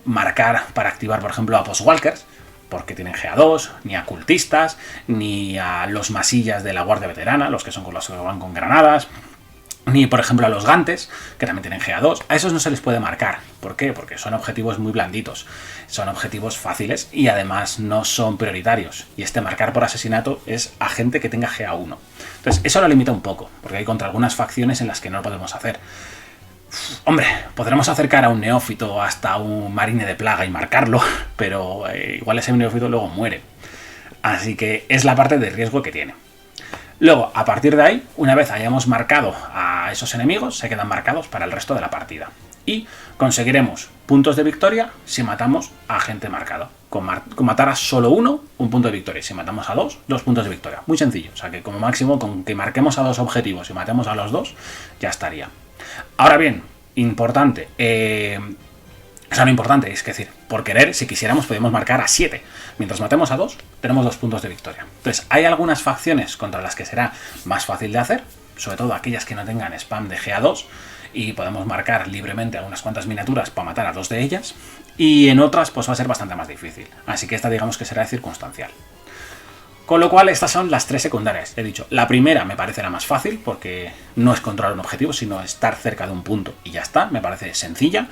marcar para activar, por ejemplo, a Postwalkers, porque tienen GA2, ni a cultistas, ni a los masillas de la Guardia Veterana, los que son con los que van con granadas, ni por ejemplo a los gantes, que también tienen GA2. A esos no se les puede marcar. ¿Por qué? Porque son objetivos muy blanditos, son objetivos fáciles y además no son prioritarios. Y este marcar por asesinato es a gente que tenga GA1. Entonces eso lo limita un poco, porque hay contra algunas facciones en las que no lo podemos hacer. Hombre, podremos acercar a un neófito hasta un marine de plaga y marcarlo, pero igual ese neófito luego muere. Así que es la parte de riesgo que tiene. Luego, a partir de ahí, una vez hayamos marcado a esos enemigos, se quedan marcados para el resto de la partida. Y conseguiremos puntos de victoria si matamos a gente marcada. Con matar a solo uno, un punto de victoria. Si matamos a 2, 2 puntos de victoria. Muy sencillo. O sea que como máximo, con que marquemos a 2 objetivos y matemos a los 2, ya estaría. Ahora bien, importante. O sea, no importante, es decir, por querer, si quisiéramos, podemos marcar a 7. Mientras matemos a 2, tenemos 2 puntos de victoria. Entonces, hay algunas facciones contra las que será más fácil de hacer, sobre todo aquellas que no tengan spam de GA2, y podemos marcar libremente a unas cuantas miniaturas para matar a 2 de ellas, y en otras pues va a ser bastante más difícil. Así que esta digamos que será circunstancial. Con lo cual, estas son las 3 secundarias. He dicho, la primera me parece la más fácil, porque no es controlar un objetivo, sino estar cerca de un punto y ya está. Me parece sencilla,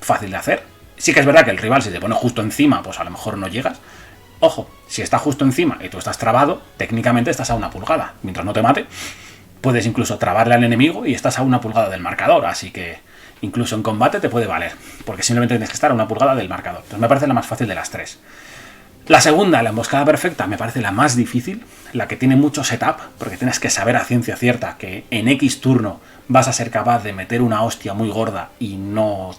fácil de hacer. Sí que es verdad que el rival, si te pone justo encima, pues a lo mejor no llegas. Ojo, si está justo encima y tú estás trabado, técnicamente estás a 1 pulgada. Mientras no te mate, puedes incluso trabarle al enemigo y estás a 1 pulgada del marcador. Así que incluso en combate te puede valer, porque simplemente tienes que estar a 1 pulgada del marcador. Entonces me parece la más fácil de las 3. La segunda, la emboscada perfecta, me parece la más difícil, la que tiene mucho setup, porque tienes que saber a ciencia cierta que en X turno vas a ser capaz de meter una hostia muy gorda y no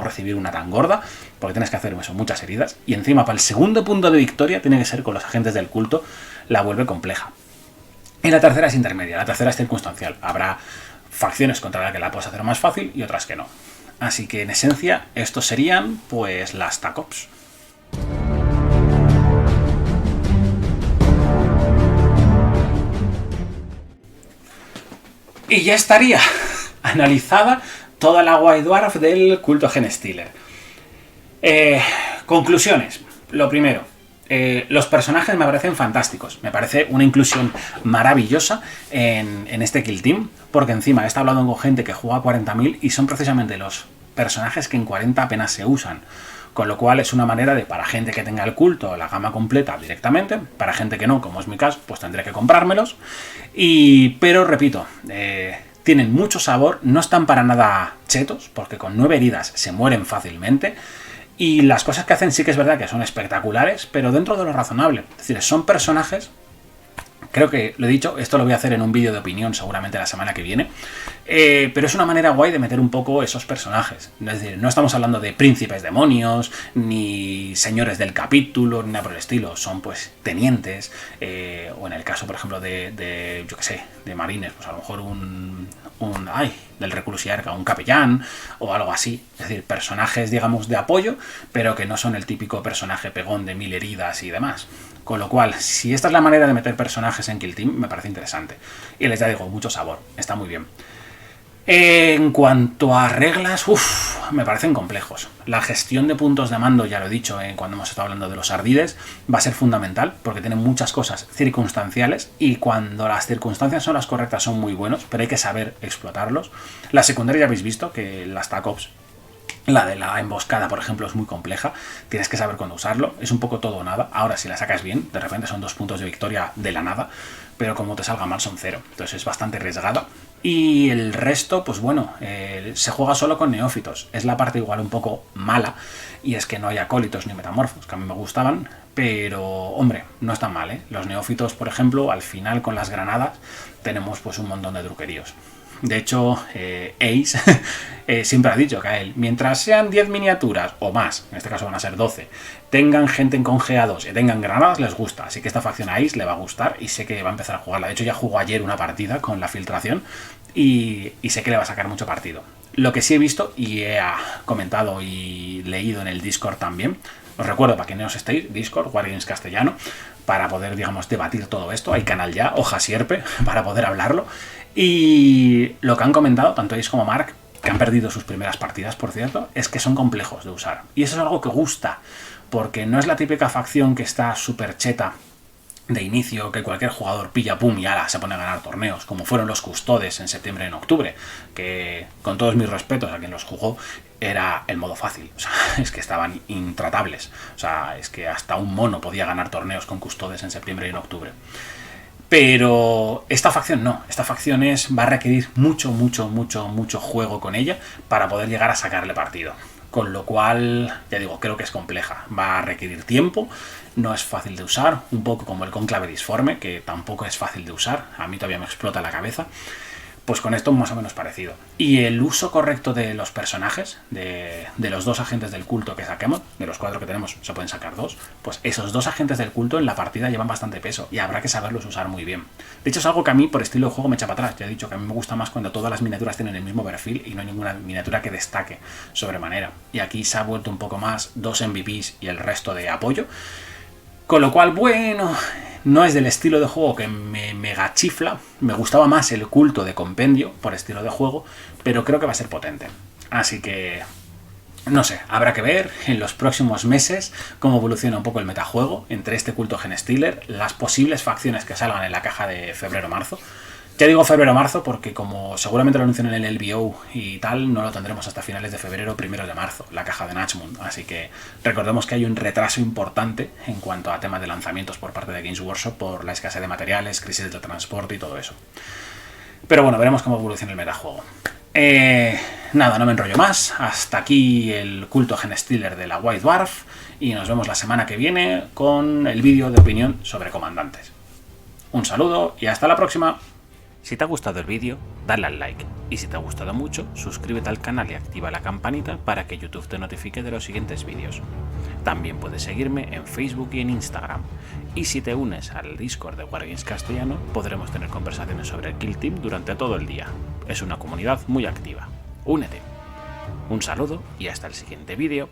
recibir una tan gorda, porque tienes que hacer eso, muchas heridas. Y encima, para el segundo punto de victoria, tiene que ser con los agentes del culto, la vuelve compleja. Y la tercera es intermedia, la tercera es circunstancial. Habrá facciones contra las que la puedes hacer más fácil y otras que no. Así que, en esencia, estos serían, pues, las TAC Ops. Y ya estaría analizada toda la White Dwarf del culto Genestealer. Conclusiones. Lo primero, los personajes me parecen fantásticos. Me parece una inclusión maravillosa en este Kill Team, porque encima he estado hablando con gente que juega a 40.000 y son precisamente los personajes que en 40 apenas se usan. Con lo cual es una manera de, para gente que tenga el culto, la gama completa directamente, para gente que no, como es mi caso, pues tendré que comprármelos. Pero repito, tienen mucho sabor, no están para nada chetos, porque con 9 heridas se mueren fácilmente. Y las cosas que hacen sí que es verdad que son espectaculares, pero dentro de lo razonable. Es decir, son personajes... Creo que lo he dicho, esto lo voy a hacer en un vídeo de opinión seguramente la semana que viene, pero es una manera guay de meter un poco esos personajes. Es decir, no estamos hablando de príncipes demonios, ni señores del capítulo, ni nada por el estilo. Son pues tenientes, o en el caso, por ejemplo, de yo qué sé, de marines, pues a lo mejor del reclusiarca, un capellán o algo así. Es decir, personajes, digamos, de apoyo, pero que no son el típico personaje pegón de 1000 heridas y demás. Con lo cual, si esta es la manera de meter personajes en Kill Team, me parece interesante. Y les digo, mucho sabor, está muy bien. En cuanto a reglas, me parecen complejos. La gestión de puntos de mando, ya lo he dicho cuando hemos estado hablando de los ardides, va a ser fundamental, porque tienen muchas cosas circunstanciales, y cuando las circunstancias son las correctas son muy buenos, pero hay que saber explotarlos. La secundaria ya habéis visto que las TAC Ops, la de la emboscada, por ejemplo, es muy compleja. Tienes que saber cuándo usarlo. Es un poco todo o nada. Ahora, si la sacas bien, de repente son 2 puntos de victoria de la nada. Pero como te salga mal, son 0. Entonces es bastante arriesgada. Y el resto, pues bueno, se juega solo con neófitos. Es la parte igual un poco mala. Y es que no hay acólitos ni metamorfos, que a mí me gustaban. Pero, hombre, no están mal, ¿eh? Los neófitos, por ejemplo, al final con las granadas tenemos pues un montón de truqueríos. De hecho, Ace siempre ha dicho que a él, mientras sean 10 miniaturas o más, en este caso van a ser 12, tengan gente en congeados y tengan granadas, les gusta. Así que esta facción a Ace le va a gustar y sé que va a empezar a jugarla. De hecho, ya jugó ayer una partida con la filtración y sé que le va a sacar mucho partido. Lo que sí he visto y he comentado y leído en el Discord también, os recuerdo, para que no os estéis, Discord, Wargames Castellano, para poder, digamos, debatir todo esto. Hay canal ya, hoja sierpe, para poder hablarlo. Y lo que han comentado, tanto Ace como Mark, que han perdido sus primeras partidas, por cierto, es que son complejos de usar. Y eso es algo que gusta, porque no es la típica facción que está súper cheta de inicio, que cualquier jugador pilla, pum, y ala, se pone a ganar torneos, como fueron los Custodes en septiembre y en octubre, que, con todos mis respetos a quien los jugó, era el modo fácil. O sea, es que estaban intratables. O sea, es que hasta un mono podía ganar torneos con Custodes en septiembre y en octubre. Pero esta facción no, esta facción va a requerir mucho juego con ella para poder llegar a sacarle partido. Con lo cual, ya digo, creo que es compleja. Va a requerir tiempo, no es fácil de usar, un poco como el Cónclave Disforme, que tampoco es fácil de usar, a mí todavía me explota la cabeza. Pues con esto más o menos parecido. Y el uso correcto de los personajes, de los 2 agentes del culto que saquemos, de los 4 que tenemos se pueden sacar 2, pues esos 2 agentes del culto en la partida llevan bastante peso y habrá que saberlos usar muy bien. De hecho es algo que a mí por estilo de juego me echa para atrás. Ya he dicho que a mí me gusta más cuando todas las miniaturas tienen el mismo perfil y no hay ninguna miniatura que destaque sobremanera. Y aquí se ha vuelto un poco más 2 MVPs y el resto de apoyo. Con lo cual, bueno, no es del estilo de juego que me mega chifla. Me gustaba más el culto de compendio por estilo de juego, pero creo que va a ser potente. Así que, no sé, habrá que ver en los próximos meses cómo evoluciona un poco el metajuego entre este culto Genestealer, las posibles facciones que salgan en la caja de febrero-marzo. Ya digo febrero-marzo porque como seguramente lo anuncian en el LBO y tal, no lo tendremos hasta finales de febrero o primeros de marzo, la caja de Nachmund. Así que recordemos que hay un retraso importante en cuanto a temas de lanzamientos por parte de Games Workshop por la escasez de materiales, crisis de transporte y todo eso. Pero bueno, veremos cómo evoluciona el metajuego. Nada, no me enrollo más. Hasta aquí el culto Genestealer de la White Dwarf y nos vemos la semana que viene con el vídeo de opinión sobre comandantes. Un saludo y hasta la próxima. Si te ha gustado el vídeo, dale al like. Y si te ha gustado mucho, suscríbete al canal y activa la campanita para que YouTube te notifique de los siguientes vídeos. También puedes seguirme en Facebook y en Instagram. Y si te unes al Discord de Wargames Castellano, podremos tener conversaciones sobre el Kill Team durante todo el día. Es una comunidad muy activa. Únete. Un saludo y hasta el siguiente vídeo.